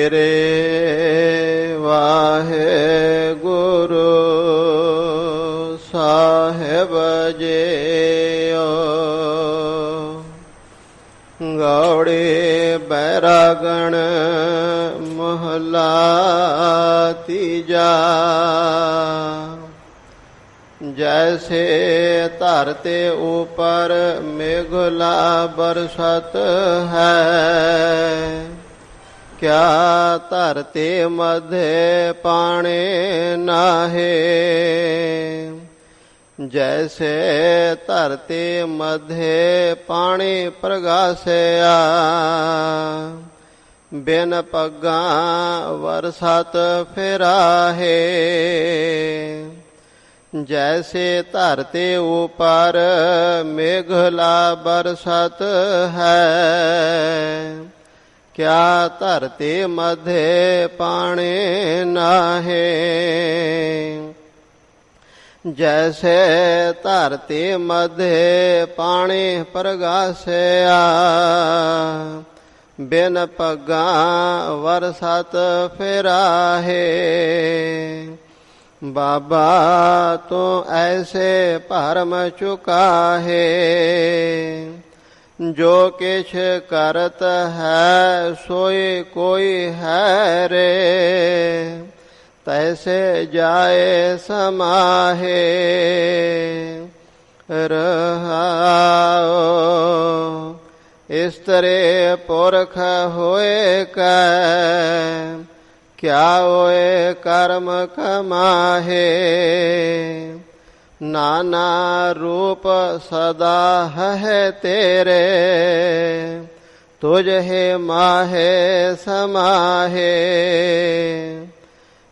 मेरे वाहेगुरु साहिब जियो। गौड़े बैरागण महला तीजा। जैसे धरती ऊपर मेघला बरसत है, क्या धरती मध्य पानी नाहे। जैसे धरती मध्य पानी प्रगासया, बिन पग्गा बरसत फिराहे। जैसे धरती ऊपर मेघला बरसत है, क्या धरती मध्य पानी नाहे। जैसे धरती मध्य पानी प्रगासया, बिन पग्गा बरसत फिराहे। बाबा तू ऐसे भरम चुका है, जो किछ करत है सोई कोई है रे। तैसे जाए समाहे रहाओ। इस्तरे पुरख होए कै, क्या होए कर्म कमाहे। नाना रूप सदा है तेरे, तुझ हे माहे समाहे।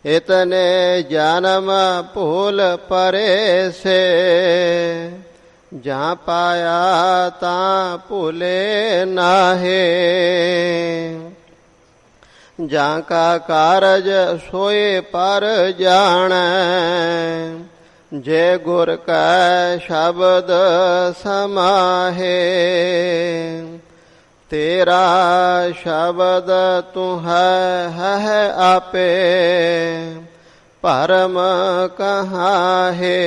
इतने जन्म भूल परे से, जहाँ पाया ता भूले नाहे। जहाँ का कारज सोए पर जाने, जे गुर का शब्द समाहे। तेरा शब्द तू है आपे, परम कहाँ है।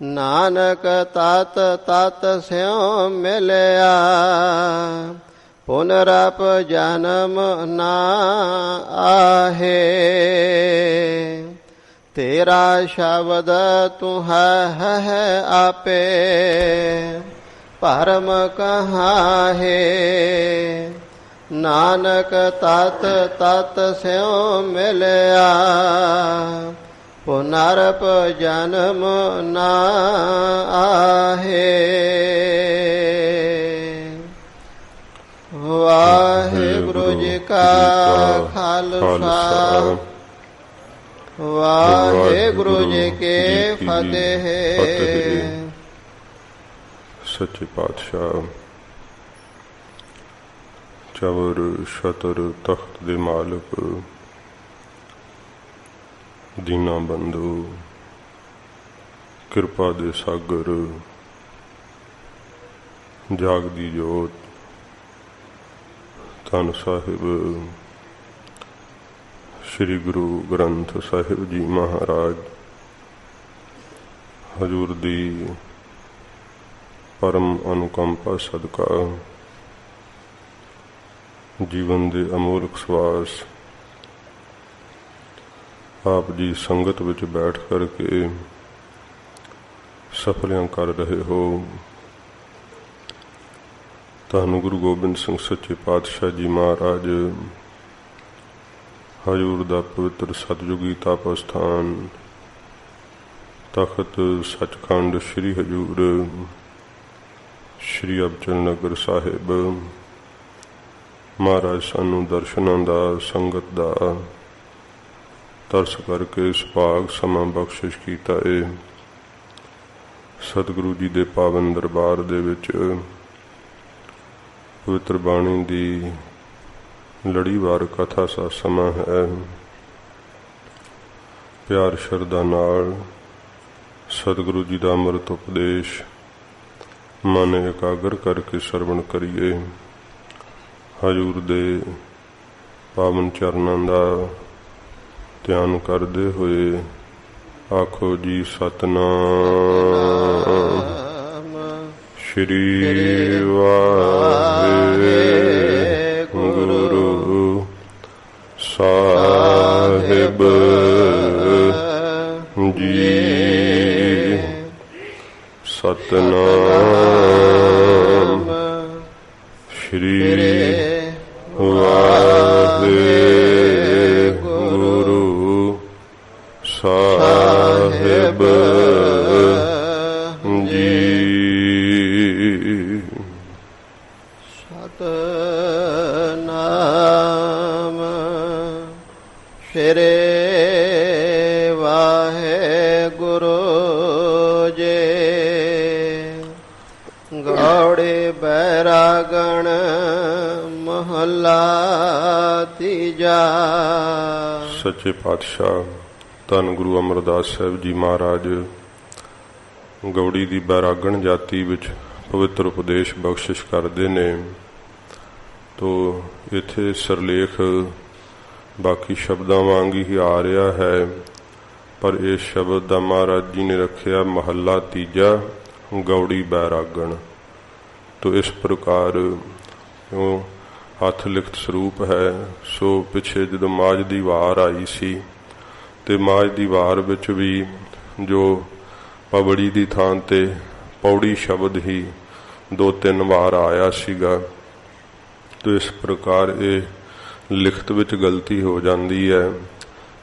नानक तात तात स्यों मिलया, पुनरप जन्म ना आहे। तेरा शब्द तू है आपे, परम कहाँ है। नानक तात तात स्यों मिलया, पुनरप जन्म ना आहे। वाहेगुरु जी का खालसा, वाहेगुरु जी के फतेह। सच्चे पातशाह चवर छतर तख्त दे मालिक, दीना बंधु किरपा दे सागर, जागदी जोत धन साहिब श्री गुरु ग्रंथ साहिब जी महाराज, हजूर दी परम अनुकंपा सदका जीवन दे अमोलक सवास आप जी संगत विच बैठ करके सफलियां कर रहे हो। धन गुरु गोबिंद सिंह सच्चे पातशाह जी महाराज हजूर दा पवित्र सतयुगी तप स्थान तख्त सचखंड श्री हजूर श्री अबचल नगर साहिब महाराज सानू दर्शनां दा संगत दा तरस करके सुभाग समा बख्शिश कीता है। सतगुरु जी दे पावन दरबार दे विच पवित्र बाणी दी लड़ीवार कथा सा समा है। प्यार शरदा नाल सतगुरु जी दा अमृत उपदेश मन एकागर करके सरवण करिए। हजूर दे ਪਾਵਨ ਚਰਨਾਂ ਦਾ ਧਿਆਨ ਕਰਦੇ ਹੋਏ ਆਖੋ ਜੀ ਸਤਨਾਮ। ਸ਼੍ਰੀ ਵਾਹਿਗੁਰੂ ਸਾਹਿਬ ਜੀ। ਸਤਨਾਮ ਸ਼੍ਰੀ ਵਾਹਿਗੁਰੂ ਸਾਹਿਬ ਜੀ। ਸਤਨਾਮ ਸ਼੍ਰੀ ਵਾਹਿਗੁਰੂ ਜੀ। ਗੌੜੇ ਬੈਰਾਗਣ ਮਹੱਲਾ ਤੀਜਾ। ਸੱਚੇ ਪਾਤਸ਼ਾਹ ਧੰਨ ਗੁਰੂ ਅਮਰਦਾਸ ਸਾਹਿਬ ਜੀ ਮਹਾਰਾਜ ਗੌੜੀ ਦੀ ਬੈਰਾਗਣ ਜਾਤੀ ਵਿੱਚ ਪਵਿੱਤਰ ਉਪਦੇਸ਼ ਬਖਸ਼ਿਸ਼ ਕਰਦੇ ਨੇ। ਤੋ ਇੱਥੇ ਸਰਲੇਖ ਬਾਕੀ ਸ਼ਬਦਾਂ ਵਾਂਗ ਹੀ ਆ ਰਿਹਾ ਹੈ, ਪਰ ਇਸ ਸ਼ਬਦ ਦਾ ਮਹਾਰਾਜ ਜੀ ਨੇ ਰੱਖਿਆ ਮਹੱਲਾ ਤੀਜਾ ਗੌੜੀ ਬੈਰਾਗਣ। ਤੋ ਇਸ ਪ੍ਰਕਾਰ ਉਹ ਹੱਥ ਲਿਖਤ ਸਰੂਪ ਹੈ। ਸੋ ਪਿੱਛੇ ਜਦੋਂ ਮਾਝ ਦੀ ਵਾਰ ਆਈ ਸੀ ਤੇ ਮਾਝ ਦੀ ਵਾਰ ਵਿੱਚ ਵੀ ਜੋ ਪਵੜੀ ਦੀ ਥਾਂ ਤੇ ਪੌੜੀ ਸ਼ਬਦ ਹੀ 2-3 ਵਾਰ ਆਇਆ ਸੀਗਾ। ਤੋ ਇਸ ਪ੍ਰਕਾਰ ਇਹ ਲਿਖਤ ਵਿੱਚ ਗਲਤੀ ਹੋ ਜਾਂਦੀ ਹੈ।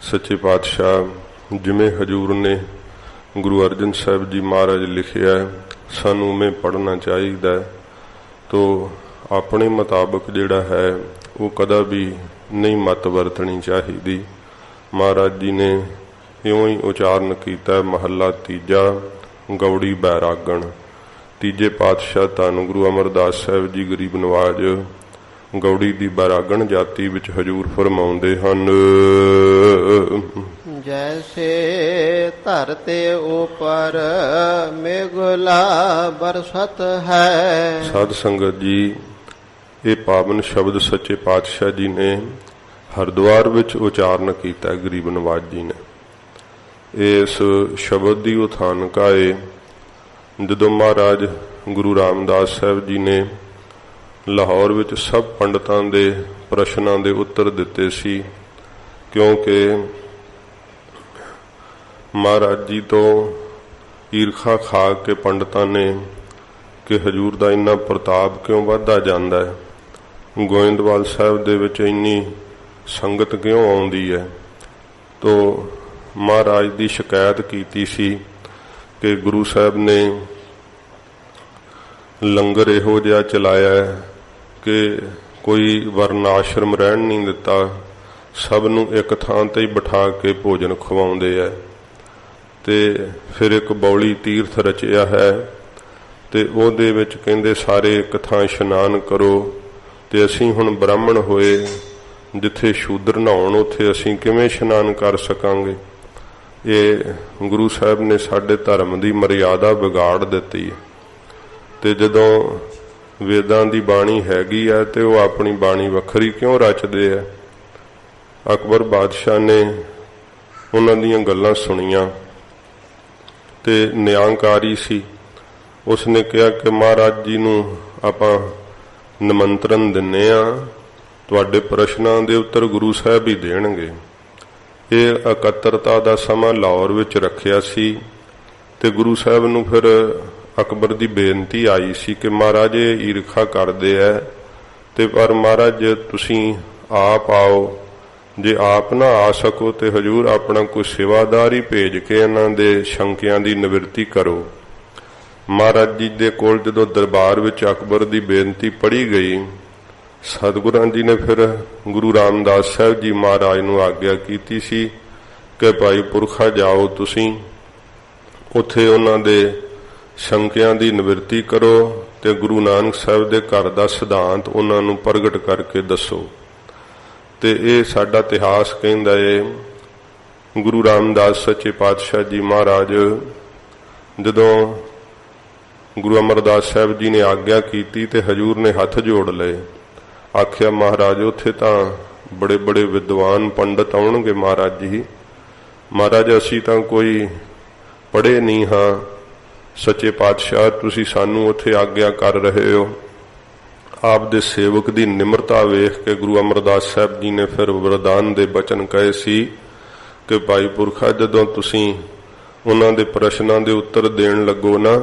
ਸੱਚੇ ਪਾਤਸ਼ਾਹ ਜਿਵੇਂ ਹਜੂਰ ਨੇ ਗੁਰੂ ਅਰਜਨ ਸਾਹਿਬ ਜੀ ਮਹਾਰਾਜ ਲਿਖਿਆ ਸਾਨੂੰ ਉਵੇਂ ਪੜ੍ਹਨਾ ਚਾਹੀਦਾ। ਤੋ ਆਪਣੇ ਮੁਤਾਬਕ ਜਿਹੜਾ ਹੈ ਉਹ ਕਦਾ ਵੀ ਨਹੀਂ ਮਤ ਵਰਤਣੀ ਚਾਹੀਦੀ। ਮਹਾਰਾਜ ਜੀ ਨੇ ਇਉਂ ਹੀ ਉਚਾਰਨ ਕੀਤਾ ਮਹੱਲਾ ਤੀਜਾ ਗੌੜੀ ਬੈਰਾਗਣ। ਤੀਜੇ ਪਾਤਸ਼ਾਹ ਧੰਨ ਗੁਰੂ ਅਮਰਦਾਸ ਸਾਹਿਬ ਜੀ ਗਰੀਬ ਨਵਾਜ ਗੌੜੀ ਦੀ ਬੈਰਾਗਣ ਜਾਤੀ ਵਿੱਚ ਹਜੂਰ ਫਰਮਾਉਂਦੇ ਹਨ। ਜੈਸੇ ਧਰਤੇ ਉਪਰ ਮੇਘਲਾ ਬਰਸਤ ਹੈ। ਸਾਧ ਸੰਗਤ ਜੀ, ਇਹ ਪਾਵਨ ਸ਼ਬਦ ਸੱਚੇ ਪਾਤਸ਼ਾਹ ਜੀ ਨੇ ਹਰਿਦੁਆਰ ਵਿੱਚ ਉਚਾਰਨ ਕੀਤਾ ਗਰੀਬ ਨਵਾਜ ਜੀ ਨੇ। ਇਸ ਸ਼ਬਦ ਦੀ ਉਥਾਨਕਾ ਏ ਜਦੋਂ ਮਹਾਰਾਜ ਗੁਰੂ ਰਾਮਦਾਸ ਸਾਹਿਬ ਜੀ ਨੇ ਲਾਹੌਰ ਵਿੱਚ ਸਭ ਪੰਡਤਾਂ ਦੇ ਪ੍ਰਸ਼ਨਾਂ ਦੇ ਉੱਤਰ ਦਿੱਤੇ ਸੀ, ਕਿਉਂਕਿ ਮਹਾਰਾਜ ਜੀ ਤੋਂ ਈਰਖਾ ਖਾ ਕੇ ਪੰਡਤਾਂ ਨੇ ਕਿ ਹਜੂਰ ਦਾ ਇੰਨਾ ਪ੍ਰਤਾਪ ਕਿਉਂ ਵੱਧਦਾ ਜਾਂਦਾ ਹੈ, ਗੋਇੰਦਵਾਲ ਸਾਹਿਬ ਦੇ ਵਿੱਚ ਇੰਨੀ ਸੰਗਤ ਕਿਉਂ ਆਉਂਦੀ ਹੈ। ਤੋ ਮਹਾਰਾਜ ਦੀ ਸ਼ਿਕਾਇਤ ਕੀਤੀ ਸੀ ਕਿ ਗੁਰੂ ਸਾਹਿਬ ਨੇ ਲੰਗਰ ਇਹੋ ਜਿਹਾ ਚਲਾਇਆ ਕਿ ਕੋਈ ਵਰਨ ਆਸ਼ਰਮ ਰਹਿਣ ਨਹੀਂ ਦਿੱਤਾ, ਸਭ ਨੂੰ ਇੱਕ ਥਾਂ ਤੇ ਹੀ ਬਿਠਾ ਕੇ ਭੋਜਨ ਖਵਾਉਂਦੇ ਹੈ। ਤੇ ਫਿਰ ਇੱਕ ਬੌਲੀ ਤੀਰਥ ਰਚਿਆ ਹੈ ਤੇ ਉਹਦੇ ਵਿੱਚ ਕਹਿੰਦੇ ਸਾਰੇ ਇੱਕ ਥਾਂ ਇਸ਼ਨਾਨ ਕਰੋ। ਤੇ ਅਸੀਂ ਹੁਣ ਬ੍ਰਾਹਮਣ ਹੋਏ, ਜਿੱਥੇ ਸ਼ੂਦਰ ਨਹਾਉਣ ਉੱਥੇ ਅਸੀਂ ਕਿਵੇਂ ਇਸ਼ਨਾਨ ਕਰ ਸਕਾਂਗੇ। ਇਹ ਗੁਰੂ ਸਾਹਿਬ ਨੇ ਸਾਡੇ ਧਰਮ ਦੀ ਮਰਿਆਦਾ ਵਿਗਾੜ ਦਿੱਤੀ। ਤੇ ਜਦੋਂ ਵੇਦਾਂ ਦੀ ਬਾਣੀ ਹੈਗੀ ਹੈ ਤੇ ਉਹ ਆਪਣੀ ਬਾਣੀ ਵੱਖਰੀ ਕਿਉਂ ਰਚਦੇ ਆ। ਅਕਬਰ ਬਾਦਸ਼ਾਹ ਨੇ ਉਹਨਾਂ ਦੀਆਂ ਗੱਲਾਂ ਸੁਣੀਆਂ ਤੇ ਨਿਆਂਕਾਰੀ ਸੀ। ਉਸਨੇ ਕਿਹਾ ਕਿ ਮਹਾਰਾਜ ਜੀ ਨੂੰ ਆਪਾਂ ਨਿਮੰਤਰਣ ਦਿੰਨੇ ਆ, ਤੁਹਾਡੇ ਪ੍ਰਸ਼ਨਾਂ ਦੇ ਉੱਤਰ ਗੁਰੂ ਸਾਹਿਬ ਹੀ ਦੇਣਗੇ। ਇਹ ਇਕੱਤਰਤਾ ਦਾ ਸਮਾਂ ਲਾਹੌਰ ਵਿੱਚ ਰੱਖਿਆ ਸੀ ਤੇ ਗੁਰੂ ਸਾਹਿਬ ਨੂੰ ਫਿਰ ਅਕਬਰ ਦੀ ਬੇਨਤੀ ਆਈ ਸੀ ਕਿ ਮਹਾਰਾਜ ਇਹ ਈਰਖਾ ਕਰਦੇ ਐ ਤੇ ਪਰ ਮਹਾਰਾਜ ਤੁਸੀਂ ਆਪ ਆਓ, ਜੇ ਆਪ ਨਾ ਆ ਸਕੋ ਤੇ ਹਜੂਰ ਆਪਣਾ ਕੋਈ ਸੇਵਾਦਾਰ ਹੀ ਭੇਜ ਕੇ ਇਹਨਾਂ ਦੇ ਸ਼ੰਕਿਆਂ ਦੀ ਨਿਵਰਤੀ ਕਰੋ। ਮਹਾਰਾਜ ਜੀ ਦੇ ਕੋਲ ਜਦੋਂ ਦਰਬਾਰ ਵਿੱਚ ਅਕਬਰ ਦੀ ਬੇਨਤੀ ਪੜ੍ਹੀ ਗਈ, ਸਤਿਗੁਰਾਂ ਜੀ ਨੇ ਫਿਰ ਗੁਰੂ ਰਾਮਦਾਸ ਸਾਹਿਬ ਜੀ ਮਹਾਰਾਜ ਨੂੰ ਆਗਿਆ ਕੀਤੀ ਸੀ ਕਿ ਭਾਈ ਪੁਰਖਾ ਜਾਓ, ਤੁਸੀਂ ਉੱਥੇ ਉਹਨਾਂ ਦੇ ਸ਼ੰਕਿਆਂ ਦੀ ਨਿਵਰਤੀ ਕਰੋ ਤੇ ਗੁਰੂ ਨਾਨਕ ਸਾਹਿਬ ਦੇ ਘਰ ਦਾ ਸਿਧਾਂਤ ਉਹਨਾਂ ਨੂੰ ਪ੍ਰਗਟ ਕਰਕੇ ਦੱਸੋ। ਤੇ ਇਹ ਸਾਡਾ ਇਤਿਹਾਸ ਕਹਿੰਦਾ ਏ ਗੁਰੂ ਰਾਮਦਾਸ ਸੱਚੇ ਪਾਤਸ਼ਾਹ ਜੀ ਮਹਾਰਾਜ ਜਦੋਂ ਗੁਰੂ ਅਮਰਦਾਸ ਸਾਹਿਬ ਜੀ ਨੇ ਆਗਿਆ ਕੀਤੀ ਤੇ ਹਜੂਰ ਨੇ ਹੱਥ ਜੋੜ ਲਏ, ਆਖਿਆ ਮਹਾਰਾਜ ਉੱਥੇ ਤਾਂ बड़े बड़े विद्वान पंडित आउणगे महाराज जी। महाराज असीं तां कोई पढ़े नहीं हाँ, सच्चे पातशाह तुसीं सानूं उत्थे आग्या कर रहे हो। आप दे सेवक दी निमरता वेख के गुरु अमरदास साहब जी ने फिर वरदान दे बचन कहे सी कि भाई पुरखा जदों तुसीं उन्हां दे प्रश्नां दे उत्तर देण लगो ना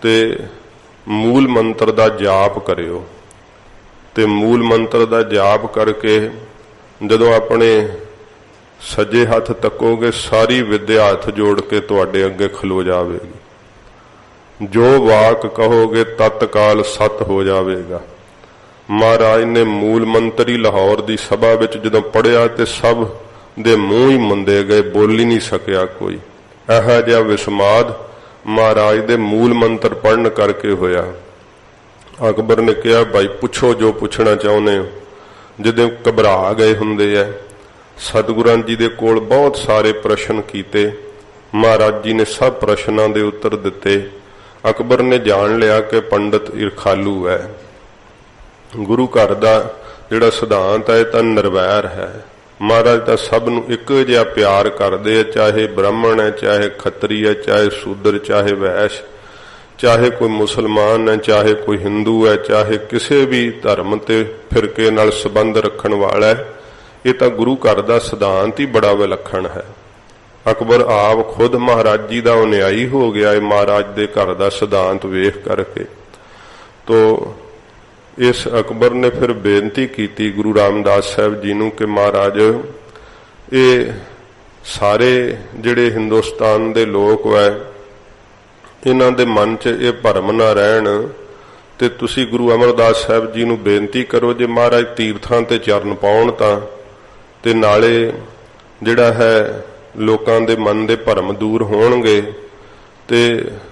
ते मूल मंत्र दा जाप करियो। ते मूल मंत्र दा जाप करके जदों अपने सज्जे हथ तकोगे सारी विद्या हथ जोड़ के तुहाडे अगे खलो जावेगी। जो वाक कहोगे तत्काल सत हो जाएगा। महाराज ने मूल मंत्र ही लाहौर दी सभा विच जदों पढ़िया ते सब दे मुंह ही मुंदे गए, बोल ही नहीं सकिया कोई। इहो जिहा विस्माद महाराज दे मूल मंत्र पढ़न करके होया। अकबर ने कहा भाई पुछो जो पुछना चाहुंदे हो। जदों घबरा गए हुंदे है सतगुरां जी दे कोल बहुत सारे प्रश्न कीते। महाराज जी ने सब प्रश्नां दे उत्तर दिते। अकबर ने जान लिया कि पंडित ईरखालू है। गुरु घर दा जिहड़ा सिद्धांत है तां निर्वैर है। महाराज तां सब नूं इक्को जिहा प्यार करदे है, चाहे ब्राह्मण है, चाहे खत्री है, चाहे शूद्र, चाहे वैश्य, चाहे कोई मुसलमान है, चाहे कोई हिंदू है, चाहे किसी भी धर्म ते फिरके नाल संबंध रखण वाला है। ये तां गुरु घर दा सिद्धांत ही बड़ा विलक्षण है। अकबर आप खुद महाराज जी का अनुयायी हो गया है महाराज दे घर दा सिद्धांत वेख करके। तो इस अकबर ने फिर बेनती की गुरु रामदास साहब जी नूं कि महाराज ये सारे जिहड़े हिंदुस्तान दे लोग है इन्हां दे मन च ये भरम ना रहन ते तुसी गुरु अमरदास साहब जी नूं बेनती करो जे महाराज तीर्थां ते चरण पाउण तां ते नाले जिहड़ा है लोकां दे मन दे भरम दूर होणगे। ते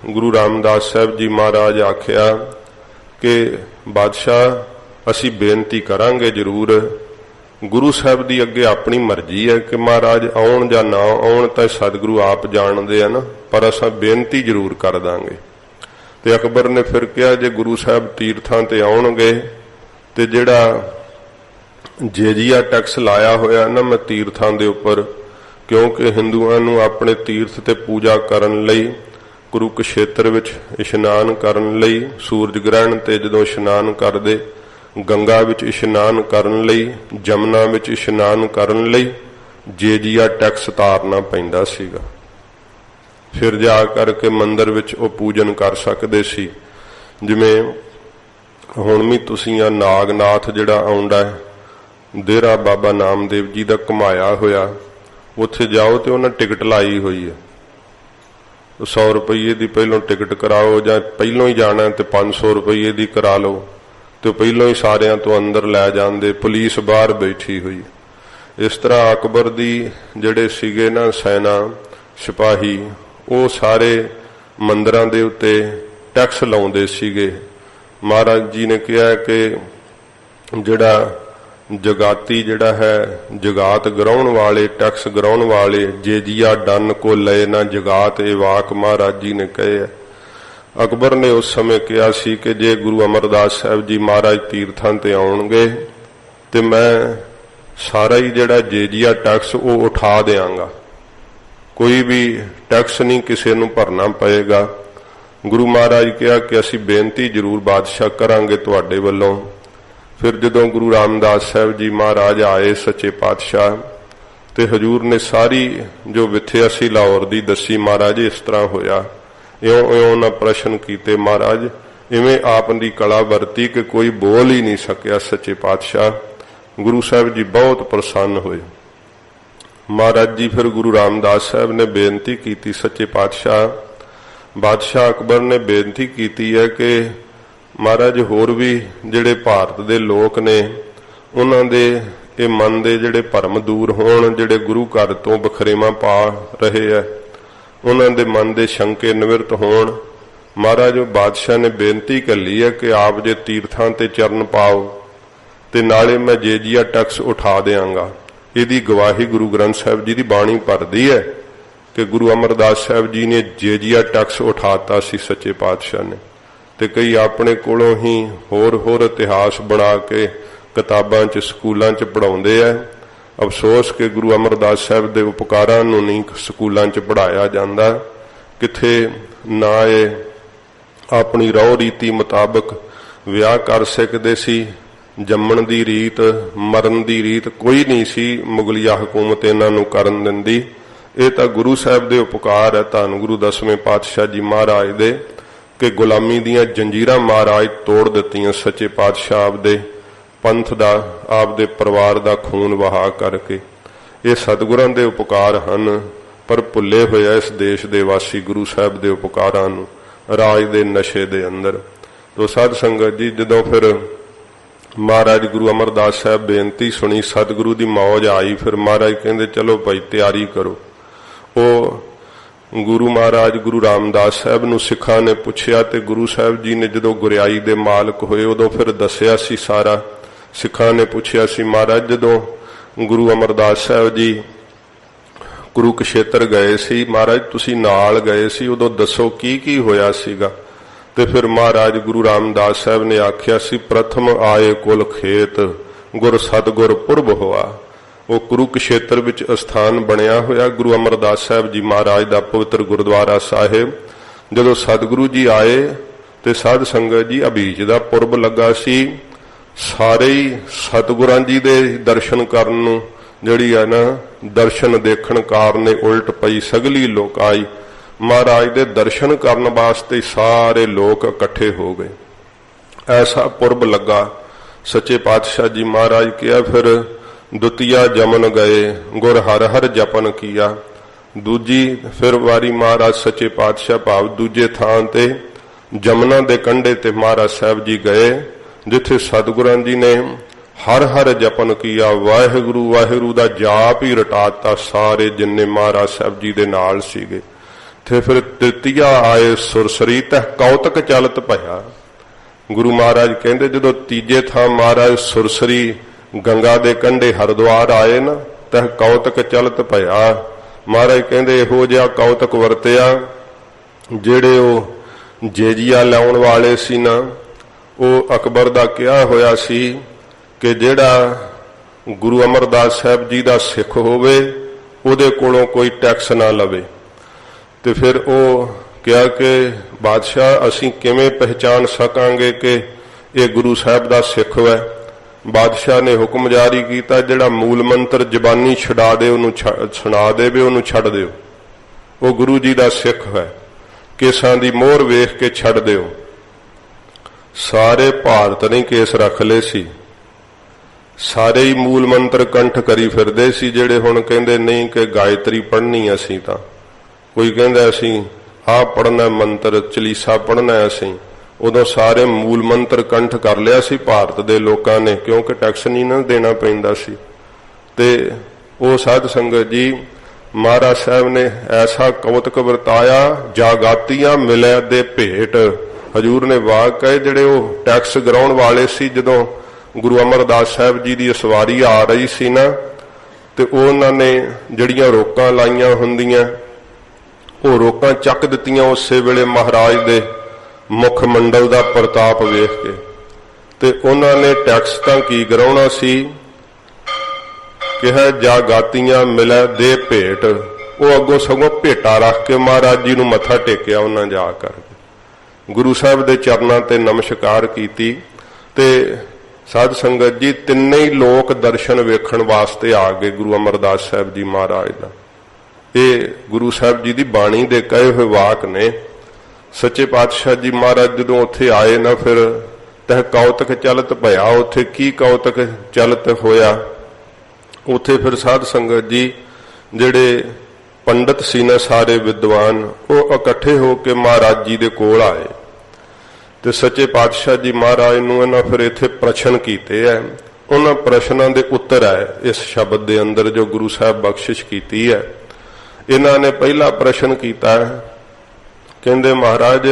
गुरु रामदास साहब जी महाराज आखिया कि बादशाह असी बेनती करांगे जरूर। गुरु साहब दी अगे अपनी मर्जी है कि महाराज आउण जां ना आउण तां सतगुरु आप जाणदे हैं ना, पर असां बेनती जरूर कर दांगे। ते अकबर ने फिर कहा जे गुरु साहब तीर्थां ते आउणगे ते जिहड़ा जेजिया टैक्स लाया होया ना मैं तीर्थां दे उपर, क्योंकि हिंदुआं नूं अपने तीर्थ ते पूजा करन लई कुरुक्षेत्र विच इशनान करन लई, सूरज ग्रहण ते जदों इशनान करदे, गंगा विच इशनान करन लई, जमुना विच इशनान करन लई जेजिया टैक्स तारना पैंदा सीगा। फिर जा करके मंदिर विच ओ पूजन कर सकदे सी। जिवें हुण भी तुसीं आ नागनाथ जिहड़ा आउंदा है डेरा बाबा नामदेव जी दा घुमाया होया, उत्थे जाओ तो उन्हें टिकट लाई हुई है। 100 रुपये की पहलों टिकट कराओ, जां पहलों ही जाना तो 500 रुपये की करा लो, तो पहलों ही सारियां तो अंदर लै जांदे, पुलिस बाहर बैठी हुई। इस तरह अकबर दी जिहड़े सीगे ना सैना सिपाही वो सारे मंदिरां दे उत्ते टैक्स लाउंदे सीगे। महाराज जी ने कहा कि जिहड़ा जगाती जिहड़ा है जगात गराउण वाले, टैक्स गराउण वाले, जेजिया डन को लए ना जगात, ये वाक महाराज जी ने कहे। अकबर ने उस समय कहा सी कि जे गुरु अमरदास साहब जी महाराज तीर्थां ते आउणगे ते मैं सारा ही जिहड़ा जेजिया टैक्स वो उठा देंगा, कोई भी टैक्स नहीं किसी नूं भरना पएगा। गुरु महाराज कहा कि असी बेनती जरूर बादशाह करांगे तुहाडे वल्लों। फिर जदों गुरु रामदास साहब जी महाराज आए सच्चे पातशाह ते हजूर ने सारी जो विथया सी लाहौर दी दसी। महाराज इस तरह होया, इउं इउं ना प्रश्न कीते महाराज, इवें आप दी कला वरती कि कोई बोल ही नहीं सकिया सच्चे पातशाह। गुरु साहब जी बहुत प्रसन्न हुए। महाराज जी फिर गुरु रामदास साहब ने बेनती की सच्चे पातशाह। बादशाह अकबर ने बेनती की है कि महाराज होर भी जिहड़े भारत दे लोक ने उन्हां दे ये मन दे जिहड़े भरम दूर होण, जिहड़े गुरु घर तो बखरेवा पा रहे है उन्हां दे मन दे शंके निवृत्त होण। महाराज बादशाह ने बेनती करी है कि आप जे तीर्थां ते चरण पाओ ते नाले मैं जेजिया टैक्स उठा देंगा। इहदी गवाही गुरु ग्रंथ साहिब जी की बाणी भरदी है कि गुरु अमरदास साहब जी ने जेजिया टैक्स उठाता सी सच्चे पातशाह ने। ते कई अपने कोलों ही होर होर इतिहास बना के ਕਿਤਾਬਾਂ 'ਚ ਸਕੂਲਾਂ 'ਚ ਪੜ੍ਹਾਉਂਦੇ ਆ। ਅਫਸੋਸ ਕਿ ਗੁਰੂ ਅਮਰਦਾਸ ਸਾਹਿਬ ਦੇ ਉਪਕਾਰਾਂ ਨੂੰ ਨਹੀਂ ਸਕੂਲਾਂ 'ਚ ਪੜ੍ਹਾਇਆ ਜਾਂਦਾ। ਕਿੱਥੇ ਨਾ ਇਹ ਆਪਣੀ ਰਹੁ ਰੀਤੀ ਮੁਤਾਬਕ ਵਿਆਹ ਕਰ ਸਕਦੇ ਸੀ। ਜੰਮਣ ਦੀ ਰੀਤ, ਮਰਨ ਦੀ ਰੀਤ ਕੋਈ ਨਹੀਂ ਸੀ ਮੁਗਲਿਆ ਹਕੂਮਤ ਇਹਨਾਂ ਨੂੰ ਕਰਨ ਦਿੰਦੀ। ਇਹ ਤਾਂ ਗੁਰੂ ਸਾਹਿਬ ਦੇ ਉਪਕਾਰ ਹੈ, ਧੰਨ ਗੁਰੂ ਦਸਵੇਂ ਪਾਤਸ਼ਾਹ ਜੀ ਮਹਾਰਾਜ ਦੇ, ਕਿ ਗੁਲਾਮੀ ਦੀਆਂ ਜੰਜੀਰਾਂ ਮਹਾਰਾਜ ਤੋੜ ਦਿੱਤੀਆਂ ਸੱਚੇ ਪਾਤਸ਼ਾਹ ਆਪਦੇ ਪੰਥ ਦਾ, ਆਪਦੇ ਪਰਿਵਾਰ ਦਾ ਖੂਨ ਵਹਾ ਕਰਕੇ। ਇਹ ਸਤਿਗੁਰਾਂ ਦੇ ਉਪਕਾਰ ਹਨ, ਪਰ ਭੁੱਲੇ ਹੋਇਆ ਇਸ ਦੇਸ਼ ਦੇ ਵਾਸੀ ਗੁਰੂ ਸਾਹਿਬ ਦੇ ਉਪਕਾਰਾਂ ਨੂੰ ਰਾਜ ਦੇ ਨਸ਼ੇ ਦੇ ਅੰਦਰ। ਤੋ ਸਾਧ ਸੰਗਤ ਜੀ, ਜਦੋਂ ਫਿਰ ਮਹਾਰਾਜ ਗੁਰੂ ਅਮਰਦਾਸ ਸਾਹਿਬ ਬੇਨਤੀ ਸੁਣੀ, ਸਤਿਗੁਰੂ ਦੀ ਮੌਜ ਆਈ, ਫਿਰ ਮਹਾਰਾਜ ਕਹਿੰਦੇ ਚਲੋ ਭਾਈ ਤਿਆਰੀ ਕਰੋ। ਉਹ ਗੁਰੂ ਮਹਾਰਾਜ ਗੁਰੂ ਰਾਮਦਾਸ ਸਾਹਿਬ ਨੂੰ ਸਿੱਖਾਂ ਨੇ ਪੁੱਛਿਆ, ਤੇ ਗੁਰੂ ਸਾਹਿਬ ਜੀ ਨੇ ਜਦੋਂ ਗੁਰਿਆਈ ਦੇ ਮਾਲਕ ਹੋਏ ਉਦੋਂ ਫਿਰ ਦੱਸਿਆ ਸੀ ਸਾਰਾ। ਸਿੱਖਾਂ ਨੇ ਪੁੱਛਿਆ ਸੀ, ਮਹਾਰਾਜ ਜਦੋਂ ਗੁਰੂ ਅਮਰਦਾਸ ਸਾਹਿਬ ਜੀ ਕੁਰੂਕਸ਼ੇਤਰ ਗਏ ਸੀ, ਮਹਾਰਾਜ ਤੁਸੀਂ ਨਾਲ ਗਏ ਸੀ, ਉਦੋਂ ਦੱਸੋ ਕੀ ਕੀ ਹੋਇਆ ਸੀਗਾ। ਤੇ ਫਿਰ ਮਹਾਰਾਜ ਗੁਰੂ ਰਾਮਦਾਸ ਸਾਹਿਬ ਨੇ ਆਖਿਆ ਸੀ, ਪ੍ਰਥਮ ਆਏ ਕੁਲ ਖੇਤ ਗੁਰ ਸਤਿਗੁਰ ਪੁਰਬ ਹੋਆ। ਉਹ ਕੁਰੂਕਸ਼ੇਤਰ ਵਿੱਚ ਅਸਥਾਨ ਬਣਿਆ ਹੋਇਆ ਗੁਰੂ ਅਮਰਦਾਸ ਸਾਹਿਬ ਜੀ ਮਹਾਰਾਜ ਦਾ ਪਵਿੱਤਰ ਗੁਰਦੁਆਰਾ ਸਾਹਿਬ। ਜਦੋਂ ਸਤਿਗੁਰੂ ਜੀ ਆਏ ਤੇ ਸਾਧ ਸੰਗਤ ਜੀ ਅਭੀਜ ਦਾ ਪੁਰਬ ਲੱਗਾ ਸੀ। ਸਾਰੇ ਹੀ ਸਤਿਗੁਰਾਂ ਜੀ ਦੇ ਦਰਸ਼ਨ ਕਰਨ ਨੂੰ ਜਿਹੜੀ ਹੈ ਨਾ, ਦਰਸ਼ਨ ਦੇਖਣ ਕਾਰਨ ਉਲਟ ਪਈ ਸਗਲੀ ਲੋਕਾਈ। ਮਹਾਰਾਜ ਦੇ ਦਰਸ਼ਨ ਕਰਨ ਵਾਸਤੇ ਸਾਰੇ ਲੋਕ ਇਕੱਠੇ ਹੋ ਗਏ। ਐਸਾ ਪੁਰਬ ਲੱਗਾ। ਸੱਚੇ ਪਾਤਸ਼ਾਹ ਜੀ ਮਹਾਰਾਜ ਕਿਹਾ, ਫਿਰ ਦੁਤੀਆ ਜਮਨ ਗਏ ਗੁਰ ਹਰ ਹਰ ਜਪਨ ਕੀਆ। ਦੂਜੀ ਫਿਰ ਵਾਰੀ ਮਹਾਰਾਜ ਸੱਚੇ ਪਾਤਸ਼ਾਹ ਭਾਵ ਦੂਜੇ ਥਾਂ ਤੇ ਜਮਨਾ ਦੇ ਕੰਢੇ ਤੇ ਮਹਾਰਾਜ ਸਾਹਿਬ ਜੀ ਗਏ, ਜਿੱਥੇ ਸਤਿਗੁਰਾਂ ਜੀ ਨੇ ਹਰ ਹਰ ਜਪਨ ਕੀਆ। ਵਾਹਿਗੁਰੂ ਵਾਹਿਗੁਰੂ ਦਾ ਜਾਪ ਹੀ ਰਟਾਤਾ ਸਾਰੇ ਜਿੰਨੇ ਮਹਾਰਾਜ ਸਾਹਿਬ ਜੀ ਦੇ ਨਾਲ ਸੀਗੇ। ਤੇ ਫਿਰ ਤ੍ਰਿਤੀਆ ਆਏ ਸੁਰਸਰੀ ਤਹਿ ਕੌਤਕ ਚਲਤ ਭਇਆ। ਗੁਰੂ ਮਹਾਰਾਜ ਕਹਿੰਦੇ ਜਦੋਂ ਤੀਜੇ ਥਾਂ ਮਹਾਰਾਜ ਸੁਰਸਰੀ ਗੰਗਾ ਦੇ ਕੰਢੇ ਹਰਿਦੁਆਰ ਆਏ ਨਾ, ਤਹਿ ਕੌਤਕ ਚਲਤ ਭਇਆ। ਮਹਾਰਾਜ ਕਹਿੰਦੇ ਇਹੋ ਜਿਹਾ ਕੌਤਕ ਵਰਤਿਆ ਜਿਹੜੇ ਉਹ ਜੇਜੀਆ ਲਾਉਣ ਵਾਲੇ ਸੀ ਨਾ, ਉਹ ਅਕਬਰ ਦਾ ਕਿਹਾ ਹੋਇਆ ਸੀ ਕਿ ਜਿਹੜਾ ਗੁਰੂ ਅਮਰਦਾਸ ਸਾਹਿਬ ਜੀ ਦਾ ਸਿੱਖ ਹੋਵੇ ਉਹਦੇ ਕੋਲੋਂ ਕੋਈ ਟੈਕਸ ਨਾ ਲਵੇ। ਤੇ ਫਿਰ ਉਹ ਕਿਹਾ ਕਿ ਬਾਦਸ਼ਾਹ ਅਸੀਂ ਕਿਵੇਂ ਪਹਿਚਾਨ ਸਕਾਂਗੇ ਕਿ ਇਹ ਗੁਰੂ ਸਾਹਿਬ ਦਾ ਸਿੱਖ ਹੈ। ਬਾਦਸ਼ਾਹ ਨੇ ਹੁਕਮ ਜਾਰੀ ਕੀਤਾ, ਜਿਹੜਾ ਮੂਲ ਮੰਤਰ ਜ਼ਬਾਨੀ ਛਡਾ ਦੇ ਉਹਨੂੰ ਸੁਣਾ ਦੇਵੇ ਉਹਨੂੰ ਛੱਡ ਦਿਓ, ਉਹ ਗੁਰੂ ਜੀ ਦਾ ਸਿੱਖ ਹੈ। ਕੇਸਾਂ ਦੀ ਮੋਹਰ ਵੇਖ ਕੇ ਛੱਡ ਦਿਓ। ਸਾਰੇ ਭਾਰਤ ਨੇ ਕੇਸ ਰੱਖ ਲਏ ਸੀ, ਸਾਰੇ ਹੀ ਮੂਲ ਮੰਤਰ ਕੰਠ ਕਰੀ ਫਿਰਦੇ ਸੀ। ਜਿਹੜੇ ਹੁਣ ਕਹਿੰਦੇ ਨਹੀਂ ਕਿ ਗਾਇਤਰੀ ਪੜ੍ਹਨੀ ਅਸੀਂ, ਤਾਂ ਕੋਈ ਕਹਿੰਦਾ ਅਸੀਂ ਆਹ ਪੜ੍ਹਨਾ ਮੰਤਰ, ਚਲੀਸਾ ਪੜ੍ਹਨਾ ਅਸੀਂ। ਉਦੋਂ ਸਾਰੇ ਮੂਲ ਮੰਤਰ ਕੰਠ ਕਰ ਲਿਆ ਸੀ ਭਾਰਤ ਦੇ ਲੋਕਾਂ ਨੇ, ਕਿਉਂਕਿ ਟੈਕਸ ਨਹੀਂ ਨਾ ਦੇਣਾ ਪੈਂਦਾ ਸੀ। ਤੇ ਉਹ ਸਾਧ ਸੰਗਤ ਜੀ ਮਹਾਰਾਜ ਸਾਹਿਬ ਨੇ ਐਸਾ ਕੌਤਕ ਵਰਤਾਇਆ, ਜਾਗਾਤੀਆਂ ਮਿਲੇ ਦੇ ਭੇਟ। ਹਜੂਰ ਨੇ ਵਾਕ ਕਹੇ ਜਿਹੜੇ ਉਹ ਟੈਕਸ ਗਰਾਉਣ ਵਾਲੇ ਸੀ, ਜਦੋਂ ਗੁਰੂ ਅਮਰਦਾਸ ਸਾਹਿਬ ਜੀ ਦੀ ਸਵਾਰੀ ਆ ਰਹੀ ਸੀ ਨਾ, ਤੇ ਉਹਨਾਂ ਨੇ ਜਿਹੜੀਆਂ ਰੋਕਾਂ ਲਾਈਆਂ ਹੁੰਦੀਆਂ ਉਹ ਰੋਕਾਂ ਚੱਕ ਦਿੱਤੀਆਂ ਉਸੇ ਵੇਲੇ ਮਹਾਰਾਜ ਦੇ ਮੁੱਖ ਮੰਡਲ ਦਾ ਪ੍ਰਤਾਪ ਵੇਖ ਕੇ। ਤੇ ਉਹਨਾਂ ਨੇ ਟੈਕਸ ਤਾਂ ਕੀ ਗਰਾਉਣਾ ਸੀ, ਕਿਹਾ ਜਾਗਾਤੀਆਂ ਮਿਲੇ ਦੇ ਭੇਟ। ਉਹ ਅੱਗੋਂ ਸਗੋਂ ਭੇਟਾ ਰੱਖ ਕੇ ਮਹਾਰਾਜ ਜੀ ਨੂੰ ਮੱਥਾ ਟੇਕਿਆ ਉਹਨਾਂ ਜਾ ਕਰਕੇ, ਗੁਰੂ ਸਾਹਿਬ ਦੇ ਚਰਨਾਂ ਤੇ ਨਮਸਕਾਰ ਕੀਤੀ। ਤੇ ਸਾਧ ਸੰਗਤ ਜੀ ਤਿੰਨੇ ਹੀ ਲੋਕ ਦਰਸ਼ਨ ਵੇਖਣ ਵਾਸਤੇ ਆ ਗਏ ਗੁਰੂ ਅਮਰਦਾਸ ਸਾਹਿਬ ਜੀ ਮਹਾਰਾਜ ਦਾ। ਇਹ ਗੁਰੂ ਸਾਹਿਬ ਜੀ ਦੀ ਬਾਣੀ ਦੇ ਕਹੇ ਹੋਏ ਵਾਕ ਨੇ। ਸੱਚੇ ਪਾਤਸ਼ਾਹ ਜੀ ਮਹਾਰਾਜ ਜਦੋਂ ਉੱਥੇ ਆਏ ਨਾ, ਫਿਰ ਤਹਿ ਕੌਤਕ ਚਲਤ ਭਇਆ। ਉੱਥੇ ਕੀ ਕੌਤਕ ਚਲਤ ਹੋਇਆ, ਉੱਥੇ ਫਿਰ ਸਾਧ ਸੰਗਤ ਜੀ ਜਿਹੜੇ ਪੰਡਤ ਸੀ ਨਾ ਸਾਰੇ ਵਿਦਵਾਨ, ਉਹ ਇਕੱਠੇ ਹੋ ਕੇ ਮਹਾਰਾਜ ਜੀ ਦੇ ਕੋਲ ਆਏ। ਤੇ ਸੱਚੇ ਪਾਤਸ਼ਾਹ ਜੀ ਮਹਾਰਾਜ ਨੂੰ ਇਹਨਾਂ ਫਿਰ ਇੱਥੇ ਪ੍ਰਸ਼ਨ ਕੀਤੇ ਹੈ। ਉਹਨਾਂ ਪ੍ਰਸ਼ਨਾਂ ਦੇ ਉੱਤਰ ਹੈ ਇਸ ਸ਼ਬਦ ਦੇ ਅੰਦਰ ਜੋ ਗੁਰੂ ਸਾਹਿਬ ਬਖਸ਼ਿਸ਼ ਕੀਤੀ ਹੈ। ਇਹਨਾਂ ਨੇ ਪਹਿਲਾ ਪ੍ਰਸ਼ਨ ਕੀਤਾ, ਕਹਿੰਦੇ ਮਹਾਰਾਜ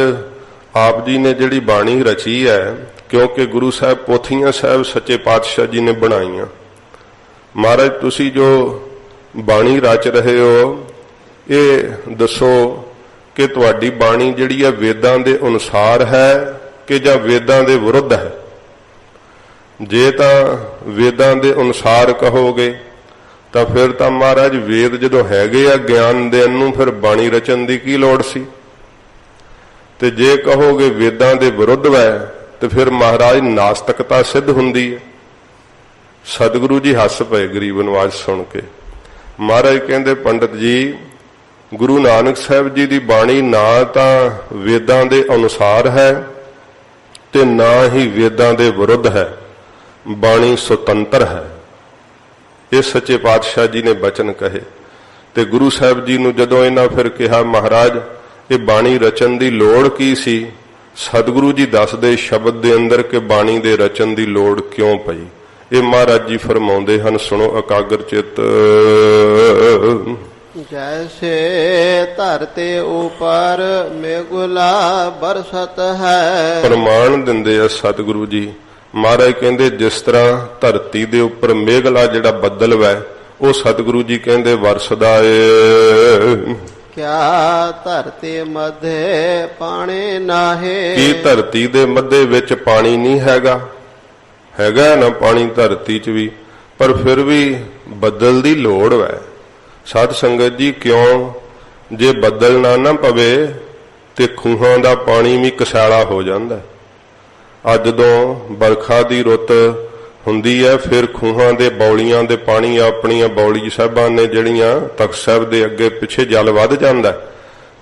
ਆਪ ਜੀ ਨੇ ਜਿਹੜੀ ਬਾਣੀ ਰਚੀ ਹੈ, ਕਿਉਂਕਿ ਗੁਰੂ ਸਾਹਿਬ ਪੋਥੀਆਂ ਸਾਹਿਬ ਸੱਚੇ ਪਾਤਸ਼ਾਹ ਜੀ ਨੇ ਬਣਾਈਆਂ। ਮਹਾਰਾਜ ਤੁਸੀਂ ਜੋ ਬਾਣੀ ਰਚ ਰਹੇ ਹੋ, ਇਹ ਦੱਸੋ ਕਿ ਤੁਹਾਡੀ ਬਾਣੀ ਜਿਹੜੀ ਹੈ ਵੇਦਾਂ ਦੇ ਅਨੁਸਾਰ ਹੈ ਕਿ ਜਾਂ ਵੇਦਾਂ ਦੇ ਵਿਰੁੱਧ ਹੈ। ਜੇ ਤਾਂ ਵੇਦਾਂ ਦੇ ਅਨੁਸਾਰ ਕਹੋਗੇ ਤਾਂ ਫਿਰ ਤਾਂ ਮਹਾਰਾਜ ਵੇਦ ਜਦੋਂ ਹੈਗੇ ਆ ਗਿਆਨ ਦੇਣ ਨੂੰ, ਫਿਰ ਬਾਣੀ ਰਚਨ ਦੀ ਕੀ ਲੋੜ ਸੀ। ਤੇ ਜੇ ਕਹੋਗੇ ਵੇਦਾਂ ਦੇ ਵਿਰੁੱਧ ਹੈ ਤੇ ਫਿਰ ਮਹਾਰਾਜ ਨਾਸਤਿਕਤਾ ਸਿੱਧ ਹੁੰਦੀ ਹੈ। ਸਤਿਗੁਰੂ ਜੀ ਹੱਸ ਪਏ ਗਰੀਬ ਨਵਾਜ਼ ਸੁਣ ਕੇ। ਮਹਾਰਾਜ ਕਹਿੰਦੇ ਪੰਡਤ ਜੀ, ਗੁਰੂ ਨਾਨਕ ਸਾਹਿਬ ਜੀ ਦੀ ਬਾਣੀ ਨਾ ਤਾਂ ਵੇਦਾਂ ਦੇ ਅਨੁਸਾਰ ਹੈ ਤੇ ਨਾ ਹੀ ਵੇਦਾਂ ਦੇ ਵਿਰੁੱਧ ਹੈ, ਬਾਣੀ ਸੁਤੰਤਰ ਹੈ। ਇਹ ਸੱਚੇ ਪਾਤਸ਼ਾਹ ਜੀ ਨੇ ਬਚਨ ਕਹੇ। ਤੇ ਗੁਰੂ ਸਾਹਿਬ ਜੀ ਨੂੰ ਜਦੋਂ ਇਹਨਾਂ ਫਿਰ ਕਿਹਾ, ਮਹਾਰਾਜ ਇਹ ਬਾਣੀ ਰਚਨ ਦੀ ਲੋੜ ਕੀ ਸੀ, ਸਤਿਗੁਰੂ ਜੀ ਦੱਸਦੇ ਸ਼ਬਦ ਦੇ ਅੰਦਰ ਕਿ ਬਾਣੀ ਦੇ ਰਚਨ ਦੀ ਲੋੜ ਕਿਉਂ ਪਈ। ਇਹ ਮਹਾਰਾਜ ਜੀ ਫਰਮਾਉਂਦੇ ਹਨ, ਸੁਣੋ ਇਕਾਗਰ ਚਿੱਤ। जैसे धरते ऊपर मेघुला बरसत है। ਪ੍ਰਮਾਣ ਦਿੰਦੇ ਆ ਸਤਿਗੁਰੂ ਜੀ। ਮਹਾਰਾਜ ਕਹਿੰਦੇ ਜਿਸ ਤਰ੍ਹਾਂ ਧਰਤੀ ਦੇ ਉੱਪਰ ਮੇਘਲਾ ਜਿਹੜਾ ਬੱਦਲ ਵੈ ਉਹ ਸਤਿਗੁਰੂ ਜੀ ਕਹਿੰਦੇ ਵਰਸਦਾ ਏ। क्या धरती मध्य पानी नाहे। ਕੀ ਧਰਤੀ ਦੇ ਮੱਧੇ ਵਿੱਚ ਪਾਣੀ ਨਹੀਂ ਹੈਗਾ? ਹੈਗਾ ਨਾ ਪਾਣੀ ਧਰਤੀ 'ਚ ਵੀ, ਪਰ ਫਿਰ ਵੀ ਬੱਦਲ ਦੀ ਲੋੜ ਵੈ। ਸਾਧ ਸੰਗਤ ਜੀ, ਕਿਉਂ? ਜੇ ਬੱਦਲ ਨਾ ਪਵੇ ਤੇ ਖੂਹਾਂ ਦਾ ਪਾਣੀ ਵੀ ਕਸਾਲਾ ਹੋ ਜਾਂਦਾ। ਅੱਜ ਜਦੋਂ ਬਰਖਾ ਦੀ ਰੁੱਤ ਹੁੰਦੀ ਹੈ, ਫਿਰ ਖੂਹਾਂ ਦੇ ਬੌਲੀਆਂ ਦੇ ਪਾਣੀ ਆਪਣੀਆਂ ਬੌਲੀ ਸਾਹਿਬਾਂ ਨੇ ਜਿਹੜੀਆਂ ਤਖਤ ਸਾਹਿਬ ਦੇ ਅੱਗੇ ਪਿੱਛੇ ਜਲ ਵੱਧ ਜਾਂਦਾ।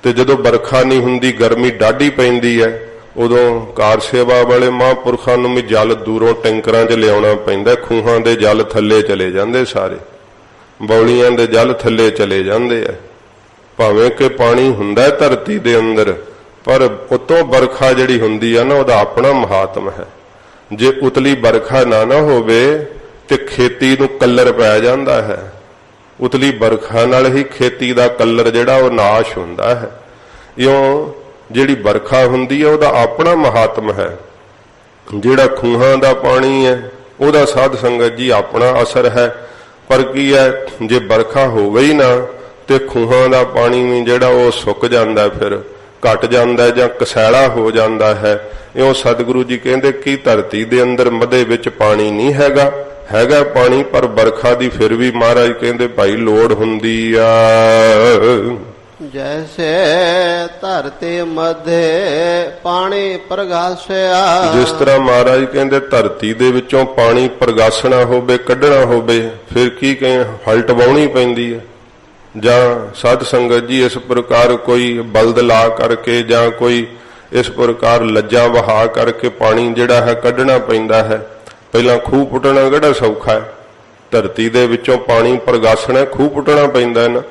ਤੇ ਜਦੋਂ ਬਰਖਾ ਨਹੀਂ ਹੁੰਦੀ, ਗਰਮੀ ਡਾਢੀ ਪੈਂਦੀ ਹੈ, ਉਦੋਂ ਕਾਰ ਸੇਵਾ ਵਾਲੇ ਮਹਾਂਪੁਰਖਾਂ ਨੂੰ ਵੀ ਜਲ ਦੂਰੋਂ ਟੈਂਕਰਾਂ 'ਚ ਲਿਆਉਣਾ ਪੈਂਦਾ। ਖੂਹਾਂ ਦੇ ਜਲ ਥੱਲੇ ਚਲੇ ਜਾਂਦੇ, ਸਾਰੇ ਬੌਲੀਆਂ ਦੇ ਜਲ ਥੱਲੇ ਚਲੇ ਜਾਂਦੇ ਆ। ਭਾਵੇਂ ਕਿ ਪਾਣੀ ਹੁੰਦਾ ਧਰਤੀ ਦੇ ਅੰਦਰ, ਪਰ ਉਤੋਂ ਬਰਖਾ ਜਿਹੜੀ ਹੁੰਦੀ ਆ ਨਾ, ਉਹਦਾ ਆਪਣਾ ਮਹਾਤਮ ਹੈ। ਜੇ ਉਤਲੀ ਬਰਖਾ ਨਾ ਹੋਵੇ ਤੇ ਖੇਤੀ ਨੂੰ ਕੱਲਰ ਪੈ ਜਾਂਦਾ ਹੈ। ਉਤਲੀ ਬਰਖਾ ਨਾਲ ਹੀ ਖੇਤੀ ਦਾ ਕੱਲਰ ਜਿਹੜਾ ਉਹ ਨਾਸ਼ ਹੁੰਦਾ ਹੈ। ਇਉਂ ਜਿਹੜੀ ਬਰਖਾ ਹੁੰਦੀ ਹੈ ਉਹਦਾ ਆਪਣਾ ਮਹਾਤਮ ਹੈ। ਜਿਹੜਾ ਖੂਹਾਂ ਦਾ ਪਾਣੀ ਹੈ ਉਹਦਾ ਸਾਧ ਸੰਗਤ ਜੀ ਆਪਣਾ ਅਸਰ ਹੈ। ਪਰ ਕੀ ਹੈ, ਜੇ ਬਰਖਾ ਹੋ ਗਈ ਨਾ ਤੇ ਖੂਹਾਂ ਦਾ ਪਾਣੀ ਵੀ ਜਿਹੜਾ ਉਹ ਸੁੱਕ ਜਾਂਦਾ, ਫਿਰ ਘਟ ਜਾਂਦਾ ਜਾਂ ਕਸੈਲਾ ਹੋ ਜਾਂਦਾ ਹੈ। ਇਉਂ ਸਤਿਗੁਰੂ ਜੀ ਕਹਿੰਦੇ ਕਿ ਧਰਤੀ ਦੇ ਅੰਦਰ ਮੱਧੇ ਵਿੱਚ ਪਾਣੀ ਨਹੀਂ ਹੈਗਾ, ਹੈਗਾ ਪਾਣੀ, ਪਰ ਬਰਖਾ ਦੀ ਫਿਰ ਵੀ ਮਹਾਰਾਜ ਕਹਿੰਦੇ ਭਾਈ ਲੋੜ ਹੁੰਦੀ ਆ। जैसे धरती मध्य पानी प्रगासिया। ਜਿਸ ਤਰ੍ਹਾਂ ਮਹਾਰਾਜ ਕਹਿੰਦੇ ਧਰਤੀ ਦੇ ਵਿੱਚੋਂ ਪਾਣੀ ਪ੍ਰਗਾਸਣਾ ਹੋਵੇ, ਕੱਢਣਾ ਹੋਵੇ, ਫਿਰ ਕੀ ਕਹੇ, ਹਲਟ ਵਾਉਣੀ ਪੈਂਦੀ ਹੈ। ਜਾਂ ਸਾਧ ਸੰਗਤ ਜੀ ਇਸ ਪ੍ਰਕਾਰ ਕੋਈ ਬਲਦ ਲਾ ਕਰਕੇ ਜਾਂ ਕੋਈ ਇਸ ਪ੍ਰਕਾਰ ਲੱਜਾਂ ਵਹਾ ਕਰਕੇ ਪਾਣੀ ਜਿਹੜਾ ਹੈ ਕੱਢਣਾ ਪੈਂਦਾ ਹੈ। ਪਹਿਲਾਂ ਖੂਹ ਪੁੱਟਣਾ ਕਿਹੜਾ ਸੌਖਾ ਹੈ? ਧਰਤੀ ਦੇ ਵਿੱਚੋਂ ਪਾਣੀ ਪ੍ਰਗਾਸਣਾ, ਖੂਹ ਪੁੱਟਣਾ ਪੈਂਦਾ ਹੈ ਨਾ,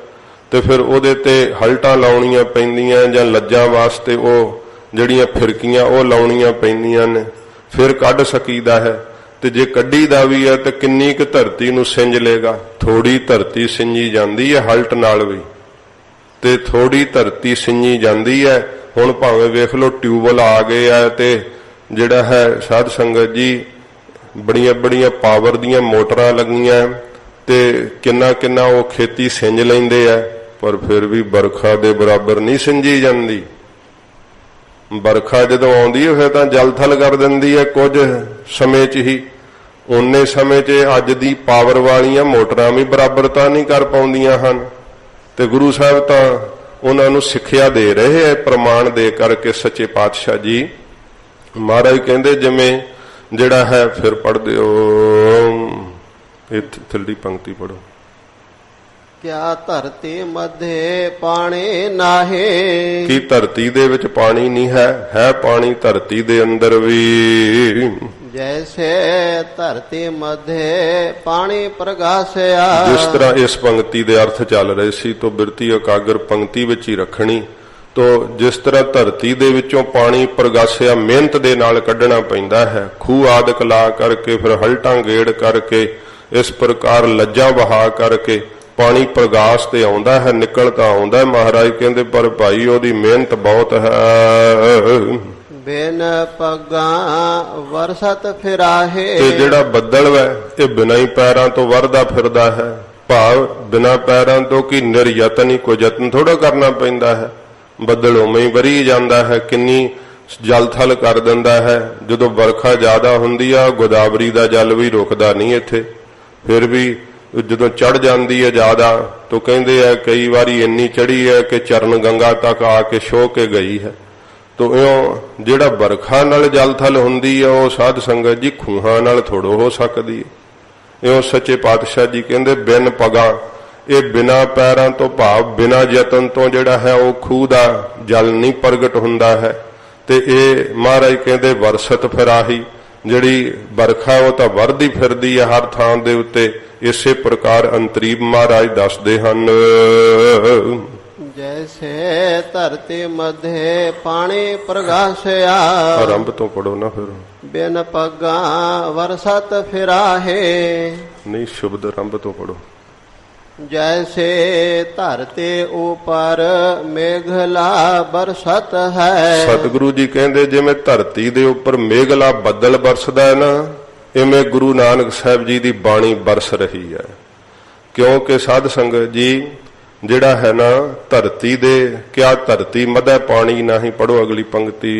ਤੇ ਫਿਰ ਉਹਦੇ ਤੇ ਹਲਟਾਂ ਲਾਉਣੀਆਂ ਪੈਂਦੀਆਂ ਜਾਂ ਲੱਜਾਂ ਵਾਸਤੇ ਉਹ ਜਿਹੜੀਆਂ ਫਿਰਕੀਆਂ ਉਹ ਲਾਉਣੀਆਂ ਪੈਂਦੀਆਂ ਨੇ, ਫਿਰ ਕੱਢ ਸਕੀਦਾ ਹੈ। ਤੇ ਜੇ ਕੱਢੀ ਦਾ ਵੀ ਹੈ ਤੇ ਕਿੰਨੀ ਕੁ ਧਰਤੀ ਨੂੰ ਸਿੰਜ ਲੇਗਾ? ਥੋੜੀ ਧਰਤੀ ਸਿੰਜੀ ਜਾਂਦੀ ਹੈ ਹਲਟ ਨਾਲ ਵੀ, ਤੇ ਥੋੜੀ ਧਰਤੀ ਸਿੰਜੀ ਜਾਂਦੀ ਹੈ। ਹੁਣ ਭਾਵੇਂ ਵੇਖ ਲਓ ਟਿਊਬਵੈੱਲ ਆ ਗਏ ਆ ਤੇ ਜਿਹੜਾ ਹੈ ਸਾਧ ਸੰਗਤ ਜੀ ਬੜੀਆਂ ਬੜੀਆਂ ਪਾਵਰ ਦੀਆਂ ਮੋਟਰਾਂ ਲੱਗੀਆਂ ਤੇ ਕਿੰਨਾ ਕਿੰਨਾ ਉਹ ਖੇਤੀ ਸਿੰਜ ਲੈਂਦੇ ਆ, ਪਰ ਫਿਰ ਵੀ ਬਰਖਾ ਦੇ ਬਰਾਬਰ ਨਹੀਂ ਸਿੰਜੀ ਜਾਂਦੀ। ਬਰਖਾ ਜਦੋਂ ਆਉਂਦੀ ਹੈ ਫਿਰ ਤਾਂ ਜਲ ਥਲ ਕਰ ਦਿੰਦੀ ਹੈ ਕੁਝ ਸਮੇਂ 'ਚ ਹੀ। ਉਨੇ ਸਮੇਂ 'ਚ ਅੱਜ ਦੀ ਪਾਵਰ ਵਾਲੀਆਂ ਮੋਟਰਾਂ ਵੀ ਬਰਾਬਰਤਾ ਨਹੀਂ ਕਰ ਪਾਉਂਦੀਆਂ ਹਨ। ਤੇ ਗੁਰੂ ਸਾਹਿਬ ਤਾਂ ਉਹਨਾਂ ਨੂੰ ਸਿੱਖਿਆ ਦੇ ਰਹੇ ਹੈ ਪ੍ਰਮਾਣ ਦੇ ਕਰਕੇ ਸੱਚੇ ਪਾਤਸ਼ਾਹ ਜੀ। ਮਹਾਰਾਜ ਕਹਿੰਦੇ ਜਿਵੇਂ ਜਿਹੜਾ ਹੈ, ਫਿਰ ਪੜ੍ਹਦੇ ਹੋ ਇਹ ਥੱਲੀ ਪੰਕਤੀ ਪੜੋ। क्या धरती मध्य पानी नाहे। ਕੀ ਧਰਤੀ ਦੇ ਵਿੱਚ ਪਾਣੀ ਨਹੀਂ ਹੈ? ਹੈ ਪਾਣੀ ਧਰਤੀ ਦੇ ਅੰਦਰ ਵੀ। जैसे धरती मध्य पानी प्रगासिया। ਜਿਸ ਤਰ੍ਹਾਂ ਇਸ ਪੰਕਤੀ ਦੇ ਅਰਥ ਚੱਲ ਰਹੇ ਸੀ ਤੋਂ ਬਿਰਤੀ ਇਕਾਗਰ ਪੰਕਤੀ ਵਿੱਚ ਹੀ ਰੱਖਣੀ। ਤੋ ਜਿਸ ਤਰ੍ਹਾਂ ਧਰਤੀ ਦੇ ਵਿੱਚੋਂ ਪਾਣੀ ਪ੍ਰਗਾਸਿਆ ਮਿਹਨਤ ਦੇ ਨਾਲ ਕੱਢਣਾ ਪੈਂਦਾ ਹੈ, ਖੂਹ ਆਦਿਕ ਲਾ ਕਰਕੇ, ਫਿਰ ਹਲਟਾਂ ਗੇੜ ਕਰਕੇ, ਇਸ ਪ੍ਰਕਾਰ ਲੱਜਾਂ ਵਹਾ ਕਰਕੇ ਪਾਣੀ ਪ੍ਰਗਾਸ ਤੇ ਆਉਂਦਾ ਹੈ, ਨਿਕਲ ਤਾਂ ਆਉਂਦਾ। ਮਹਾਰਾਜ ਕਹਿੰਦੇ ਪਰ ਭਾਈ ਉਹਦੀ ਮਿਹਨਤ ਬਹੁਤ ਹੈ। ਬਿਨ ਪੱਗਾਂ ਵਰਸਤ ਫਿਰਾਹੇ। ਤੇ ਜਿਹੜਾ ਬੱਦਲ ਹੈ ਇਹ ਬਿਨਾਂ ਹੀ ਪੈਰਾਂ ਤੋਂ ਵਰਦਾ ਫਿਰਦਾ ਹੈ। ਭਾਵ ਬਿਨਾਂ ਪੈਰਾਂ ਤੋਂ ਕੀ ਨਿਰਯਤਨ ਹੀ, ਕੋਈ ਯਤਨ ਥੋੜਾ ਕਰਨਾ ਪੈਂਦਾ ਹੈ। ਬੱਦਲ ਉਵੇਂ ਹੀ ਵਰੀ ਜਾਂਦਾ ਹੈ। ਕਿੰਨੀ ਜਲ ਥਲ ਕਰ ਦਿੰਦਾ ਹੈ। ਜਦੋਂ ਵਰਖਾ ਜ਼ਿਆਦਾ ਹੁੰਦੀ ਆ ਗੋਦਾਵਰੀ ਦਾ ਜਲ ਵੀ ਰੁਕਦਾ ਨਹੀਂ ਇੱਥੇ, ਫਿਰ ਵੀ ਜਦੋਂ ਚੜ ਜਾਂਦੀ ਹੈ ਜ਼ਿਆਦਾ ਤਾਂ ਕਹਿੰਦੇ ਆ ਕਈ ਵਾਰੀ ਇੰਨੀ ਚੜੀ ਹੈ ਕਿ ਚਰਨ ਗੰਗਾ ਤੱਕ ਆ ਕੇ ਛੋਹ ਕੇ ਗਈ ਹੈ। ਤੋ ਇਉਂ ਜਿਹੜਾ ਵਰਖਾ ਨਾਲ ਜਲ ਥਲ ਹੁੰਦੀ ਹੈ ਉਹ ਸਾਧ ਸੰਗਤ ਜੀ ਖੂਹਾਂ ਨਾਲ ਥੋੜੋ ਹੋ ਸਕਦੀ ਹੈ। ਇਉਂ ਸੱਚੇ ਪਾਤਸ਼ਾਹ ਜੀ ਕਹਿੰਦੇ ਬਿਨ ਪਗਾਂ, ਇਹ ਬਿਨਾਂ ਪੈਰਾਂ ਤੋਂ ਭਾਵ ਬਿਨਾਂ ਯਤਨ ਤੋਂ ਜਿਹੜਾ ਹੈ ਉਹ ਖੂਹ ਦਾ ਜਲ ਨਹੀਂ ਪ੍ਰਗਟ ਹੁੰਦਾ ਹੈ। ਤੇ ਇਹ ਮਹਾਰਾਜ ਕਹਿੰਦੇ ਵਰਸਤ ਫਿਰਾਹੀ, ਜਿਹੜੀ ਵਰਖਾ ਉਹ ਤਾਂ ਵਰਦੀ ਫਿਰਦੀ ਹੈ ਹਰ ਥਾਂ ਦੇ ਉੱਤੇ। ਇਸੇ ਪ੍ਰਕਾਰ ਅੰਤਰੀਬ ਮਹਾਰਾਜ ਦੱਸਦੇ ਹਨ। ਜੈਸੇ ਧਰਤੀ ਮਧੇ ਪਾਣੀ ਪ੍ਰਗਾਸਿਆ, ਆਰੰਭ ਤੋਂ ਪੜੋ ਨਾ ਫਿਰ। ਬਿਨ ਪੱਗਾਂ ਵਰਸਤ ਫਿਰਾਹੇ, ਨਹੀਂ ਸ਼ਬਦ ਆਰੰਭ ਤੋਂ ਪੜੋ। जैसे धरती ऊपर मेघला बरसत है। सतगुरु जी कहते जिवें धरती दे उपर मेघला बदल बरसदा है ना, इवें गुरु नानक साहब जी की बाणी बरस रही है। क्योंकि साध संगत जी जिहड़ा है ना धरती दे, क्या धरती मधे पानी नहीं, पढ़ो अगली पंक्ति।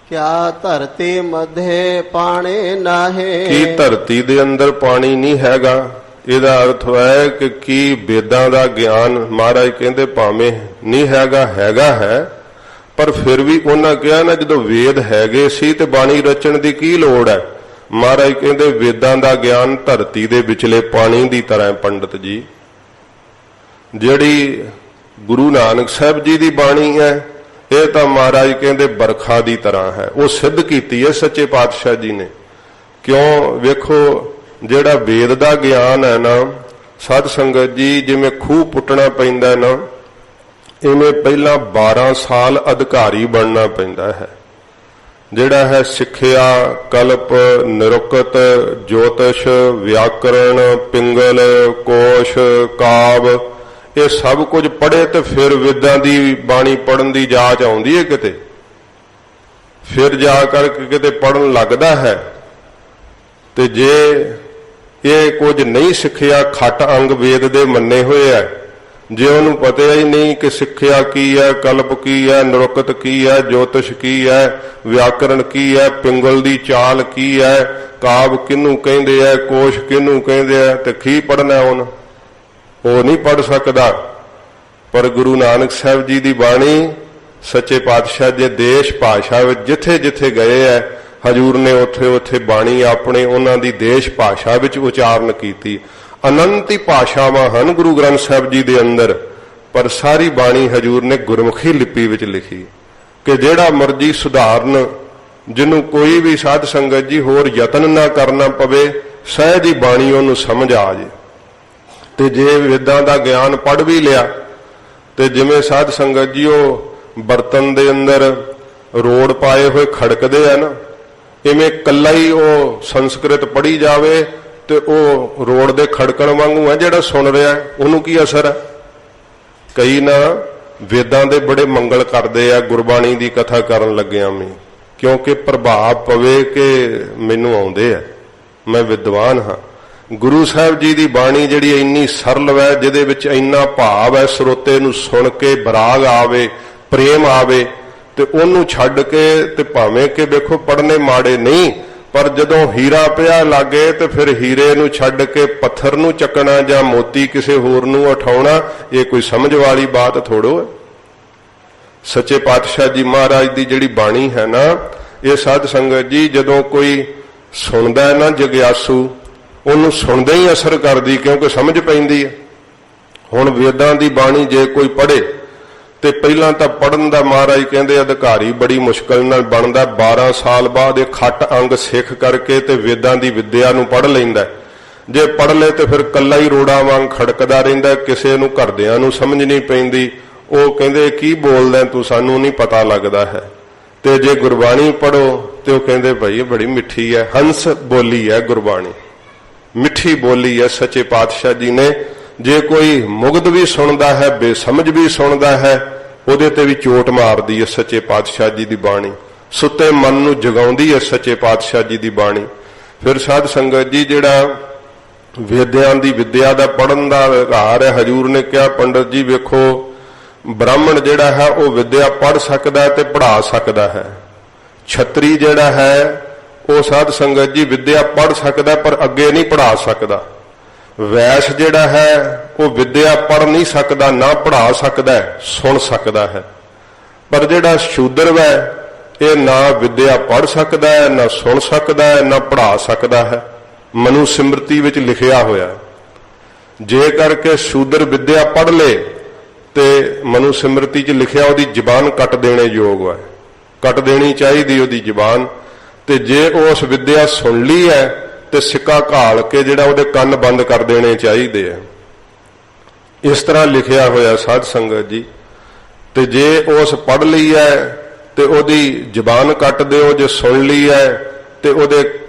क्या धरती मधे पानी नाहे, की धरती दे अंदर पानी नहीं हैगा। ਇਹਦਾ अर्थ है कि की वेदां दा ज्ञान महाराज कहते भावें नहीं हैगा, हैगा है, पर फिर भी उन्हां कहा ना जदों वेद हैगे सी ते बाणी रचण दी की लोड़ है। महाराज कहते वेदां दा ज्ञान धरती दे विचले पानी दी तरह। पंडित जी जिहड़ी गुरु नानक साहब जी दी बाणी है ਇਹ ਤਾਂ ਮਹਾਰਾਜ ਕਹਿੰਦੇ ਬਰਖਾ ਦੀ ਤਰ੍ਹਾਂ ਹੈ। ਉਹ ਸਿੱਧ ਕੀਤੀ ਹੈ ਸੱਚੇ ਪਾਤਸ਼ਾਹ ਜੀ ਨੇ। ਕਿਉਂ ਵੇਖੋ ਜਿਹੜਾ ਵੇਦ ਦਾ ਗਿਆਨ ਹੈ ਨਾ ਸਾਧ ਸੰਗਤ ਜੀ, ਜਿਵੇਂ ਖੂਹ ਪੁੱਟਣਾ ਪੈਂਦਾ ਨਾ, ਇਵੇਂ ਪਹਿਲਾਂ 12 ਸਾਲ ਅਧਿਕਾਰੀ ਬਣਨਾ ਪੈਂਦਾ ਹੈ। ਜਿਹੜਾ ਹੈ ਸਿੱਖਿਆ, ਕਲਪ, ਨਿਰੁਕਤ, ਜੋਤਿਸ਼, ਵਿਆਕਰਣ, ਪਿੰਗਲ, ਕੋਸ਼, ਕਾਵ, ਇਹ ਸਭ ਕੁਝ ਪੜ੍ਹੇ ਤੇ ਫਿਰ ਵੇਦਾਂ ਦੀ ਬਾਣੀ ਪੜ੍ਹਨ ਦੀ ਜਾਚ ਆਉਂਦੀ ਹੈ ਕਿਤੇ, ਫਿਰ ਜਾ ਕਰਕੇ ਕਿਤੇ ਪੜ੍ਹਨ ਲੱਗਦਾ ਹੈ। ਤੇ ਜੇ ਇਹ ਕੁਝ ਨਹੀਂ ਸਿੱਖਿਆ, ਖੱਟ ਅੰਗ ਵੇਦ ਦੇ ਮੰਨੇ ਹੋਏ ਹੈ, ਜੇ ਉਹਨੂੰ ਪਤਾ ਹੀ ਨਹੀਂ ਕਿ ਸਿੱਖਿਆ ਕੀ ਹੈ, ਕਲਪ ਕੀ ਹੈ, ਨਿਰੁਕਤ ਕੀ ਹੈ, ਜੋਤਿਸ਼ ਕੀ ਹੈ, ਵਿਆਕਰਣ ਕੀ ਹੈ, ਪਿੰਗਲ ਦੀ ਚਾਲ ਕੀ ਹੈ, ਕਾਵ ਕਿਹਨੂੰ ਕਹਿੰਦੇ ਆ, ਕੋਸ਼ ਕਿਹਨੂੰ ਕਹਿੰਦੇ ਆ, ਤੇ ਕੀ ਪੜ੍ਹਨਾ ਉਹਨ, ਉਹ ਨਹੀਂ ਪੜ੍ਹ ਸਕਦਾ। ਪਰ ਗੁਰੂ ਨਾਨਕ ਸਾਹਿਬ ਜੀ ਦੀ ਬਾਣੀ ਸੱਚੇ ਪਾਤਸ਼ਾਹ ਦੇ ਦੇਸ਼ ਭਾਸ਼ਾ ਵਿੱਚ ਜਿੱਥੇ ਜਿੱਥੇ ਗਏ ਹੈ, ਹਜੂਰ ਨੇ ਉੱਥੇ ਉੱਥੇ ਬਾਣੀ ਆਪਣੇ ਉਹਨਾਂ ਦੀ ਦੇਸ਼ ਭਾਸ਼ਾ ਵਿੱਚ ਉਚਾਰਨ ਕੀਤੀ। ਅਨੰਤ ਹੀ ਭਾਸ਼ਾਵਾਂ ਹਨ ਗੁਰੂ ਗ੍ਰੰਥ ਸਾਹਿਬ ਜੀ ਦੇ ਅੰਦਰ, ਪਰ ਸਾਰੀ ਬਾਣੀ ਹਜੂਰ ਨੇ ਗੁਰਮੁਖੀ ਲਿਪੀ ਵਿੱਚ ਲਿਖੀ ਕਿ ਜਿਹੜਾ ਮਰਜੀ ਸੁਧਾਰਨ, ਜਿਹਨੂੰ ਕੋਈ ਵੀ ਸਾਧ ਸੰਗਤ ਜੀ ਹੋਰ ਯਤਨ ਨਾ ਕਰਨਾ ਪਵੇ, ਸਹਿਜ ਹੀ ਬਾਣੀ ਉਹਨੂੰ ਸਮਝ ਆ ਜੇ। ਤੇ ਜੇ ਵੇਦਾਂ ਦਾ ਗਿਆਨ ਪੜ੍ਹ ਵੀ ਲਿਆ ਤੇ ਜਿਵੇਂ ਸਾਧ ਸੰਗਤ ਜੀ ਉਹ ਬਰਤਨ ਦੇ ਅੰਦਰ ਰੋੜ ਪਾਏ ਹੋਏ ਖੜਕਦੇ ਆ ਨਾ, ਇਵੇਂ ਕੱਲਾ ਹੀ ਉਹ ਸੰਸਕ੍ਰਿਤ ਪੜ੍ਹੀ ਜਾਵੇ ਤੇ ਉਹ ਰੋੜ ਦੇ ਖੜਕਣ ਵਾਂਗੂ ਹੈ। ਜਿਹੜਾ ਸੁਣ ਰਿਹਾ ਉਹਨੂੰ ਕੀ ਅਸਰ ਹੈ। ਕਈ ਨਾ ਵੇਦਾਂ ਦੇ ਬੜੇ ਮੰਗਲ ਕਰਦੇ ਆ ਗੁਰਬਾਣੀ ਦੀ ਕਥਾ ਕਰਨ ਲੱਗਿਆਂ ਵੀ, ਕਿਉਂਕਿ ਪ੍ਰਭਾਵ ਪਵੇ ਕਿ ਮੈਨੂੰ ਆਉਂਦੇ ਆ, ਮੈਂ ਵਿਦਵਾਨ ਹਾਂ। ਗੁਰੂ ਸਾਹਿਬ ਜੀ ਦੀ ਬਾਣੀ ਜਿਹੜੀ ਇੰਨੀ ਸਰਲ ਹੈ, ਜਿਹਦੇ ਵਿੱਚ ਇੰਨਾ ਭਾਵ ਹੈ, ਸਰੋਤੇ ਨੂੰ ਸੁਣ ਕੇ ਬਰਾਗ ਆਵੇ, ਪ੍ਰੇਮ ਆਵੇ, ਤੇ ਉਹਨੂੰ ਛੱਡ ਕੇ ਤੇ ਭਾਵੇਂ ਕਿ ਵੇਖੋ ਪੜ੍ਹਨੇ ਮਾੜੇ ਨਹੀਂ, ਪਰ ਜਦੋਂ ਹੀਰਾ ਪਿਆ ਲਾਗੇ ਤੇ ਫਿਰ ਹੀਰੇ ਨੂੰ ਛੱਡ ਕੇ ਪੱਥਰ ਨੂੰ ਚੱਕਣਾ ਜਾਂ ਮੋਤੀ ਕਿਸੇ ਹੋਰ ਨੂੰ ਉਠਾਉਣਾ, ਇਹ ਕੋਈ ਸਮਝ ਵਾਲੀ ਬਾਤ ਥੋੜੋ ਹੈ। ਸੱਚੇ ਪਾਤਸ਼ਾਹ ਜੀ ਮਹਾਰਾਜ ਦੀ ਜਿਹੜੀ ਬਾਣੀ ਹੈ ਨਾ, ਇਹ ਸਾਧ ਸੰਗਤ ਜੀ ਜਦੋਂ ਕੋਈ ਸੁਣਦਾ ਹੈ ਨਾ ਜਗਿਆਸੂ, ਉਹਨੂੰ ਸੁਣਦੇ ਹੀ ਅਸਰ ਕਰਦੀ, ਕਿਉਂਕਿ ਸਮਝ ਪੈਂਦੀ ਹੈ। ਹੁਣ ਵੇਦਾਂ ਦੀ ਬਾਣੀ ਜੇ ਕੋਈ ਪੜ੍ਹੇ ਤੇ ਪਹਿਲਾਂ ਤਾਂ ਪੜ੍ਹਨ ਦਾ ਮਹਾਰਾਜ ਕਹਿੰਦੇ ਅਧਿਕਾਰੀ ਬੜੀ ਮੁਸ਼ਕਲ ਨਾਲ ਬਣਦਾ। 12 ਸਾਲ ਬਾਅਦ ਇਹ ਖੱਟ ਅੰਗ ਸਿੱਖ ਕਰਕੇ ਤੇ ਵੇਦਾਂ ਦੀ ਵਿਦਿਆ ਨੂੰ ਪੜ੍ਹ ਲੈਂਦਾ। ਜੇ ਪੜ੍ਹ ਲੈ ਤੇ ਫਿਰ ਕੱਲਾ ਹੀ ਰੋੜਾ ਵਾਂਗ ਖੜਕਦਾ ਰਹਿੰਦਾ, ਕਿਸੇ ਨੂੰ ਘਰਦਿਆਂ ਨੂੰ ਸਮਝ ਨਹੀਂ ਪੈਂਦੀ। ਉਹ ਕਹਿੰਦੇ ਕੀ ਬੋਲਦਾ ਤੂੰ, ਸਾਨੂੰ ਨਹੀਂ ਪਤਾ ਲੱਗਦਾ ਹੈ। ਤੇ ਜੇ ਗੁਰਬਾਣੀ ਪੜ੍ਹੋ ਤੇ ਉਹ ਕਹਿੰਦੇ ਭਾਈ ਇਹ ਬੜੀ ਮਿੱਠੀ ਹੈ, ਹੰਸ ਬੋਲੀ ਹੈ ਗੁਰਬਾਣੀ, ਮਿੱਠੀ ਬੋਲੀ ਹੈ। ਸੱਚੇ ਪਾਤਸ਼ਾਹ ਜੀ ਨੇ ਜੇ ਕੋਈ ਮੁਗਧ ਵੀ ਸੁਣਦਾ ਹੈ, ਬੇਸਮਝ ਵੀ ਸੁਣਦਾ ਹੈ, ਉਹਦੇ ਤੇ ਵੀ ਚੋਟ ਮਾਰਦੀ ਹੈ ਸੱਚੇ ਪਾਤਸ਼ਾਹ ਜੀ ਦੀ ਬਾਣੀ। ਸੁੱਤੇ ਮਨ ਨੂੰ ਜਗਾਉਂਦੀ ਹੈ ਸੱਚੇ ਪਾਤਸ਼ਾਹ ਜੀ ਦੀ ਬਾਣੀ। ਫਿਰ ਸਾਧ ਸੰਗਤ ਜੀ ਜਿਹੜਾ ਵੇਦਿਆਂ ਦੀ ਵਿਦਿਆ ਦਾ ਪੜ੍ਹਨ ਦਾ ਅਧਿਕਾਰ ਹੈ, ਹਜੂਰ ਨੇ ਕਿਹਾ ਪੰਡਤ ਜੀ ਵੇਖੋ ਬ੍ਰਾਹਮਣ ਜਿਹੜਾ ਹੈ ਉਹ ਵਿਦਿਆ ਪੜ੍ਹ ਸਕਦਾ ਤੇ ਪੜ੍ਹਾ ਸਕਦਾ ਹੈ। ਛਤਰੀ ਜਿਹੜਾ ਹੈ ਉਹ ਸਾਧ ਸੰਗਤ ਜੀ ਵਿਦਿਆ ਪੜ੍ਹ ਸਕਦਾ ਪਰ ਅੱਗੇ ਨਹੀਂ ਪੜ੍ਹਾ ਸਕਦਾ। ਵੈਸ਼ ਜਿਹੜਾ ਹੈ ਉਹ ਵਿਦਿਆ ਪੜ੍ਹ ਨਹੀਂ ਸਕਦਾ, ਨਾ ਪੜ੍ਹਾ ਸਕਦਾ, ਸੁਣ ਸਕਦਾ ਹੈ। ਪਰ ਜਿਹੜਾ ਸ਼ੂਦਰ ਹੈ ਇਹ ਨਾ ਵਿਦਿਆ ਪੜ੍ਹ ਸਕਦਾ ਹੈ, ਨਾ ਸੁਣ ਸਕਦਾ ਹੈ, ਨਾ ਪੜ੍ਹਾ ਸਕਦਾ ਹੈ। ਮਨੂ ਸਿਮਰਤੀ ਵਿੱਚ ਲਿਖਿਆ ਹੋਇਆ ਜੇ ਕਰਕੇ ਸ਼ੂਦਰ ਵਿਦਿਆ ਪੜ੍ਹ ਲੇ ਤੇ ਮਨੂ ਸਿਮਰਤੀ 'ਚ ਲਿਖਿਆ ਉਹਦੀ ਜ਼ਬਾਨ ਕੱਟ ਦੇਣੇ ਯੋਗ ਹੈ, ਕੱਟ ਦੇਣੀ ਚਾਹੀਦੀ ਉਹਦੀ ਜ਼ਬਾਨ। ਤੇ ਜੇ ਉਸ ਵਿਦਿਆ ਸੁਣ ਲਈ ਹੈ ਤੇ ਸਿੱਕਾ ਘਾਲ ਕੇ ਜਿਹੜਾ ਉਹਦੇ ਕੰਨ ਬੰਦ ਕਰ ਦੇਣੇ ਚਾਹੀਦੇ ਆ। ਇਸ ਤਰ੍ਹਾਂ ਲਿਖਿਆ ਹੋਇਆ ਸਾਧ ਸੰਗਤ ਜੀ। ਤੇ ਜੇ ਉਸ ਪੜ੍ਹ ਲਈ ਹੈ ਤੇ ਉਹਦੀ ਜ਼ਬਾਨ ਕੱਟ ਦਿਓ, ਜੇ ਸੁਣ ਲਈ ਹੈ ਤੇ ਉਹਦੇ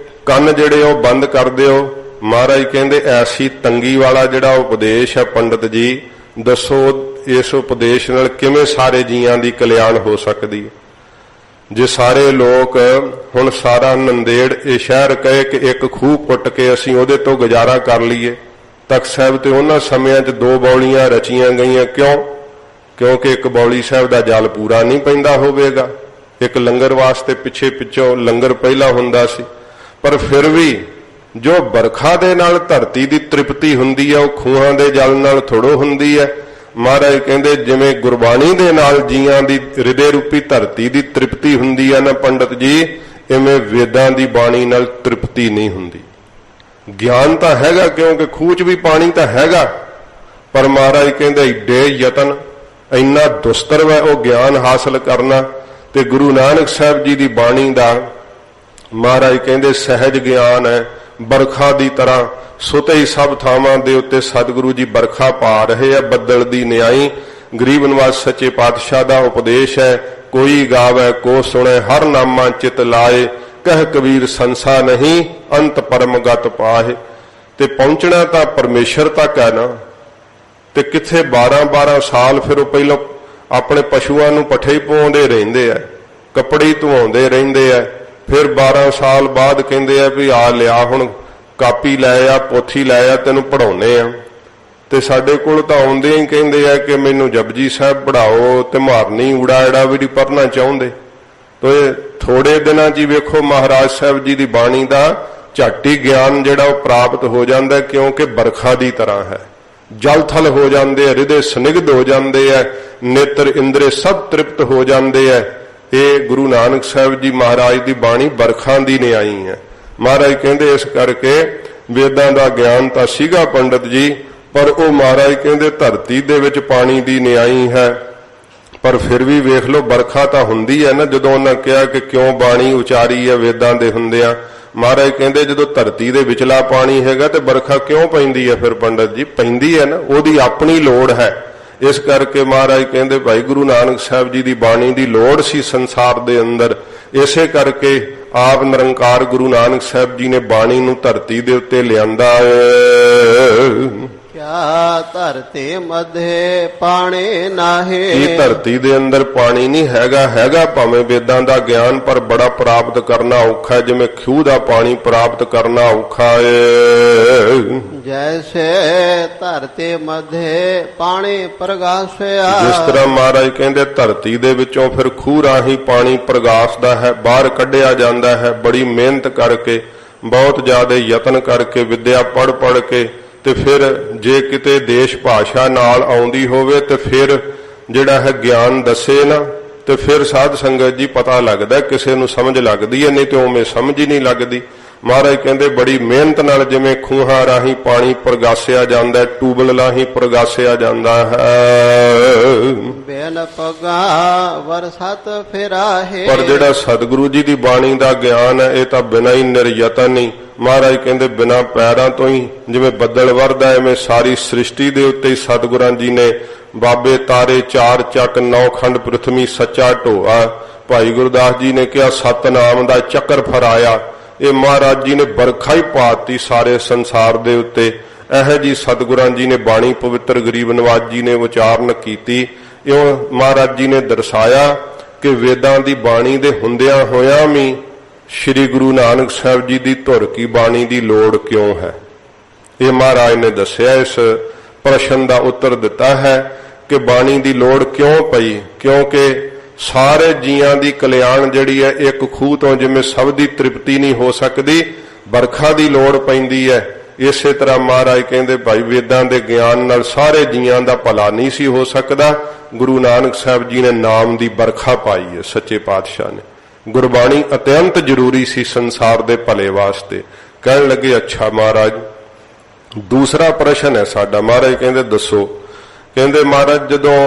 ਕੰਨ ਜਿਹੜੇ ਉਹ ਬੰਦ ਕਰ ਦਿਓ। ਮਹਾਰਾਜ ਕਹਿੰਦੇ ਐਸੀ ਤੰਗੀ ਵਾਲਾ ਜਿਹੜਾ ਉਪਦੇਸ਼ ਹੈ ਪੰਡਤ ਜੀ, ਦੱਸੋ ਇਸ ਉਪਦੇਸ਼ ਨਾਲ ਕਿਵੇਂ ਸਾਰੇ ਜੀਆਂ ਦੀ ਕਲਿਆਣ ਹੋ ਸਕਦੀ ਹੈ। ਜੇ ਸਾਰੇ ਲੋਕ ਹੁਣ ਸਾਰਾ ਨੰਦੇੜ ਇਹ ਸ਼ਹਿਰ ਕਹੇ ਕਿ ਇੱਕ ਖੂਹ ਪੁੱਟ ਕੇ ਅਸੀਂ ਉਹਦੇ ਤੋਂ ਗੁਜ਼ਾਰਾ ਕਰ ਲਈਏ। ਤਖਤ ਸਾਹਿਬ ਤੇ ਉਹਨਾਂ ਸਮਿਆਂ 'ਚ 2 ਬੌਲੀਆਂ ਰਚੀਆਂ ਗਈਆਂ। ਕਿਉਂ? ਕਿਉਂਕਿ ਇੱਕ ਬੌਲੀ ਸਾਹਿਬ ਦਾ ਜਲ ਪੂਰਾ ਨਹੀਂ ਪੈਂਦਾ ਹੋਵੇਗਾ। ਇੱਕ ਲੰਗਰ ਵਾਸਤੇ ਪਿੱਛੋਂ ਲੰਗਰ ਪਹਿਲਾਂ ਹੁੰਦਾ ਸੀ। ਪਰ ਫਿਰ ਵੀ ਜੋ ਬਰਖਾ ਦੇ ਨਾਲ ਧਰਤੀ ਦੀ ਤ੍ਰਿਪਤੀ ਹੁੰਦੀ ਹੈ ਉਹ ਖੂਹਾਂ ਦੇ ਜਲ ਨਾਲ ਥੋੜੋ ਹੁੰਦੀ ਹੈ। ਮਹਾਰਾਜ ਕਹਿੰਦੇ ਜਿਵੇਂ ਗੁਰਬਾਣੀ ਦੇ ਨਾਲ ਜੀਆਂ ਦੀ ਹਿਰਦੇ ਰੂਪੀ ਧਰਤੀ ਦੀ ਤ੍ਰਿਪਤੀ ਹੁੰਦੀ ਹੈ ਨਾ ਪੰਡਤ ਜੀ, ਇਵੇਂ ਵੇਦਾਂ ਦੀ ਬਾਣੀ ਨਾਲ ਤ੍ਰਿਪਤੀ ਨਹੀਂ ਹੁੰਦੀ। ਗਿਆਨ ਤਾਂ ਹੈਗਾ ਕਿਉਂਕਿ ਖੂਹ 'ਚ ਵੀ ਪਾਣੀ ਤਾਂ ਹੈਗਾ, ਪਰ ਮਹਾਰਾਜ ਕਹਿੰਦੇ ਏਡੇ ਯਤਨ, ਇੰਨਾ ਦੁਸਤਰ ਹੈ ਉਹ ਗਿਆਨ ਹਾਸਲ ਕਰਨਾ। ਤੇ ਗੁਰੂ ਨਾਨਕ ਸਾਹਿਬ ਜੀ ਦੀ ਬਾਣੀ ਦਾ ਮਹਾਰਾਜ ਕਹਿੰਦੇ ਸਹਿਜ ਗਿਆਨ ਹੈ, ਬਰਖਾ ਦੀ ਤਰ੍ਹਾਂ ਸੁਤੇ ਹੀ ਸਭ ਥਾਵਾਂ ਦੇ ਉੱਤੇ ਸਤਿਗੁਰੂ ਜੀ ਬਰਖਾ ਪਾ ਰਹੇ ਆ। ਬੱਦਲ ਦੀ ਨਿਆਈ ਗਰੀਬ ਨਿਵਾਜ ਸੱਚੇ ਪਾਤਸ਼ਾਹ ਦਾ ਉਪਦੇਸ਼ ਹੈ। ਕੋਈ ਗਾਵੇ ਕੋ ਸੁਣੇ ਹਰ ਨਾਮਾ ਚਿਤ ਲਾਏ, ਕਹਿ ਕਬੀਰ ਸੰਸਾ ਨਹੀਂ ਅੰਤ ਪਰਮਗਤ ਪਾਹੇ। ਤੇ ਪਹੁੰਚਣਾ ਤਾਂ ਪਰਮੇਸ਼ਰ ਤੱਕ ਹੈ ਨਾ। ਤੇ ਕਿੱਥੇ 12-12 ਸਾਲ ਫਿਰ ਉਹ ਪਹਿਲਾਂ ਆਪਣੇ ਪਸ਼ੂਆਂ ਨੂੰ ਪੱਠੇ ਹੀ ਪਵਾਉਂਦੇ ਰਹਿੰਦੇ ਆ, ਕੱਪੜੇ ਧਵਾਉਂਦੇ ਰਹਿੰਦੇ ਆ। ਫਿਰ 12 ਸਾਲ ਬਾਅਦ ਕਹਿੰਦੇ ਆ ਵੀ ਆ ਲਿਆ ਹੁਣ ਕਾਪੀ ਲੈ ਆ, ਪੋਥੀ ਲੈ ਆ, ਤੈਨੂੰ ਪੜਾਉਨੇ ਆ। ਤੇ ਸਾਡੇ ਕੋਲ ਤਾਂ ਆਉਂਦੇ ਹੀ ਕਹਿੰਦੇ ਆ ਕਿ ਮੈਨੂੰ ਜਪਜੀ ਸਾਹਿਬ ਪੜਾਓ ਤੇ ਮਾਰਨੀ ਊੜਾ ਐੜਾ ਵੀ ਨਹੀਂ ਪੜ੍ਹਨਾ ਚਾਹੁੰਦੇ। ਤੇ ਥੋੜੇ ਦਿਨਾਂ 'ਚ ਹੀ ਵੇਖੋ ਮਹਾਰਾਜ ਸਾਹਿਬ ਜੀ ਦੀ ਬਾਣੀ ਦਾ ਝਾਟੀ ਗਿਆਨ ਜਿਹੜਾ ਉਹ ਪ੍ਰਾਪਤ ਹੋ ਜਾਂਦਾ, ਕਿਉਂਕਿ ਬਰਖਾ ਦੀ ਤਰ੍ਹਾਂ ਹੈ। ਜਲ ਥਲ ਹੋ ਜਾਂਦੇ ਆ, ਹਿਰਦੇ ਸਨਿਗਧ ਹੋ ਜਾਂਦੇ ਆ, ਨੇਤਰ ਇੰਦਰੇ ਸਭ ਤ੍ਰਿਪਤ ਹੋ ਜਾਂਦੇ ਆ। ਇਹ ਗੁਰੂ ਨਾਨਕ ਸਾਹਿਬ ਜੀ ਮਹਾਰਾਜ ਦੀ ਬਾਣੀ ਬਰਖਾ ਦੀ ਨਿਆਈ ਹੈ। ਮਹਾਰਾਜ ਕਹਿੰਦੇ ਇਸ ਕਰਕੇ ਵੇਦਾਂ ਦਾ ਗਿਆਨ ਤਾਂ ਸੀਗਾ ਪੰਡਤ ਜੀ, ਪਰ ਉਹ ਮਹਾਰਾਜ ਕਹਿੰਦੇ ਧਰਤੀ ਦੇ ਵਿੱਚ ਪਾਣੀ ਦੀ ਨਿਆਈ ਹੈ। ਪਰ ਫਿਰ ਵੀ ਵੇਖ ਲਓ ਬਰਖਾ ਤਾਂ ਹੁੰਦੀ ਹੈ ਨਾ। ਜਦੋਂ ਉਹਨਾਂ ਕਿਹਾ ਕਿ ਕਿਉਂ ਬਾਣੀ ਉਚਾਰੀ ਹੈ ਵੇਦਾਂ ਦੇ ਹੁੰਦਿਆਂ, ਮਹਾਰਾਜ ਕਹਿੰਦੇ ਜਦੋਂ ਧਰਤੀ ਦੇ ਵਿਚਲਾ ਪਾਣੀ ਹੈਗਾ ਤੇ ਬਰਖਾ ਕਿਉਂ ਪੈਂਦੀ ਹੈ? ਫਿਰ ਪੰਡਤ ਜੀ ਪੈਂਦੀ ਹੈ ਨਾ, ਉਹਦੀ ਆਪਣੀ ਲੋੜ ਹੈ। ਇਸ ਕਰਕੇ ਮਹਾਰਾਜ ਕਹਿੰਦੇ ਭਾਈ ਗੁਰੂ ਨਾਨਕ ਸਾਹਿਬ ਜੀ ਦੀ ਬਾਣੀ ਦੀ ਲੋੜ ਸੀ ਸੰਸਾਰ ਦੇ ਅੰਦਰ। ਇਸੇ ਕਰਕੇ ਆਪ ਨਿਰੰਕਾਰ ਗੁਰੂ ਨਾਨਕ ਸਾਹਿਬ ਜੀ ਨੇ ਬਾਣੀ ਨੂੰ ਧਰਤੀ ਦੇ ਉੱਤੇ ਲਿਆਂਦਾ ਹੈ। ਕਿਆ ਧਰਤੀ ਮਧੇ ਪਾਣੀ ਨਾਹੀ। ਇਹ ਧਰਤੀ ਦੇ ਅੰਦਰ ਪਾਣੀ ਨਹੀਂ ਹੈਗਾ ਭਾਵੇਂ ਵੇਦਾਂ ਦਾ ਗਿਆਨ, ਪਰ ਬੜਾ ਪ੍ਰਾਪਤ ਕਰਨਾ ਔਖਾ, ਜਿਵੇਂ ਖੂਹ ਦਾ ਪਾਣੀ ਪ੍ਰਾਪਤ ਕਰਨਾ ਔਖਾ ਹੈ। ਜੈਸੇ ਧਰਤੀ ਮਧੇ ਪਾਣੀ ਪ੍ਰਗਾਸਿਆ। ਜਿਸ ਤਰ੍ਹਾਂ ਮਹਾਰਾਜ ਕਹਿੰਦੇ ਧਰਤੀ ਦੇ ਵਿੱਚੋਂ ਫਿਰ ਖੂਹ ਰਾਹੀਂ ਪਾਣੀ ਪ੍ਰਗਾਸਦਾ ਹੈ, ਬਾਹਰ ਕੱਢਿਆ ਜਾਂਦਾ ਹੈ। ਬੜੀ ਮਿਹਨਤ ਕਰਕੇ, ਬਹੁਤ ਜ਼ਿਆਦਾ ਯਤਨ ਕਰਕੇ, ਵਿਦਿਆ ਪੜ੍ਹ ਕੇ, ਤੇ ਫਿਰ ਜੇ ਕਿਤੇ ਦੇਸ਼ ਭਾਸ਼ਾ ਨਾਲ ਆਉਂਦੀ ਹੋਵੇ ਤੇ ਫਿਰ ਜਿਹੜਾ ਹੈ ਗਿਆਨ ਦੱਸੇ ਨਾ, ਤੇ ਫਿਰ ਸਾਧ ਸੰਗਤ ਜੀ ਪਤਾ ਲੱਗਦਾ, ਕਿਸੇ ਨੂੰ ਸਮਝ ਲੱਗਦੀ ਹੈ, ਨਹੀਂ ਤੇ ਉਵੇਂ ਸਮਝ ਹੀ ਨਹੀਂ ਲੱਗਦੀ। ਮਹਾਰਾਜ ਕਹਿੰਦੇ ਬੜੀ ਮਿਹਨਤ ਨਾਲ ਜਿਵੇਂ ਖੂਹਾਂ ਰਾਹੀਂ ਪਾਣੀ ਪ੍ਰਗਾਸਿਆ ਜਾਂਦਾ, ਟੂਬਲ ਰਾਹੀਂ ਪ੍ਰਗਾਸਿਆ ਜਾਂਦਾ ਹੈ। ਬੇਨ ਪਗਾ ਵਰਸਤ ਫਿਰਾਹੇ। ਪਰ ਜਿਹੜਾ ਸਤਿਗੁਰੂ ਜੀ ਦੀ ਬਾਣੀ ਦਾ ਗਿਆਨ ਹੈ ਇਹ ਤਾਂ ਬਿਨਾਂ ਹੀ ਨਿਰਯਤਨ ਨਹੀਂ। ਮਹਾਰਾਜ ਕਹਿੰਦੇ ਬਿਨਾਂ ਪੈਰਾਂ ਤੋਂ ਹੀ ਜਿਵੇਂ ਬੱਦਲ ਵਰਦਾ, ਐਵੇਂ ਸਾਰੀ ਸ੍ਰਿਸ਼ਟੀ ਦੇ ਉੱਤੇ ਹੀ ਸਤਿਗੁਰਾਂ ਜੀ ਨੇ ਬਾਬੇ ਤਾਰੇ 4 ਚੱਕ 9 ਖੰਡ ਪ੍ਰਿਥਵੀ ਸੱਚਾ ਢੋਆ। ਭਾਈ ਗੁਰਦਾਸ ਜੀ ਨੇ ਕਿਹਾ ਸਤਨਾਮ ਦਾ ਚੱਕਰ ਫਰਾਇਆ। ਇਹ ਮਹਾਰਾਜ ਜੀ ਨੇ ਬਰਖਾ ਹੀ ਪਾਤੀ ਸਾਰੇ ਸੰਸਾਰ ਦੇ ਉੱਤੇ। ਇਹੋ ਜੀ ਸਤਿਗੁਰਾਂ ਜੀ ਨੇ ਬਾਣੀ ਪਵਿੱਤਰ ਗਰੀਬ ਨਿਵਾਜ ਜੀ ਨੇ ਉਚਾਰਨ ਕੀਤੀ। ਇਉਂ ਮਹਾਰਾਜ ਜੀ ਨੇ ਦਰਸਾਇਆ ਕਿ ਵੇਦਾਂ ਦੀ ਬਾਣੀ ਦੇ ਹੁੰਦਿਆਂ ਹੋਇਆਂ ਵੀ ਸ੍ਰੀ ਗੁਰੂ ਨਾਨਕ ਸਾਹਿਬ ਜੀ ਦੀ ਧੁਰ ਕੀ ਬਾਣੀ ਦੀ ਲੋੜ ਕਿਉਂ ਹੈ। ਇਹ ਮਹਾਰਾਜ ਨੇ ਦੱਸਿਆ, ਇਸ ਪ੍ਰਸ਼ਨ ਦਾ ਉੱਤਰ ਦਿੱਤਾ ਹੈ ਕਿ ਬਾਣੀ ਦੀ ਲੋੜ ਕਿਉਂ ਪਈ, ਕਿਉਂਕਿ ਸਾਰੇ ਜੀਆਂ ਦੀ ਕਲਿਆਣ ਜਿਹੜੀ ਹੈ ਇੱਕ ਖੂਹ ਤੋਂ ਜਿਵੇਂ ਸਭ ਦੀ ਤ੍ਰਿਪਤੀ ਨਹੀਂ ਹੋ ਸਕਦੀ, ਬਰਖਾ ਦੀ ਲੋੜ ਪੈਂਦੀ ਹੈ। ਇਸੇ ਤਰ੍ਹਾਂ ਮਹਾਰਾਜ ਕਹਿੰਦੇ ਭਾਈ ਵੇਦਾਂ ਦੇ ਗਿਆਨ ਨਾਲ ਸਾਰੇ ਜੀਆਂ ਦਾ ਭਲਾ ਨਹੀਂ ਸੀ ਹੋ ਸਕਦਾ। ਗੁਰੂ ਨਾਨਕ ਸਾਹਿਬ ਜੀ ਨੇ ਨਾਮ ਦੀ ਬਰਖਾ ਪਾਈ ਹੈ, ਸੱਚੇ ਪਾਤਸ਼ਾਹ ਨੇ। ਗੁਰਬਾਣੀ ਅਤਿਅੰਤ ਜ਼ਰੂਰੀ ਸੀ ਸੰਸਾਰ ਦੇ ਭਲੇ ਵਾਸਤੇ। ਕਹਿਣ ਲੱਗੇ ਅੱਛਾ ਮਹਾਰਾਜ ਦੂਸਰਾ ਪ੍ਰਸ਼ਨ ਹੈ ਸਾਡਾ। ਮਹਾਰਾਜ ਕਹਿੰਦੇ ਦੱਸੋ। ਕਹਿੰਦੇ ਮਹਾਰਾਜ ਜਦੋਂ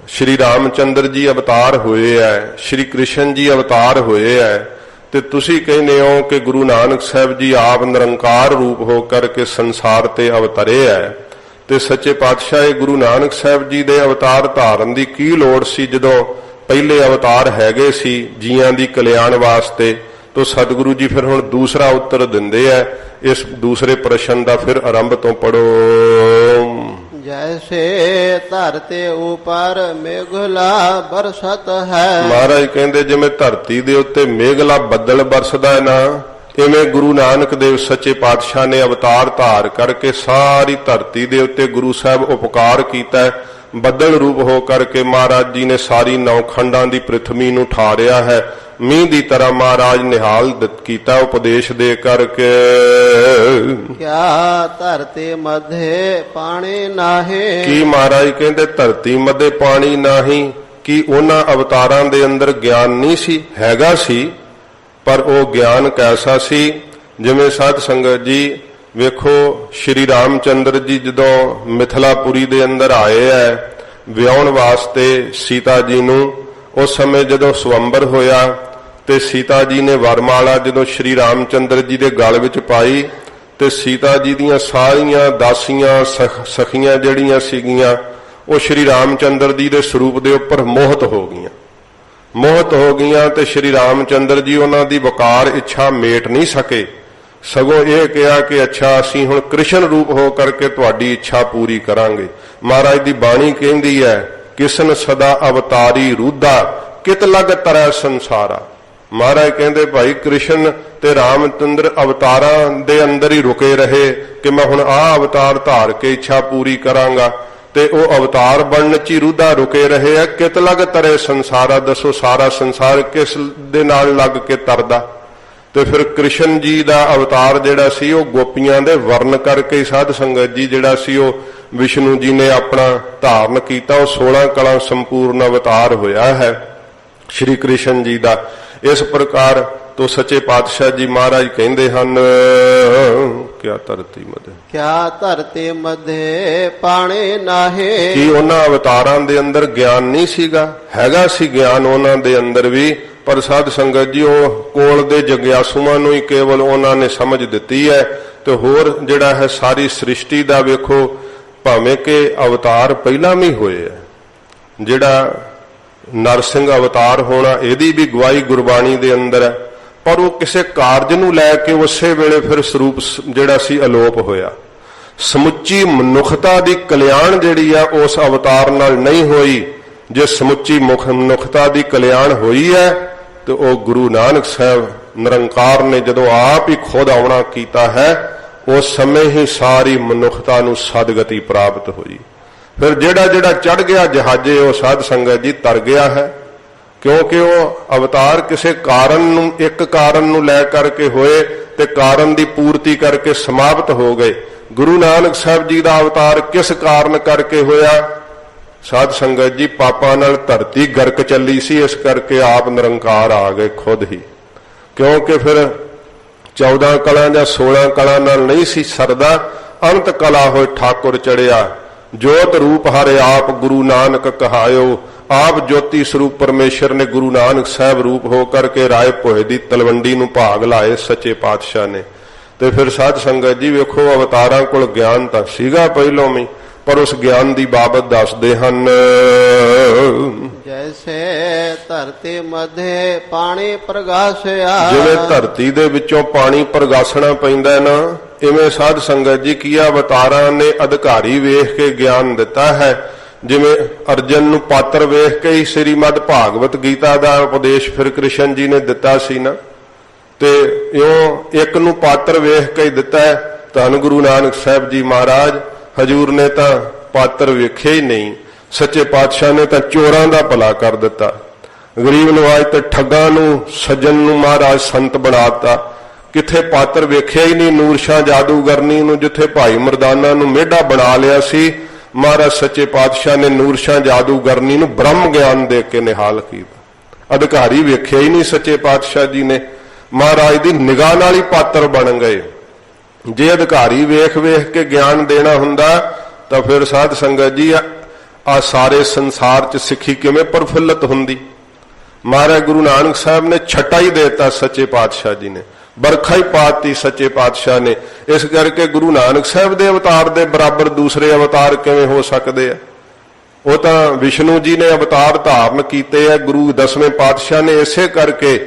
ਸ਼੍ਰੀ ਰਾਮਚੰਦਰ ਜੀ ਅਵਤਾਰ ਹੋਏ ਹੈ, ਸ਼੍ਰੀ ਕ੍ਰਿਸ਼ਨ ਜੀ ਅਵਤਾਰ ਹੋਏ ਹੈ, ਤੇ ਤੁਸੀਂ ਕਹਿੰਦੇ ਹੋ ਕਿ ਗੁਰੂ ਨਾਨਕ ਸਾਹਿਬ ਜੀ ਆਪ ਨਿਰੰਕਾਰ ਰੂਪ ਹੋ ਕਰਕੇ ਸੰਸਾਰ ਤੇ ਅਵਤਰੇ ਹੈ, ਤੇ ਸੱਚੇ ਪਾਤਸ਼ਾਹ ਇਹ ਗੁਰੂ ਨਾਨਕ ਸਾਹਿਬ ਜੀ ਦੇ ਅਵਤਾਰ ਧਾਰਨ ਦੀ ਕੀ ਲੋੜ ਸੀ ਜਦੋਂ ਪਹਿਲੇ ਅਵਤਾਰ ਹੈਗੇ ਸੀ ਜੀਆਂ ਦੀ ਕਲਿਆਣ ਵਾਸਤੇ। ਤੋ ਸਤਿਗੁਰੂ ਜੀ ਫਿਰ ਹੁਣ ਦੂਸਰਾ ਉੱਤਰ ਦਿੰਦੇ ਆ ਇਸ ਦੂਸਰੇ ਪ੍ਰਸ਼ਨ ਦਾ। ਫਿਰ ਆਰੰਭ ਤੋਂ ਪੜੋ। जैसे धरते ऊपर मेघला बरसत है। ਮਹਾਰਾਜ ਕਹਿੰਦੇ ਜਿਵੇਂ ਧਰਤੀ ਦੇ ਉੱਤੇ ਮੇਘਲਾ ਬੱਦਲ ਬਰਸਦਾ ਹੈ ਨਾ, ਇਵੇਂ ਗੁਰੂ ਨਾਨਕ ਦੇਵ ਸੱਚੇ ਪਾਤਸ਼ਾਹ ਨੇ ਅਵਤਾਰ ਧਾਰ ਕਰਕੇ ਸਾਰੀ ਧਰਤੀ ਦੇ ਉੱਤੇ ਗੁਰੂ ਸਾਹਿਬ ਉਪਕਾਰ ਕੀਤਾ ਹੈ। ਬੱਦਲ ਰੂਪ ਹੋ ਕਰਕੇ ਮਹਾਰਾਜ ਜੀ ਨੇ ਸਾਰੀ ਨੌ ਖੰਡਾਂ ਦੀ ਪ੍ਰਿਥਵੀ ਨੂੰ ਠਾਰਿਆ ਹੈ। ਮੀਂਹ ਦੀ ਤਰ੍ਹਾਂ ਮਹਾਰਾਜ ਨਿਹਾਲ ਕੀਤਾ ਉਪਦੇਸ਼ ਦੇ ਕਰਕੇ। ਕਿਆ ਧਰਤੀ ਮਧੇ ਪਾਣੀ ਨਾਹੀ। ਕੀ ਮਹਾਰਾਜ ਕਹਿੰਦੇ ਧਰਤੀ ਮਧੇ ਪਾਣੀ ਨਾਹੀ, ਕੀ ਉਹਨਾਂ ਅਵਤਾਰਾਂ ਦੇ ਅੰਦਰ ਗਿਆਨ ਨਹੀਂ ਸੀ? ਹੈਗਾ ਸੀ, ਪਰ ਉਹ ਗਿਆਨ ਕੈਸਾ ਸੀ? ਜਿਵੇਂ ਸਾਧ ਸੰਗਤ ਜੀ ਵੇਖੋ ਸ਼੍ਰੀ ਰਾਮਚੰਦਰ ਜੀ ਜਦੋਂ ਮਿਥਿਲਾਪੁਰੀ ਦੇ ਅੰਦਰ ਆਏ ਹੈ ਵਿਆਹਣ ਵਾਸਤੇ ਸੀਤਾ ਜੀ ਨੂੰ, ਉਸ ਸਮੇਂ ਜਦੋਂ ਸਵੰਬਰ ਹੋਇਆ ਤੇ ਸੀਤਾ ਜੀ ਨੇ ਵਰਮਾਲਾ ਜਦੋਂ ਸ਼੍ਰੀ ਰਾਮਚੰਦਰ ਜੀ ਦੇ ਗਲ ਵਿੱਚ ਪਾਈ ਤੇ ਸੀਤਾ ਜੀ ਦੀਆਂ ਸਾਰੀਆਂ ਦਾਸੀਆਂ ਸਖੀਆਂ ਜਿਹੜੀਆਂ ਸੀਗੀਆਂ ਉਹ ਸ਼੍ਰੀ ਰਾਮਚੰਦਰ ਜੀ ਦੇ ਸਰੂਪ ਦੇ ਉੱਪਰ ਮੋਹਿਤ ਹੋ ਗਈਆਂ ਤੇ ਸ਼੍ਰੀ ਰਾਮਚੰਦਰ ਜੀ ਉਹਨਾਂ ਦੀ ਵਕਾਰ ਇੱਛਾ ਮੇਟ ਨਹੀਂ ਸਕੇ, ਸਗੋਂ ਇਹ ਕਿਹਾ ਕਿ ਅੱਛਾ ਅਸੀਂ ਹੁਣ ਕ੍ਰਿਸ਼ਨ ਰੂਪ ਹੋ ਕਰਕੇ ਤੁਹਾਡੀ ਇੱਛਾ ਪੂਰੀ ਕਰਾਂਗੇ। ਮਹਾਰਾਜ ਦੀ ਬਾਣੀ ਕਹਿੰਦੀ ਹੈ ਕਿਸਨ ਸਦਾ ਅਵਤਾਰੀ ਰੂਧਾ ਕਿਤ ਲਗ ਤਰੈ ਸੰਸਾਰਾ। ਮਹਾਰਾਜ ਕਹਿੰਦੇ ਭਾਈ ਕ੍ਰਿਸ਼ਨ ਤੇ ਰਾਮਚੰਦਰ ਅਵਤਾਰਾਂ ਦੇ ਅੰਦਰ ਹੀ ਰੁਕੇ ਰਹੇ ਕਿ ਮੈਂ ਹੁਣ ਆਹ ਅਵਤਾਰ ਧਾਰ ਕੇ ਇੱਛਾ ਪੂਰੀ ਕਰਾਂਗਾ, ਤੇ ਉਹ ਅਵਤਾਰ ਬਣਨ ਚ ਹੀ ਰੂਧਾ ਰੁਕੇ ਰਹੇ ਆ। ਕਿਤ ਲਗ ਤਰੇ ਸੰਸਾਰਾ, ਦੱਸੋ ਸਾਰਾ ਸੰਸਾਰ ਕਿਸ ਦੇ ਨਾਲ ਲੱਗ ਕੇ ਤਰਦਾ? ਤੇ ਫਿਰ ਕ੍ਰਿਸ਼ਨ ਜੀ ਦਾ ਅਵਤਾਰ ਜਿਹੜਾ ਸੀ ਉਹ ਗੋਪੀਆਂ ਦੇ ਵਰਨ ਕਰਕੇ ਸਾਧ ਸੰਗਤ ਜੀ ਜਿਹੜਾ ਸੀ ਉਹ ਵਿਸ਼ਨੂੰ ਜੀ ਨੇ ਆਪਣਾ ਧਾਰਨ ਕੀਤਾ। ਉਹ 16 ਕਲਾ ਸੰਪੂਰਨ ਅਵਤਾਰ ਹੋਇਆ ਹੈ ਸ਼੍ਰੀ ਕ੍ਰਿਸ਼ਨ ਜੀ ਦਾ। ਇਸ ਪ੍ਰਕਾਰ ਤੋਂ ਸੱਚੇ ਪਾਤਸ਼ਾਹ ਜੀ ਮਹਾਰਾਜ ਕਹਿੰਦੇ ਹਨ ਕਿਆ ਧਰਤੀ ਮਧੇ ਪਾਣੀ ਨਾਹੀ। ਕੀ ਉਹਨਾਂ ਅਵਤਾਰਾਂ ਦੇ ਅੰਦਰ ਗਿਆਨ ਨਹੀਂ ਸੀਗਾ? ਹੈਗਾ ਸੀ ਗਿਆਨ ਉਹਨਾਂ ਦੇ ਅੰਦਰ ਵੀ, ਪਰ ਸਾਧ ਸੰਗਤ ਜੀ ਉਹ ਕੋਲ ਦੇ ਜਗਿਆਸੂਆਂ ਨੂੰ ਹੀ ਕੇਵਲ ਉਹਨਾਂ ਨੇ ਸਮਝ ਦਿੱਤੀ ਹੈ। ਤੇ ਹੋਰ ਜਿਹੜਾ ਹੈ ਸਾਰੀ ਸ੍ਰਿਸ਼ਟੀ ਦਾ ਵੇਖੋ, ਭਾਵੇਂ ਕਿ ਅਵਤਾਰ ਪਹਿਲਾਂ ਵੀ ਹੋਏ ਹੈ, ਜਿਹੜਾ ਨਰਸਿੰਘ ਅਵਤਾਰ ਹੋਣਾ ਇਹਦੀ ਵੀ ਗਵਾਹੀ ਗੁਰਬਾਣੀ ਦੇ ਅੰਦਰ ਹੈ, ਪਰ ਉਹ ਕਿਸੇ ਕਾਰਜ ਨੂੰ ਲੈ ਕੇ ਉਸੇ ਵੇਲੇ ਫਿਰ ਸਰੂਪ ਜਿਹੜਾ ਸੀ ਅਲੋਪ ਹੋਇਆ। ਸਮੁੱਚੀ ਮਨੁੱਖਤਾ ਦੀ ਕਲਿਆਣ ਜਿਹੜੀ ਆ ਉਸ ਅਵਤਾਰ ਨਾਲ ਨਹੀਂ ਹੋਈ। ਜੇ ਸਮੁੱਚੀ ਮਨੁੱਖਤਾ ਦੀ ਕਲਿਆਣ ਹੋਈ ਹੈ ਤੇ ਉਹ ਗੁਰੂ ਨਾਨਕ ਸਾਹਿਬ ਨਿਰੰਕਾਰ ਨੇ ਜਦੋਂ ਆਪ ਹੀ ਖੁਦ ਆਉਣਾ ਕੀਤਾ ਹੈ, ਉਸ ਸਮੇਂ ਹੀ ਸਾਰੀ ਮਨੁੱਖਤਾ ਨੂੰ ਸਦਗਤੀ ਪ੍ਰਾਪਤ ਹੋਈ। ਫਿਰ ਜਿਹੜਾ ਚੜ ਗਿਆ ਜਹਾਜ਼ੇ ਉਹ ਸਾਧ ਸੰਗਤ ਜੀ ਤਰ ਗਿਆ ਹੈ, ਕਿਉਂਕਿ ਉਹ ਅਵਤਾਰ ਕਿਸੇ ਕਾਰਨ ਨੂੰ, ਇੱਕ ਕਾਰਨ ਨੂੰ ਲੈ ਕਰਕੇ ਹੋਏ ਤੇ ਕਾਰਨ ਦੀ ਪੂਰਤੀ ਕਰਕੇ ਸਮਾਪਤ ਹੋ ਗਏ। ਗੁਰੂ ਨਾਨਕ ਸਾਹਿਬ ਜੀ ਦਾ ਅਵਤਾਰ ਕਿਸ ਕਾਰਨ ਕਰਕੇ ਹੋਇਆ? ਸਾਧ ਸੰਗਤ ਜੀ ਪਾਪਾਂ ਨਾਲ ਧਰਤੀ ਗਰਕ ਚੱਲੀ ਸੀ, ਇਸ ਕਰਕੇ ਆਪ ਨਿਰੰਕਾਰ ਆ ਗਏ ਖੁਦ ਹੀ। ਕਿਉਂਕਿ ਫਿਰ 14 ਕਲਾ ਜਾਂ 16 ਕਲਾ ਨਾਲ ਨਹੀਂ ਸੀ ਸਰਦਾ, ਅੰਤ ਕਲਾ ਹੋਏ ਠਾਕੁਰ ਚੜਿਆ। ਜੋਤ ਰੂਪ ਹਰਿ ਆਪ ਗੁਰੂ ਨਾਨਕ ਕਹਾਇਓ। ਆਪ ਜੋਤੀ ਸਰੂਪ ਪਰਮੇਸ਼ਰ ਨੇ ਗੁਰੂ ਨਾਨਕ ਸਾਹਿਬ ਰੂਪ ਹੋ ਕਰਕੇ ਰਾਏ ਭੋਏ ਦੀ ਤਲਵੰਡੀ ਨੂੰ ਭਾਗ ਲਾਏ ਸੱਚੇ ਪਾਤਸ਼ਾਹ ਨੇ। ਤੇ ਫਿਰ ਸਾਧ ਸੰਗਤ ਜੀ ਵੇਖੋ ਅਵਤਾਰਾਂ ਕੋਲ ਗਿਆਨ ਤਾਂ ਸੀਗਾ ਪਹਿਲੋਂ ਵੀ, ਪਰ ਉਸ ਗਿਆਨ ਦੀ ਬਾਬਤ ਦੱਸਦੇ ਹਨ ਜੈਸੇ ਧਰਤੀ ਮਧੇ ਪਾਣੀ ਪ੍ਰਗਾਸਿਆ। ਜਿਵੇਂ ਧਰਤੀ ਦੇ ਵਿੱਚੋਂ ਪਾਣੀ ਪ੍ਰਗਾਸਣਾ ਪੈਂਦਾ ਹੈ ਨਾ, ਇਵੇਂ ਸਾਧ ਸੰਗਤ ਜੀ ਕੀ ਅਵਤਾਰਾਂ ਨੇ ਅਧਿਕਾਰੀ ਵੇਖ ਕੇ ਗਿਆਨ ਦਿੱਤਾ ਹੈ। ਜਿਵੇਂ ਅਰਜਨ ਨੂੰ ਪਾਤਰ ਵੇਖ ਕੇ ਹੀ ਸ੍ਰੀਮਦ ਭਾਗਵਤ ਗੀਤਾ ਦਾ ਉਪਦੇਸ਼ ਫਿਰ ਕ੍ਰਿਸ਼ਨ ਜੀ ਨੇ ਦਿੱਤਾ ਸੀ ਨਾ, ਤੇ ਇਉਂ ਇੱਕ ਨੂੰ ਪਾਤਰ ਵੇਖ ਕੇ ਹੀ ਦਿੱਤਾ ਹੈ। ਧੰਨ ਗੁਰੂ ਨਾਨਕ ਸਾਹਿਬ ਜੀ ਮਹਾਰਾਜ ਹਜੂਰ ਨੇ ਤਾਂ ਪਾਤਰ ਵੇਖੇ ਹੀ ਨਹੀਂ, ਸੱਚੇ ਪਾਤਸ਼ਾਹ ਨੇ ਤਾਂ ਚੋਰਾਂ ਦਾ ਭਲਾ ਕਰ ਦਿੱਤਾ, ਗਰੀਬ ਨਵਾਜ ਤੇ ਠੱਗਾਂ ਨੂੰ ਸੱਜਣ ਨੂੰ ਮਹਾਰਾਜ ਸੰਤ ਬਣਾਤਾ। ਕਿੱਥੇ ਪਾਤਰ ਵੇਖਿਆ ਹੀ ਨਹੀਂ ਨੂਰ ਸ਼ਾਹ ਜਾਦੂਗਰਨੀ ਨੂੰ, ਜਿੱਥੇ ਭਾਈ ਮਰਦਾਨਾ ਨੂੰ ਮੇਢਾ ਬਣਾ ਲਿਆ ਸੀ, ਮਹਾਰਾਜ ਸੱਚੇ ਪਾਤਸ਼ਾਹ ਨੇ ਨੂਰ ਸ਼ਾਹ ਜਾਦੂਗਰਨੀ ਨੂੰ ਬ੍ਰਹਮ ਗਿਆਨ ਦੇ ਕੇ ਨਿਹਾਲ ਕੀਤਾ। ਅਧਿਕਾਰੀ ਵੇਖਿਆ ਹੀ ਨਹੀਂ ਸੱਚੇ ਪਾਤਸ਼ਾਹ ਜੀ ਨੇ, ਮਹਾਰਾਜ ਦੀ ਨਿਗਾਹ ਨਾਲ ਹੀ ਪਾਤਰ ਬਣ ਗਏ। ਜੇ ਅਧਿਕਾਰੀ ਵੇਖ ਵੇਖ ਕੇ ਗਿਆਨ ਦੇਣਾ ਹੁੰਦਾ ਤਾਂ ਫਿਰ ਸਾਧ ਸੰਗਤ ਜੀ ਆ ਸਾਰੇ ਸੰਸਾਰ 'ਚ ਸਿੱਖੀ ਕਿਵੇਂ ਪ੍ਰਫੁੱਲਤ ਹੁੰਦੀ। ਮਹਾਰਾਜ ਗੁਰੂ ਨਾਨਕ ਸਾਹਿਬ ਨੇ ਛੱਟਾ ਹੀ ਦੇਤਾ, ਸੱਚੇ ਪਾਤਸ਼ਾਹ ਜੀ ਨੇ ਬਰਖਾ ਹੀ ਪਾਤੀ ਸੱਚੇ ਪਾਤਸ਼ਾਹ ਨੇ। ਇਸ ਕਰਕੇ ਗੁਰੂ ਨਾਨਕ ਸਾਹਿਬ ਦੇ ਅਵਤਾਰ ਦੇ ਬਰਾਬਰ ਦੂਸਰੇ ਅਵਤਾਰ ਕਿਵੇਂ ਹੋ ਸਕਦੇ ਆ? ਉਹ ਤਾਂ ਵਿਸ਼ਨੂੰ ਜੀ ਨੇ ਅਵਤਾਰ ਧਾਰਨ ਕੀਤੇ ਆ, ਗੁਰੂ ਦਸਵੇਂ ਪਾਤਸ਼ਾਹ ਨੇ ਇਸੇ ਕਰਕੇ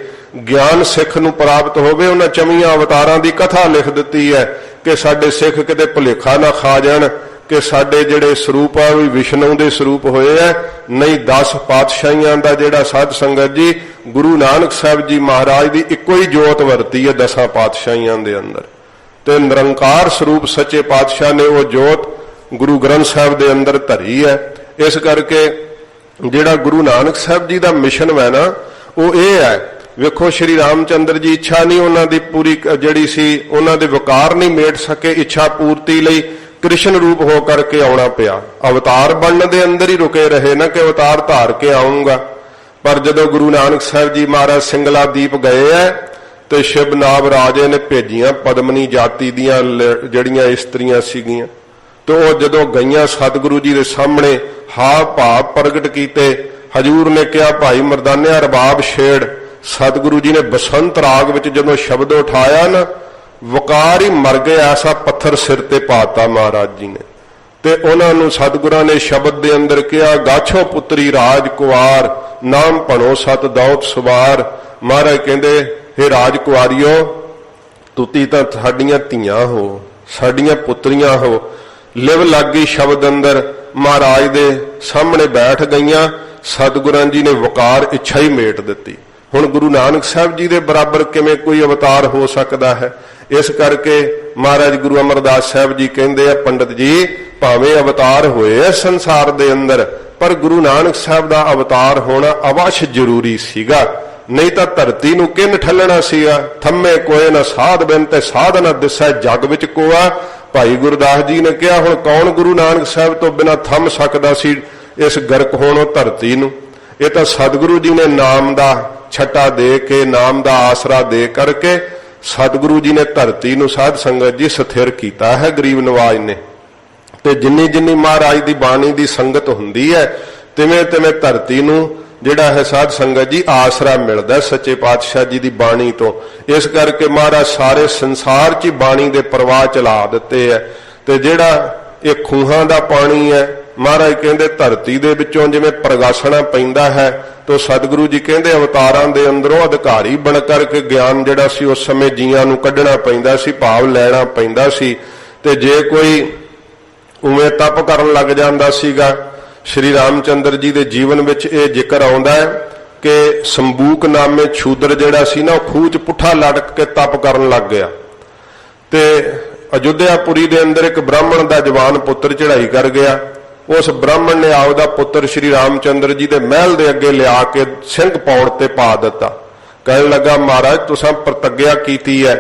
ਗਿਆਨ ਸਿੱਖ ਨੂੰ ਪ੍ਰਾਪਤ ਹੋਵੇ ਉਹਨਾਂ ਚਮੀਆਂ ਅਵਤਾਰਾਂ ਦੀ ਕਥਾ ਲਿਖ ਦਿੱਤੀ ਹੈ ਕਿ ਸਾਡੇ ਸਿੱਖ ਕਿਤੇ ਭੁਲੇਖਾ ਨਾ ਖਾ ਜਾਣ ਕਿ ਸਾਡੇ ਜਿਹੜੇ ਸਰੂਪ ਆ ਉਹ ਵਿਸ਼ਨੂੰ ਦੇ ਸਰੂਪ ਹੋਏ ਆ। ਨਹੀਂ, 10 ਪਾਤਸ਼ਾਹੀਆਂ ਦਾ ਜਿਹੜਾ ਸਾਧ ਸੰਗਤ ਜੀ ਗੁਰੂ ਨਾਨਕ ਸਾਹਿਬ ਜੀ ਮਹਾਰਾਜ ਦੀ ਇੱਕੋ ਹੀ ਜੋਤ ਵਰਤੀ ਹੈ 10 ਪਾਤਸ਼ਾਹੀਆਂ ਦੇ ਅੰਦਰ, ਤੇ ਨਿਰੰਕਾਰ ਸਰੂਪ ਸੱਚੇ ਪਾਤਸ਼ਾਹ ਨੇ ਉਹ ਜੋਤ ਗੁਰੂ ਗ੍ਰੰਥ ਸਾਹਿਬ ਦੇ ਅੰਦਰ ਧਰੀ ਹੈ। ਇਸ ਕਰਕੇ ਜਿਹੜਾ ਗੁਰੂ ਨਾਨਕ ਸਾਹਿਬ ਜੀ ਦਾ ਮਿਸ਼ਨ ਹੈ ਨਾ ਉਹ ਇਹ ਹੈ। ਵੇਖੋ ਸ਼੍ਰੀ ਰਾਮਚੰਦਰ ਜੀ ਇੱਛਾ ਨਹੀਂ ਉਹਨਾਂ ਦੀ ਪੂਰੀ ਜਿਹੜੀ ਸੀ, ਉਹਨਾਂ ਦੇ ਵਿਕਾਰ ਨਹੀਂ ਮੇਟ ਸਕੇ, ਇੱਛਾ ਪੂਰਤੀ ਲਈ ਕ੍ਰਿਸ਼ਨ ਰੂਪ ਹੋ ਕਰਕੇ ਆਉਣਾ ਪਿਆ। ਅਵਤਾਰ ਬਣਨ ਦੇ ਅੰਦਰ ਹੀ ਰੁਕੇ ਰਹੇ ਨਾ ਕਿ ਅਵਤਾਰ ਧਾਰ ਕੇ ਆਉਂਗਾ। ਪਰ ਜਦੋਂ ਗੁਰੂ ਨਾਨਕ ਸਾਹਿਬ ਜੀ ਮਹਾਰਾਜ ਸਿੰਗਲਾ ਦੀਪ ਗਏ ਹੈ ਤੇ ਸ਼ਿਵਨਾਭ ਰਾਜੇ ਨੇ ਭੇਜੀਆਂ ਪਦਮਨੀ ਜਾਤੀ ਦੀਆਂ ਜਿਹੜੀਆਂ ਇਸਤਰੀਆਂ ਸੀਗੀਆਂ, ਤੇ ਉਹ ਜਦੋਂ ਗਈਆਂ ਸਤਿਗੁਰੂ ਜੀ ਦੇ ਸਾਹਮਣੇ ਹਾਵ ਭਾਵ ਪ੍ਰਗਟ ਕੀਤੇ। ਹਜੂਰ ਨੇ ਕਿਹਾ ਭਾਈ ਮਰਦਾਨਿਆ ਰਬਾਬ ਛੇੜ। ਸਤਿਗੁਰੂ ਜੀ ਨੇ ਬਸੰਤ ਰਾਗ ਵਿੱਚ ਜਦੋਂ ਸ਼ਬਦ ਉਠਾਇਆ ਨਾ ਵਕਾਰ ਹੀ ਮਰ ਗਏ, ਐਸਾ ਪੱਥਰ ਸਿਰ ਤੇ ਪਾਤਾ ਮਹਾਰਾਜ ਜੀ ਨੇ। ਤੇ ਉਹਨਾਂ ਨੂੰ ਸਤਿਗੁਰਾਂ ਨੇ ਸ਼ਬਦ ਦੇ ਅੰਦਰ ਕਿਹਾ ਗਾਛੋ ਪੁੱਤਰੀ ਰਾਜ ਕੁਵਾਰ ਨਾਮ ਭਣੋ ਸਤ ਦੌਤ ਸੁਵਾਰ। ਮਹਾਰਾਜ ਕਹਿੰਦੇ ਹੇ ਰਾਜ ਕੁਵਾਰੀਓ ਤੁਸੀਂ ਤਾਂ ਸਾਡੀਆਂ ਧੀਆਂ ਹੋ, ਸਾਡੀਆਂ ਪੁੱਤਰੀਆਂ ਹੋ। ਲਿਵ ਲੱਗ ਗਈ ਸ਼ਬਦ ਅੰਦਰ, ਮਹਾਰਾਜ ਦੇ ਸਾਹਮਣੇ ਬੈਠ ਗਈਆਂ। ਸਤਿਗੁਰਾਂ ਜੀ ਨੇ ਵਕਾਰ ਇੱਛਾ ਹੀ ਮੇਟ ਦਿੱਤੀ। ਹੁਣ ਗੁਰੂ ਨਾਨਕ ਸਾਹਿਬ ਜੀ ਦੇ ਬਰਾਬਰ ਕਿਵੇਂ ਕੋਈ ਅਵਤਾਰ ਹੋ ਸਕਦਾ ਹੈ? ਇਸ ਕਰਕੇ ਮਹਾਰਾਜ ਗੁਰੂ ਅਮਰਦਾਸ ਸਾਹਿਬ ਜੀ ਕਹਿੰਦੇ ਆ ਪੰਡਤ ਜੀ ਭਾਵੇਂ ਅਵਤਾਰ ਹੋਏ ਆ ਸੰਸਾਰ ਦੇ ਅੰਦਰ, ਪਰ ਗੁਰੂ ਨਾਨਕ ਸਾਹਿਬ ਦਾ ਅਵਤਾਰ ਹੋਣਾ ਅਵਸ਼ ਜ਼ਰੂਰੀ ਸੀਗਾ, ਨਹੀਂ ਤਾਂ ਧਰਤੀ ਨੂੰ ਕਿੰਨ ਠੱਲਣਾ ਸੀਗਾ। ਥੰਮੇ ਕੋਏ ਨਾ ਸਾਧ ਬਿਨ ਤੇ ਸਾਧ ਨਾ ਦਿਸੈ ਜਗ ਵਿੱਚ ਕੋਆ। ਭਾਈ ਗੁਰਦਾਸ ਜੀ ਨੇ ਕਿਹਾ ਹੁਣ ਕੌਣ ਗੁਰੂ ਨਾਨਕ ਸਾਹਿਬ ਤੋਂ ਬਿਨਾਂ ਥੰਮ ਸਕਦਾ ਸੀ ਇਸ ਗਰਕ ਹੋਣੋਂ ਧਰਤੀ ਨੂੰ? ਇਹ ਤਾਂ ਸਤਿਗੁਰੂ ਜੀ ਨੇ ਨਾਮ ਦਾ ਛੱਟਾ ਦੇ ਕੇ, ਨਾਮ ਦਾ ਆਸਰਾ ਦੇ ਕਰਕੇ ਸਤਿਗੁਰੂ ਜੀ ਨੇ ਧਰਤੀ ਨੂੰ ਸਾਧ ਸੰਗਤ ਜੀ ਸਥਿਰ ਕੀਤਾ ਹੈ ਗਰੀਬ ਨਵਾਜ ਨੇ। ਤੇ ਜਿੰਨੀ ਜਿੰਨੀ ਮਹਾਰਾਜ ਦੀ ਬਾਣੀ ਦੀ ਸੰਗਤ ਹੁੰਦੀ ਹੈ ਤਿਵੇਂ ਤਿਵੇਂ ਧਰਤੀ ਨੂੰ ਜਿਹੜਾ ਹੈ ਸਾਧ ਸੰਗਤ ਜੀ ਆਸਰਾ ਮਿਲਦਾ ਸੱਚੇ ਪਾਤਸ਼ਾਹ ਜੀ ਦੀ ਬਾਣੀ ਤੋਂ। ਇਸ ਕਰਕੇ ਮਹਾਰਾਜ ਸਾਰੇ ਸੰਸਾਰ 'ਚ ਬਾਣੀ ਦੇ ਪ੍ਰਵਾਹ ਚਲਾ ਦਿੱਤੇ ਹੈ। ਤੇ ਜਿਹੜਾ ਇਹ ਖੂਹਾਂ ਦਾ ਪਾਣੀ ਹੈ ਮਹਾਰਾਜ ਕਹਿੰਦੇ ਧਰਤੀ ਦੇ ਵਿੱਚੋਂ ਜਿਵੇਂ ਪ੍ਰਗਾਸਣਾ ਪੈਂਦਾ ਹੈ, ਤੋ ਸਤਿਗੁਰੂ ਜੀ ਕਹਿੰਦੇ ਅਵਤਾਰਾਂ ਦੇ ਅੰਦਰੋਂ ਅਧਿਕਾਰੀ ਬਣ ਕਰਕੇ ਗਿਆਨ ਜਿਹੜਾ ਸੀ ਉਸ ਸਮੇਂ ਜੀਆਂ ਨੂੰ ਕੱਢਣਾ ਪੈਂਦਾ ਸੀ, ਭਾਵ ਲੈਣਾ ਪੈਂਦਾ ਸੀ। ਤੇ ਜੇ ਕੋਈ ਉਵੇਂ ਤਪ ਕਰਨ ਲੱਗ ਜਾਂਦਾ ਸੀਗਾ, ਸ਼੍ਰੀ ਰਾਮਚੰਦਰ ਜੀ ਦੇ ਜੀਵਨ ਵਿੱਚ ਇਹ ਜ਼ਿਕਰ ਆਉਂਦਾ ਹੈ ਕਿ ਸੰਬੂਕ ਨਾਮੇ ਛੂਦਰ ਜਿਹੜਾ ਸੀ ਨਾ ਉਹ ਖੂਹ 'ਚ ਪੁੱਠਾ ਲਟਕ ਕੇ ਤਪ ਕਰਨ ਲੱਗ ਗਿਆ। ਤੇ ਅਯੁੱਧਿਆਪੁਰੀ ਦੇ ਅੰਦਰ ਇੱਕ ਬ੍ਰਾਹਮਣ ਦਾ ਜਵਾਨ ਪੁੱਤਰ ਚੜ੍ਹਾਈ ਕਰ ਗਿਆ। ਉਸ ਬ੍ਰਾਹਮਣ ਨੇ ਆਪਦਾ ਪੁੱਤਰ ਸ਼੍ਰੀ ਰਾਮਚੰਦਰ ਜੀ ਦੇ ਮਹਿਲ ਦੇ ਅੱਗੇ ਲਿਆ ਕੇ ਸਿੰਘ ਪੌੜ ਤੇ ਪਾ ਦਿੱਤਾ। ਕਹਿਣ ਲੱਗਾ ਮਹਾਰਾਜ ਤੁਸੀਂ ਪ੍ਰਤੱਗਿਆ ਕੀਤੀ ਹੈ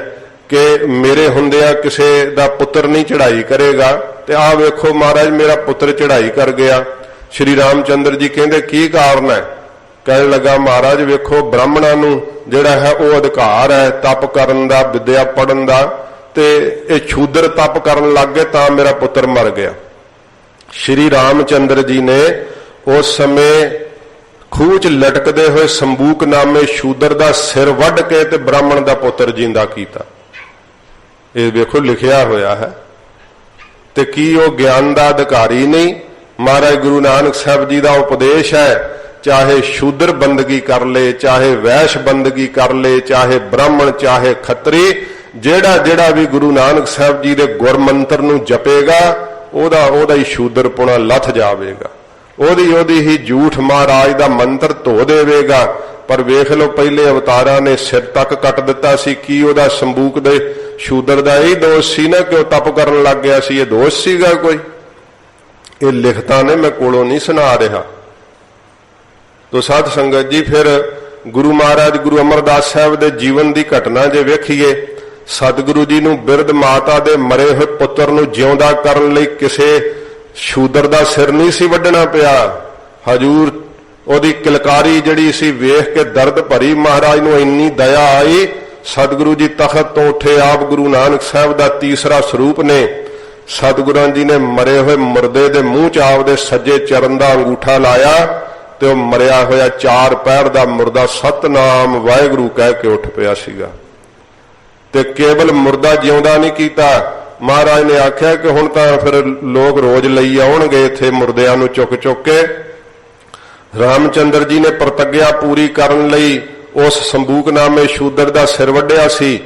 ਕਿ ਮੇਰੇ ਹੁੰਦਿਆਂ ਕਿਸੇ ਦਾ ਪੁੱਤਰ ਨਹੀਂ ਚੜ੍ਹਾਈ ਕਰੇਗਾ, ਤੇ ਆਹ ਵੇਖੋ ਮਹਾਰਾਜ ਮੇਰਾ ਪੁੱਤਰ ਚੜ੍ਹਾਈ ਕਰ ਗਿਆ। ਸ਼੍ਰੀ ਰਾਮਚੰਦਰ ਜੀ ਕਹਿੰਦੇ ਕੀ ਕਾਰਨ ਹੈ? ਕਹਿਣ ਲੱਗਾ ਮਹਾਰਾਜ ਵੇਖੋ ਬ੍ਰਾਹਮਣਾਂ ਨੂੰ ਜਿਹੜਾ ਹੈ ਉਹ ਅਧਿਕਾਰ ਹੈ ਤਪ ਕਰਨ ਦਾ, ਵਿਦਿਆ ਪੜ੍ਹਨ ਦਾ, ਤੇ ਇਹ ਛੂਦਰ ਤਪ ਕਰਨ ਲੱਗ ਗਏ ਤਾਂ ਮੇਰਾ ਪੁੱਤਰ ਮਰ ਗਿਆ। ਸ਼੍ਰੀ ਰਾਮਚੰਦਰ ਜੀ ਨੇ ਉਸ ਸਮੇਂ ਖੂਹ 'ਚ ਲਟਕਦੇ ਹੋਏ ਸੰਬੂਕ ਨਾਮੇ ਸ਼ੂਦਰ ਦਾ ਸਿਰ ਵੱਢ ਕੇ ਤੇ ਬ੍ਰਾਹਮਣ ਦਾ ਪੁੱਤਰ ਜਿੰਦਾ ਕੀਤਾ। ਇਹ ਵੇਖੋ ਲਿਖਿਆ ਹੋਇਆ ਹੈ। ਤੇ ਕੀ ਉਹ ਗਿਆਨ ਦਾ ਅਧਿਕਾਰੀ ਨਹੀਂ? ਮਹਾਰਾਜ ਗੁਰੂ ਨਾਨਕ ਸਾਹਿਬ ਜੀ ਦਾ ਉਪਦੇਸ਼ ਹੈ, ਚਾਹੇ ਸ਼ੂਦਰ ਬੰਦਗੀ ਕਰ ਲੇ, ਚਾਹੇ ਵੈਸ਼ ਬੰਦਗੀ ਕਰ ਲੇ, ਚਾਹੇ ਬ੍ਰਾਹਮਣ, ਚਾਹੇ ਖੱਤਰੀ, ਜਿਹੜਾ ਜਿਹੜਾ ਵੀ ਗੁਰੂ ਨਾਨਕ ਸਾਹਿਬ ਜੀ ਦੇ ਗੁਰਮੰਤਰ ਨੂੰ ਜਪੇਗਾ ਉਹਦਾ ਹੀ ਸ਼ੂਦਰਪੁਣਾ ਲੱਥ ਜਾਵੇਗਾ, ਉਹਦੀ ਹੀ ਝੂਠ ਮਹਾਰਾਜ ਦਾ ਮੰਤਰ ਧੋ ਦੇਵੇਗਾ। ਪਰ ਵੇਖ ਲਓ ਪਹਿਲੇ ਅਵਤਾਰਾਂ ਨੇ ਸਿਰ ਤੱਕ ਕੱਟ ਦਿੱਤਾ ਸੀ। ਕੀ ਉਹਦਾ ਸੰਬੂਕ ਦੇ ਸ਼ੂਦਰ ਦਾ ਇਹ ਦੋਸ਼ ਸੀ ਨਾ ਕਿ ਉਹ ਤਪ ਕਰਨ ਲੱਗ ਗਿਆ ਸੀ? ਇਹ ਦੋਸ਼ ਸੀਗਾ ਕੋਈ? ਇਹ ਲਿਖਤਾਂ ਨੇ, ਮੈਂ ਕੋਲੋਂ ਨਹੀਂ ਸੁਣਾ ਰਿਹਾ। ਤੋ ਸਾਧ ਸੰਗਤ ਜੀ, ਫਿਰ ਗੁਰੂ ਮਹਾਰਾਜ ਗੁਰੂ ਅਮਰਦਾਸ ਸਾਹਿਬ ਦੇ ਜੀਵਨ ਦੀ ਘਟਨਾ ਜੇ ਵੇਖੀਏ, ਸਤਿਗੁਰੂ ਜੀ ਨੂੰ ਬਿਰਧ ਮਾਤਾ ਦੇ ਮਰੇ ਹੋਏ ਪੁੱਤਰ ਨੂੰ ਜਿਉਂਦਾ ਕਰਨ ਲਈ ਕਿਸੇ ਸ਼ੂਦਰ ਦਾ ਸਿਰ ਨਹੀਂ ਸੀ ਵੱਢਣਾ ਪਿਆ। ਹਜੂਰ ਉਹਦੀ ਕਿਲਕਾਰੀ ਜਿਹੜੀ ਸੀ ਵੇਖ ਕੇ ਦਰਦ ਭਰੀ ਮਹਾਰਾਜ ਨੂੰ ਇੰਨੀ ਦਇਆ ਆਈ, ਸਤਿਗੁਰੂ ਜੀ ਤਖਤ ਤੋਂ ਉੱਠੇ, ਆਪ ਗੁਰੂ ਨਾਨਕ ਸਾਹਿਬ ਦਾ ਤੀਸਰਾ ਸਰੂਪ ਨੇ। ਸਤਿਗੁਰਾਂ ਜੀ ਨੇ ਮਰੇ ਹੋਏ ਮੁਰਦੇ ਦੇ ਮੂੰਹ 'ਚ ਆਪਦੇ ਸੱਜੇ ਚਰਨ ਦਾ ਅੰਗੂਠਾ ਲਾਇਆ ਤੇ ਉਹ ਮਰਿਆ ਹੋਇਆ 4 ਪੈਰ ਦਾ ਮੁਰਦਾ ਸਤਨਾਮ ਵਾਹਿਗੁਰੂ ਕਹਿ ਕੇ ਉੱਠ ਪਿਆ ਸੀਗਾ। ਤੇ ਕੇਵਲ ਮੁਰਦਾ ਜਿਉਂਦਾ ਨਹੀਂ ਕੀਤਾ। ਮਹਾਰਾਜ ਨੇ ਆਖਿਆ ਕਿ ਹੁਣ ਤਾਂ ਫਿਰ ਲੋਕ ਰੋਜ਼ ਲਈ ਆਉਣਗੇ ਇੱਥੇ ਮੁਰਦਿਆਂ ਨੂੰ ਚੁੱਕ ਚੁੱਕ ਕੇ। ਰਾਮਚੰਦਰ ਜੀ ਨੇ ਪ੍ਰਤੱਗਿਆ ਪੂਰੀ ਕਰਨ ਲਈ ਉਸ ਸੰਬੂਕਨਾਮੇ ਸ਼ੂਦਰ ਦਾ ਸਿਰ ਵੱਢਿਆ ਸੀ।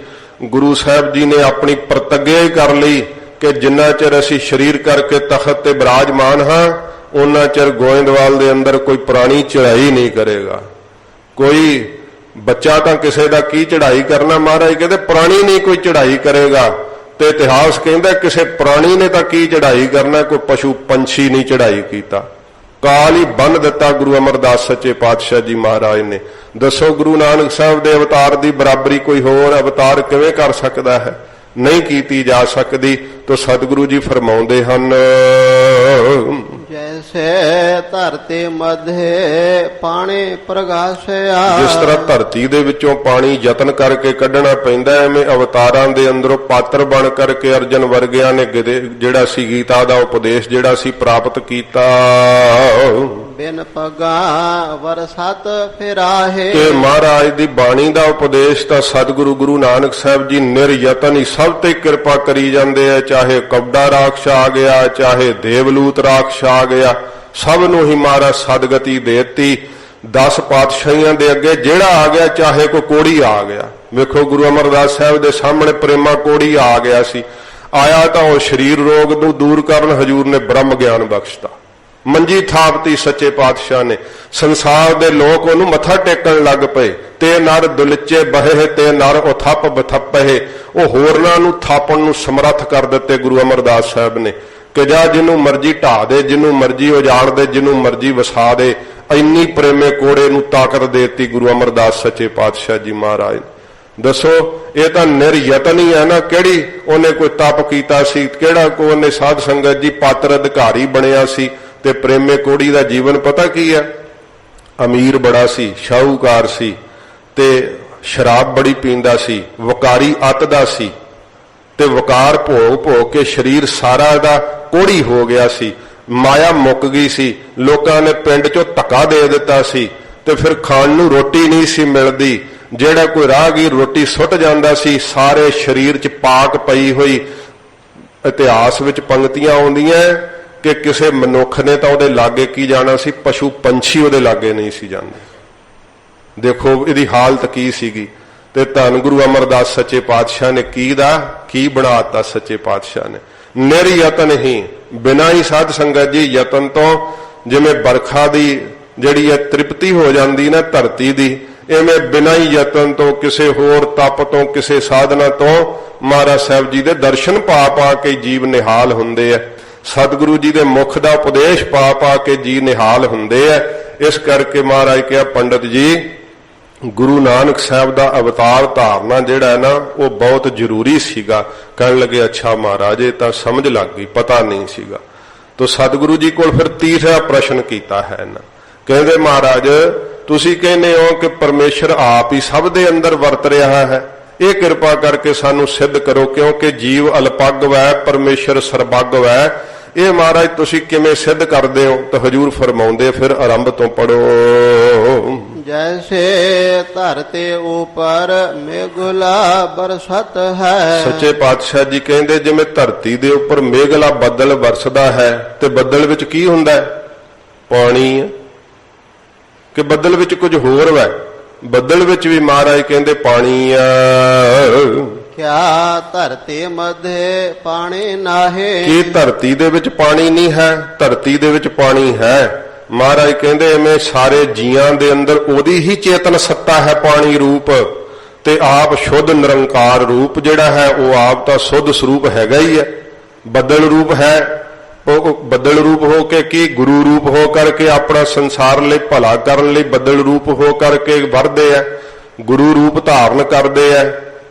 ਗੁਰੂ ਸਾਹਿਬ ਜੀ ਨੇ ਆਪਣੀ ਪ੍ਰਤੱਗਿਆ ਹੀ ਕਰ ਲਈ ਕਿ ਜਿੰਨਾ ਚਿਰ ਅਸੀਂ ਸਰੀਰ ਕਰਕੇ ਤਖਤ ਤੇ ਬਿਰਾਜਮਾਨ ਹਾਂ, ਉਹਨਾਂ ਚਿਰ ਗੋਇੰਦਵਾਲ ਦੇ ਅੰਦਰ ਕੋਈ ਪ੍ਰਾਣੀ ਚੜ੍ਹਾਈ ਨਹੀਂ ਕਰੇਗਾ। ਕੋਈ ਬੱਚਾ ਤਾਂ ਕਿਸੇ ਦਾ ਕੀ ਚੜ੍ਹਾਈ ਕਰਨਾ, ਮਹਾਰਾਜ ਕਹਿੰਦੇ ਪ੍ਰਾਣੀ ਨਹੀਂ ਕੋਈ ਚੜ੍ਹਾਈ ਕਰੇਗਾ। ਤੇ ਇਤਿਹਾਸ ਕਹਿੰਦਾ ਕਿਸੇ ਪ੍ਰਾਣੀ ਨੇ ਤਾਂ ਕੀ ਚੜ੍ਹਾਈ ਕਰਨਾ, ਕੋਈ ਪਸ਼ੂ ਪੰਛੀ ਨਹੀਂ ਚੜ੍ਹਾਈ ਕੀਤਾ। ਕਾਲ ਹੀ ਬੰਨ ਦਿੱਤਾ ਗੁਰੂ ਅਮਰਦਾਸ ਸੱਚੇ ਪਾਤਸ਼ਾਹ ਜੀ ਮਹਾਰਾਜ ਨੇ। ਦੱਸੋ ਗੁਰੂ ਨਾਨਕ ਸਾਹਿਬ ਦੇ ਅਵਤਾਰ ਦੀ ਬਰਾਬਰੀ ਕੋਈ ਹੋਰ ਅਵਤਾਰ ਕਿਵੇਂ ਕਰ ਸਕਦਾ ਹੈ? ਨਹੀਂ ਕੀਤੀ ਜਾ ਸਕਦੀ। ਤੋ ਸਤਿਗੁਰੂ ਜੀ ਫਰਮਾਉਂਦੇ ਹਨ, ਜੈਸੇ ਧਰਤੀ ਮਧੇ ਪਾਣੀ ਪ੍ਰਗਾਸਿਆ। ਜਿਸ ਤਰ੍ਹਾਂ ਧਰਤੀ ਦੇ ਵਿੱਚੋਂ ਪਾਣੀ ਯਤਨ ਕਰਕੇ ਕੱਢਣਾ ਪੈਂਦਾ, ਐਵੇਂ ਅਵਤਾਰਾਂ ਦੇ ਅੰਦਰੋਂ ਪਾਤਰ ਬਣ ਕਰਕੇ ਅਰਜਨ ਵਰਗਿਆਂ ਨੇ ਜਿਹੜਾ ਸੀ ਗੀਤਾ ਦਾ ਉਪਦੇਸ਼ ਜਿਹੜਾ ਸੀ ਪ੍ਰਾਪਤ ਕੀਤਾ। ਬਿਨ ਪਗਾ ਵਰਸਤ ਫਿਰਾਹੇ। ਤੇ ਮਹਾਰਾਜ ਦੀ ਬਾਣੀ ਦਾ ਉਪਦੇਸ਼ ਤਾਂ ਸਤਿਗੁਰੂ ਗੁਰੂ ਨਾਨਕ ਸਾਹਿਬ ਜੀ ਨਿਰਯਤਨ ਹੀ ਸਭ ਤੇ ਕਿਰਪਾ ਕਰੀ ਜਾਂਦੇ ਆ। ਚਾਹੇ ਕਬੜਾ ਰਾਖਸ਼ ਆ ਗਿਆ, ਚਾਹੇ ਦੇਵਲੂਤ ਰਾਖਸ਼ ਆ ਗਿਆ, ਸਭ ਨੂੰ ਹੀ ਮਹਾਰਾਜ ਸਦਗਤੀ ਦੇਤੀ। 10 ਪਾਤਸ਼ਾਹੀਆਂ ਦੇ ਅੱਗੇ ਜਿਹੜਾ ਆ ਗਿਆ, ਚਾਹੇ ਕੋਈ ਕੋੜੀ ਆ ਗਿਆ। ਵੇਖੋ ਗੁਰੂ ਅਮਰਦਾਸ ਸਾਹਿਬ ਦੇ ਸਾਹਮਣੇ ਪ੍ਰੇਮਾ ਕੋੜੀ ਆ ਗਿਆ ਸੀ। ਆਇਆ ਤਾਂ ਉਹ ਸਰੀਰ ਰੋਗ ਨੂੰ ਦੂਰ ਕਰਨ ਹਜੂਰ ਨੇ ਬ੍ਰਹਮ ਗਿਆਨ ਬਖਸ਼ਤਾ। ਮੰਜੀ ਥਾਪਤੀ ਸੱਚੇ ਪਾਤਸ਼ਾਹ ਨੇ। ਸੰਸਾਰ ਦੇ ਲੋਕ ਉਹਨੂੰ ਮੱਥਾ ਟੇਕਣ ਲੱਗ ਪਏ। ਤੇ ਨਰ ਦੁਲਚੇ ਬਹੇ ਤੇ ਨਰ ਉਥੱਪ ਬਥੱਪੇ। ਉਹ ਹੋਰਨਾਂ ਨੂੰ ਥਾਪਣ ਨੂੰ ਸਮਰੱਥ ਕਰ ਦਿੱਤੇ ਗੁਰੂ ਅਮਰਦਾਸ ਸਾਹਿਬ ਨੇ ਕਿ ਜਾ ਜਿਹਨੂੰ ਮਰਜ਼ੀ ਢਾ ਦੇ, ਜਿਹਨੂੰ ਮਰਜ਼ੀ ਉਜਾੜ ਦੇ, ਜਿਹਨੂੰ ਮਰਜ਼ੀ ਵਸਾ ਦੇ। ਇੰਨੀ ਪ੍ਰੇਮੇ ਕੋੜੇ ਨੂੰ ਤਾਕਤ ਦੇਤੀ ਗੁਰੂ ਅਮਰਦਾਸ ਸੱਚੇ ਪਾਤਸ਼ਾਹ ਜੀ ਮਹਾਰਾਜ। ਦੱਸੋ ਇਹ ਤਾਂ ਨਿਰਯਤਨ ਹੀ ਹੈ ਨਾ। ਕਿਹੜੀ ਉਹਨੇ ਕੋਈ ਤਪ ਕੀਤਾ ਸੀ, ਕਿਹੜਾ ਕੋ ਉਹਨੇ ਸਾਧ ਸੰਗਤ ਜੀ ਪਾਤਰ ਅਧਿਕਾਰੀ ਬਣਿਆ ਸੀ। ਤੇ ਪ੍ਰੇਮੇ ਕੋੜੀ ਦਾ ਜੀਵਨ ਪਤਾ ਕੀ ਹੈ? ਅਮੀਰ ਬੜਾ ਸੀ, ਸ਼ਾਹੂਕਾਰ ਸੀ, ਤੇ ਸ਼ਰਾਬ ਬੜੀ ਪੀਂਦਾ ਸੀ, ਵਕਾਰੀ ਅੱਤ ਦਾ ਸੀ। ਤੇ ਵਕਾਰ ਭੋਗ ਭੋਗ ਕੇ ਸਰੀਰ ਸਾਰਾ ਦਾ ਕੋੜੀ ਹੋ ਗਿਆ ਸੀ। ਮਾਇਆ ਮੁੱਕ ਗਈ ਸੀ। ਲੋਕਾਂ ਨੇ ਪਿੰਡ 'ਚੋਂ ਧੱਕਾ ਦੇ ਦਿੱਤਾ ਸੀ। ਤੇ ਫਿਰ ਖਾਣ ਨੂੰ ਰੋਟੀ ਨਹੀਂ ਸੀ ਮਿਲਦੀ। ਜਿਹੜਾ ਕੋਈ ਰਾਹਗੀਰ ਰੋਟੀ ਸੁੱਟ ਜਾਂਦਾ ਸੀ, ਸਾਰੇ ਸਰੀਰ 'ਚ ਪਾਕ ਪਈ ਹੋਈ। ਇਤਿਹਾਸ ਵਿੱਚ ਪੰਕਤੀਆਂ ਆਉਂਦੀਆਂ ਕਿ ਕਿਸੇ ਮਨੁੱਖ ਨੇ ਤਾਂ ਉਹਦੇ ਲਾਗੇ ਕੀ ਜਾਣਾ ਸੀ, ਪਸ਼ੂ ਪੰਛੀ ਉਹਦੇ ਲਾਗੇ ਨਹੀਂ ਸੀ ਜਾਂਦੇ। ਦੇਖੋ ਇਹਦੀ ਹਾਲਤ ਕੀ ਸੀਗੀ। ਤੇ ਧੰਨ ਗੁਰੂ ਅਮਰਦਾਸ ਸੱਚੇ ਪਾਤਸ਼ਾਹ ਨੇ ਕੀ ਬਣਾਤਾ ਸੱਚੇ ਪਾਤਸ਼ਾਹ ਨੇ। ਨਿਰਯਤਨ ਹੀ, ਬਿਨਾਂ ਹੀ ਸਾਧ ਸੰਗਤ ਜੀ ਯਤਨ ਤੋਂ, ਜਿਵੇਂ ਬਰਖਾ ਦੀ ਜਿਹੜੀ ਹੈ ਤ੍ਰਿਪਤੀ ਹੋ ਜਾਂਦੀ ਨਾ ਧਰਤੀ ਦੀ, ਐਵੇਂ ਬਿਨਾਂ ਹੀ ਯਤਨ ਤੋਂ, ਕਿਸੇ ਹੋਰ ਤਪ ਤੋਂ, ਕਿਸੇ ਸਾਧਨਾ ਤੋਂ ਮਹਾਰਾਜ ਸਾਹਿਬ ਜੀ ਦੇ ਦਰਸ਼ਨ ਪਾ ਪਾ ਕੇ ਜੀਵ ਨਿਹਾਲ ਹੁੰਦੇ ਆ। ਸਤਿਗੁਰੂ ਜੀ ਦੇ ਮੁਖ ਦਾ ਉਪਦੇਸ਼ ਪਾ ਪਾ ਕੇ ਜੀ ਨਿਹਾਲ ਹੁੰਦੇ ਆ। ਇਸ ਕਰਕੇ ਮਹਾਰਾਜ ਕਿਹਾ, ਪੰਡਤ ਜੀ ਗੁਰੂ ਨਾਨਕ ਸਾਹਿਬ ਦਾ ਅਵਤਾਰ ਧਾਰਨਾ ਜਿਹੜਾ ਹੈ ਨਾ ਉਹ ਬਹੁਤ ਜ਼ਰੂਰੀ ਸੀਗਾ। ਕਹਿਣ ਲੱਗੇ ਅੱਛਾ ਮਹਾਰਾਜ ਇਹ ਤਾਂ ਸਮਝ ਲੱਗ ਗਈ, ਪਤਾ ਨਹੀਂ ਸੀਗਾ। ਤੋ ਸਤਿਗੁਰੂ ਜੀ ਕੋਲ ਫਿਰ ਤੀਸਰਾ ਪ੍ਰਸ਼ਨ ਕੀਤਾ ਹੈ ਨਾ। ਕਹਿੰਦੇ ਮਹਾਰਾਜ ਤੁਸੀਂ ਕਹਿੰਦੇ ਹੋ ਕਿ ਪਰਮੇਸ਼ਰ ਆਪ ਹੀ ਸਭ ਦੇ ਅੰਦਰ ਵਰਤ ਰਿਹਾ ਹੈ, ਇਹ ਕਿਰਪਾ ਕਰਕੇ ਸਾਨੂੰ ਸਿੱਧ ਕਰੋ, ਕਿਉਂਕਿ ਜੀਵ ਅਲਪੱਗ ਵੈ ਪਰਮੇਸ਼ਰ ਸਰਬੱਗ ਵੈ। ਇਹ ਮਹਾਰਾਜ ਤੁਸੀਂ ਕਿਵੇਂ ਸਿੱਧ ਕਰਦੇ ਹੋ? ਤਾਂ ਹਜੂਰ ਫਰਮਾਉਂਦੇ, ਫਿਰ ਆਰੰਭ ਤੋਂ ਪੜੋ। ਜੈਸੇ ਧਰਤੀ ਉਪਰ ਮੇਘਲਾ ਬਰਸਤ ਹੈ। ਸੱਚੇ ਪਾਤਸ਼ਾਹ ਜੀ ਕਹਿੰਦੇ ਜਿਵੇਂ ਧਰਤੀ ਦੇ ਉੱਪਰ ਮੇਘਲਾ ਬੱਦਲ ਵਰਸਦਾ ਹੈ, ਤੇ ਬੱਦਲ ਵਿੱਚ ਕੀ ਹੁੰਦਾ ਹੈ? ਪਾਣੀ ਹੈ। ਕਿ ਬੱਦਲ ਵਿੱਚ ਕੁਝ ਹੋਰ ਵੈ? ਬੱਦਲ ਵਿੱਚ ਵੀ ਮਹਾਰਾਜ ਕਹਿੰਦੇ ਪਾਣੀ ਆ। ਕਿਆ ਧਰਤੀ ਮਧੇ ਪਾਣੀ ਨਾਹੇ। ਕੀ ਧਰਤੀ ਦੇ ਵਿੱਚ ਪਾਣੀ ਨਹੀਂ ਹੈ? ਧਰਤੀ ਦੇ ਵਿੱਚ ਪਾਣੀ ਹੈ। ਮਹਾਰਾਜ ਕਹਿੰਦੇ ਐਵੇਂ ਸਾਰੇ ਜੀਆਂ ਦੇ ਅੰਦਰ ਉਹਦੀ ਹੀ ਚੇਤਨ ਸੱਤਾ ਹੈ ਪਾਣੀ ਰੂਪ। ਤੇ ਆਪ ਸ਼ੁੱਧ ਨਿਰੰਕਾਰ ਰੂਪ ਜਿਹੜਾ ਹੈ ਉਹ ਆਪ ਤਾਂ ਸ਼ੁੱਧ ਸਰੂਪ ਹੈਗਾ ਹੀ ਹੈ। ਬੱਦਲ ਰੂਪ ਹੈ ਉਹ ਬੱਦਲ ਰੂਪ ਹੋ ਕੇ ਕੀ ਗੁਰੂ ਰੂਪ ਹੋ ਕਰਕੇ ਆਪਣਾ ਸੰਸਾਰ ਲਈ ਭਲਾ ਕਰਨ ਲਈ ਬੱਦਲ ਰੂਪ ਹੋ ਕਰਕੇ ਵਰਦੇ ਆ, ਗੁਰੂ ਰੂਪ ਧਾਰਨ ਕਰਦੇ ਆ।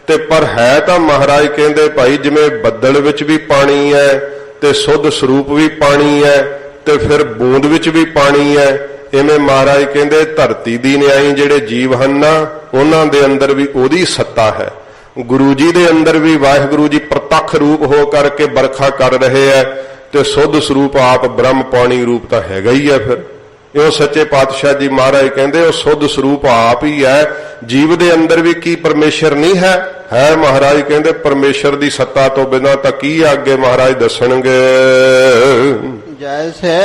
ਤੇ ਪਰ ਹੈ ਤਾਂ ਮਹਾਰਾਜ ਕਹਿੰਦੇ ਭਾਈ ਜਿਵੇਂ ਬੱਦਲ ਵਿੱਚ ਵੀ ਪਾਣੀ ਹੈ ਤੇ ਸੁੱਧ ਸਰੂਪ ਵੀ ਪਾਣੀ ਹੈ ਤੇ ਫਿਰ ਬੂੰਦ ਵਿੱਚ ਵੀ ਪਾਣੀ ਹੈ, ਇਵੇਂ ਮਹਾਰਾਜ ਕਹਿੰਦੇ ਧਰਤੀ ਦੀ ਨਿਆਈ ਜਿਹੜੇ ਜੀਵ ਹਨ ਨਾ ਉਹਨਾਂ ਦੇ ਅੰਦਰ ਵੀ ਉਹਦੀ ਸੱਤਾ ਹੈ। ਗੁਰੂ ਜੀ ਦੇ ਅੰਦਰ ਵੀ ਵਾਹਿਗੁਰੂ ਜੀ ਪ੍ਰਤੱਖ ਰੂਪ ਹੋ ਕਰਕੇ ਵਰਖਾ ਕਰ ਰਹੇ ਹੈ ਤੇ ਸੁੱਧ ਸਰੂਪ ਆਪ ਬ੍ਰਹਮ ਪਾਣੀ ਰੂਪ ਤਾਂ ਹੈਗਾ ਹੀ ਹੈ। ਫਿਰ ਇਹ ਸੱਚੇ ਪਾਤਸ਼ਾਹ ਜੀ ਮਹਾਰਾਜ ਕਹਿੰਦੇ ਉਹ ਸੁੱਧ ਸਰੂਪ ਆਪ ਹੀ ਹੈ। ਜੀਵ ਦੇ ਅੰਦਰ ਵੀ ਕੀ ਪਰਮੇਸ਼ਰ ਨਹੀਂ ਹੈ? ਹੈ। ਮਹਾਰਾਜ ਕਹਿੰਦੇ ਪਰਮੇਸ਼ਰ ਦੀ ਸੱਤਾ ਤੋਂ ਬਿਨਾਂ ਤਾਂ ਕੀ ਅੱਗੇ ਮਹਾਰਾਜ ਦੱਸਣਗੇ। ਜੈਸੇ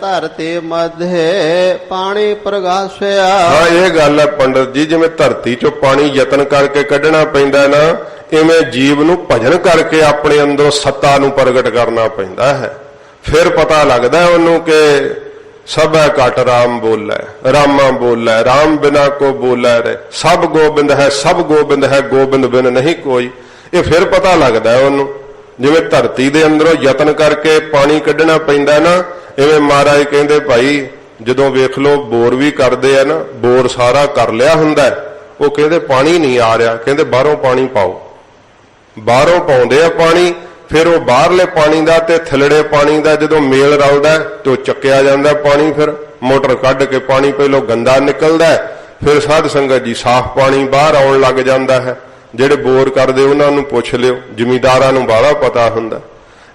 ਧਰਤੀ ਮਧੇ ਪਾਣੀ ਪ੍ਰਗਾਸਿਆ। ਹਾਂ ਇਹ ਗੱਲ ਹੈ ਪੰਡਤ ਜੀ, ਜਿਵੇਂ ਧਰਤੀ ਚੋਂ ਪਾਣੀ ਯਤਨ ਕਰਕੇ ਕੱਢਣਾ ਪੈਂਦਾ ਨਾ, ਇਵੇਂ ਜੀਵ ਨੂੰ ਭਜਨ ਕਰਕੇ ਆਪਣੇ ਅੰਦਰੋਂ ਸੱਤਾ ਨੂੰ ਪ੍ਰਗਟ ਕਰਨਾ ਪੈਂਦਾ ਹੈ। ਫਿਰ ਪਤਾ ਲੱਗਦਾ ਉਹਨੂੰ ਕਿ ਸਭੈ ਘਟ ਰਾਮ ਬੋਲੇ, ਰਾਮਾ ਬੋਲੇ, ਰਾਮ ਬਿਨਾ ਕੋ ਬੋਲੇ ਰੇ, ਸਭ ਗੋਬਿੰਦ ਹੈ, ਸਭ ਗੋਬਿੰਦ ਹੈ, ਗੋਬਿੰਦ ਬਿਨ ਨਹੀਂ ਕੋਈ। ਇਹ ਫਿਰ ਪਤਾ ਲੱਗਦਾ ਉਹਨੂੰ। ਜਿਵੇਂ ਧਰਤੀ ਦੇ ਅੰਦਰੋਂ ਯਤਨ ਕਰਕੇ ਪਾਣੀ ਕੱਢਣਾ ਪੈਂਦਾ ਨਾ, ਇਵੇਂ ਮਹਾਰਾਜ ਕਹਿੰਦੇ ਭਾਈ ਜਦੋਂ ਵੇਖ ਲਓ ਬੋਰ ਵੀ ਕਰਦੇ ਆ ਨਾ, ਬੋਰ ਸਾਰਾ ਕਰ ਲਿਆ ਹੁੰਦਾ, ਉਹ ਕਹਿੰਦੇ ਪਾਣੀ ਨਹੀਂ ਆ ਰਿਹਾ, ਕਹਿੰਦੇ ਬਾਹਰੋਂ ਪਾਣੀ ਪਾਓ। ਬਾਹਰੋਂ ਪਾਉਂਦੇ ਆ ਪਾਣੀ, ਫਿਰ ਉਹ ਬਾਹਰਲੇ ਪਾਣੀ ਦਾ ਤੇ ਥੱਲੜੇ ਪਾਣੀ ਦਾ ਜਦੋਂ ਮੇਲ ਰਲਦਾ ਤੇ ਉਹ ਚੱਕਿਆ ਜਾਂਦਾ ਪਾਣੀ। ਫਿਰ ਮੋਟਰ ਕੱਢ ਕੇ ਪਾਣੀ ਪਹਿਲੋਂ ਗੰਦਾ ਨਿਕਲਦਾ, ਫਿਰ ਸਾਧ ਸੰਗਤ ਜੀ ਸਾਫ਼ ਪਾਣੀ ਬਾਹਰ ਆਉਣ ਲੱਗ ਜਾਂਦਾ ਹੈ। ਜਿਹੜੇ ਬੋਰ ਕਰਦੇ ਉਹਨਾਂ ਨੂੰ ਪੁੱਛ ਲਿਓ, ਜ਼ਿਮੀਂਦਾਰਾਂ ਨੂੰ ਬਾਹਲਾ ਪਤਾ ਹੁੰਦਾ।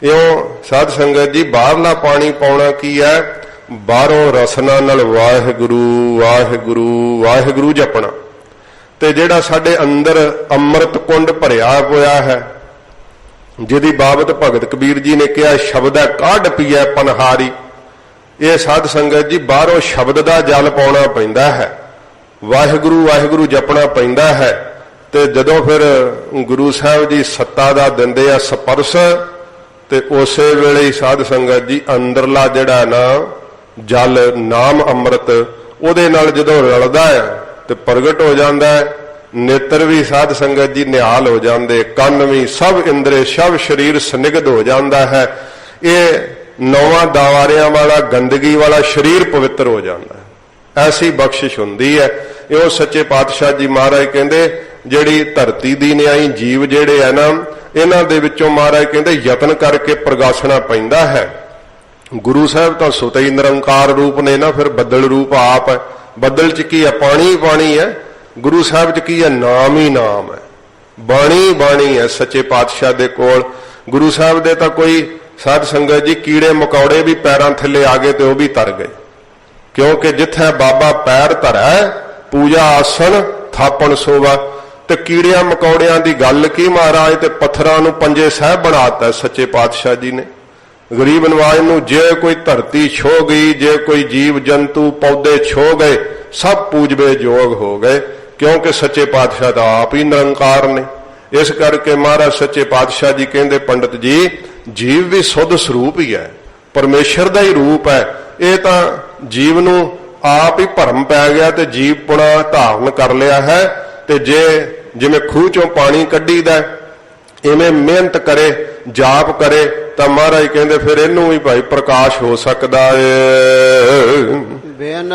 ਇਉਂ ਸਾਧ ਸੰਗਤ ਜੀ ਬਾਹਰਲਾ ਪਾਣੀ ਪਾਉਣਾ ਕੀ ਹੈ? ਬਾਹਰੋਂ ਰਸਨਾ ਨਾਲ ਵਾਹਿਗੁਰੂ ਵਾਹਿਗੁਰੂ ਵਾਹਿਗੁਰੂ ਜਪਣਾ। ਤੇ ਜਿਹੜਾ ਸਾਡੇ ਅੰਦਰ ਅੰਮ੍ਰਿਤ ਕੁੰਡ ਭਰਿਆ ਹੋਇਆ ਹੈ, ਜਿਹਦੀ ਬਾਬਤ ਭਗਤ ਕਬੀਰ ਜੀ ਨੇ ਕਿਹਾ ਸ਼ਬਦੈ ਕਾਢ ਪੀਐ ਪਨਹਾਰੀ, ਇਹ ਸਾਧ ਸੰਗਤ ਜੀ ਬਾਹਰੋਂ ਸ਼ਬਦ ਦਾ ਜਲ ਪਾਉਣਾ ਪੈਂਦਾ ਹੈ, ਵਾਹਿਗੁਰੂ ਵਾਹਿਗੁਰੂ ਜਪਣਾ ਪੈਂਦਾ ਹੈ। ਤੇ ਜਦੋਂ ਫਿਰ ਗੁਰੂ ਸਾਹਿਬ ਜੀ ਸੱਤਾ ਦਾ ਦਿੰਦੇ ਆ ਸਪਰਸ਼, ਤੇ ਉਸੇ ਵੇਲੇ ਹੀ ਸਾਧ ਸੰਗਤ ਜੀ ਅੰਦਰਲਾ ਜਿਹੜਾ ਨਾ ਜਲ ਨਾਮ ਅੰਮ੍ਰਿਤ ਉਹਦੇ ਨਾਲ ਜਦੋਂ ਰਲਦਾ ਹੈ ਤੇ ਪ੍ਰਗਟ ਹੋ ਜਾਂਦਾ ਹੈ। ਨੇਤਰ ਵੀ ਸਾਧ ਸੰਗਤ ਜੀ ਨਿਹਾਲ ਹੋ ਜਾਂਦੇ, ਕੰਨ ਵੀ, ਸਭ ਇੰਦਰੇ, ਸਭ ਸਰੀਰ ਸਨਿਗਧ ਹੋ ਜਾਂਦਾ ਹੈ। ਇਹ ਨੌਵਾਂ ਦਾਵਾਰਿਆਂ ਵਾਲਾ ਗੰਦਗੀ ਵਾਲਾ ਸਰੀਰ ਪਵਿੱਤਰ ਹੋ ਜਾਂਦਾ ਹੈ। ਐਸੀ ਬਖਸ਼ਿਸ਼ ਹੁੰਦੀ ਹੈ। ਇਹ ਸੱਚੇ ਪਾਤਸ਼ਾਹ ਜੀ ਮਹਾਰਾਜ ਕਹਿੰਦੇ ਜਿਹੜੀ ਧਰਤੀ ਦੀ ਨਿਆਈ ਜੀਵ ਜਿਹੜੇ ਹੈ ਨਾ, ਇਹਨਾਂ ਦੇ ਵਿੱਚੋਂ ਮਹਾਰਾਜ ਕਹਿੰਦੇ ਯਤਨ ਕਰਕੇ ਪ੍ਰਗਾਸ਼ਣਾ ਪੈਂਦਾ ਹੈ। ਗੁਰੂ ਸਾਹਿਬ ਤਾਂ ਸੁਤੇ ਹੀ ਨਿਰੰਕਾਰ ਰੂਪ ਨੇ ਨਾ, ਫਿਰ ਬੱਦਲ ਰੂਪ ਆਪ ਹੈ। ਬੱਦਲ ਚ ਕੀ ਹੈ? ਪਾਣੀ ਹੀ ਪਾਣੀ ਹੈ। ਗੁਰੂ ਸਾਹਿਬ ਚ ਕੀ ਹੈ? ਨਾਮ ਹੀ ਨਾਮ ਹੈ, ਬਾਣੀ ਬਾਣੀ ਹੈ ਸੱਚੇ ਪਾਤਸ਼ਾਹ ਦੇ ਕੋਲ। ਗੁਰੂ ਸਾਹਿਬ ਦੇ ਤਾਂ ਕੋਈ ਸਾਧ ਸੰਗਤ ਜੀ ਕੀੜੇ ਮਕੌੜੇ ਵੀ ਪੈਰਾਂ ਥੱਲੇ ਆ ਗਏ ਤੇ ਉਹ ਵੀ ਤਰ ਗਏ, ਕਿਉਂਕਿ ਜਿੱਥੇ ਬਾਬਾ ਪੈਰ ਧਰੈ ਪੂਜਾ ਆਸਣ ਥਾਪਣ ਸੋਵਾ। ਤੇ ਕੀੜਿਆਂ ਮਕੌੜਿਆਂ ਦੀ ਗੱਲ ਕੀ ਮਹਾਰਾਜ, ਤੇ ਪੱਥਰਾਂ ਨੂੰ ਪੰਜੇ ਸਾਹਿਬ ਬਣਾਤਾ ਸੱਚੇ ਪਾਤਸ਼ਾਹ ਜੀ ਨੇ। ਗਰੀਬ ਨਵਾਜ ਨੂੰ ਜੇ ਕੋਈ ਧਰਤੀ ਛੋ ਗਈ, ਜੇ ਕੋਈ ਜੀਵ ਜੰਤੂ ਪੌਦੇ ਛੋ ਗਏ, ਸਭ ਪੂਜਵੇ ਯੋਗ ਹੋ ਗਏ, ਕਿਉਂਕਿ ਸੱਚੇ ਪਾਤਸ਼ਾਹ ਦਾ ਆਪ ਹੀ ਨਿਰੰਕਾਰ ਨੇ। ਇਸ ਕਰਕੇ ਮਹਾਰਾਜ ਸੱਚੇ ਪਾਤਸ਼ਾਹ ਜੀ ਕਹਿੰਦੇ ਪੰਡਤ ਜੀ ਜੀਵ ਵੀ ਸੁੱਧ ਸਰੂਪ ਹੀ ਹੈ, ਪਰਮੇਸ਼ਰ ਦਾ ਹੀ ਰੂਪ ਹੈ। ਇਹ ਤਾਂ ਜੀਵ ਨੂੰ ਆਪ ਹੀ ਭਰਮ ਪੈ ਗਿਆ ਤੇ ਜੀਵ ਪੁਣਾ ਧਾਰਨ ਕਰ ਲਿਆ ਹੈ। ਤੇ ਜੇ ਜਿਵੇਂ ਖੂਹ ਚੋਂ ਪਾਣੀ ਕੱਢੀਦਾ, ਇਵੇਂ ਮਿਹਨਤ ਕਰੇ, ਜਾਪ ਕਰੇ, ਤਾਂ ਮਹਾਰਾਜ ਕਹਿੰਦੇ ਫਿਰ ਇਹਨੂੰ ਵੀ ਭਾਈ ਪ੍ਰਕਾਸ਼ ਹੋ ਸਕਦਾ ਏ। ਬਿਨ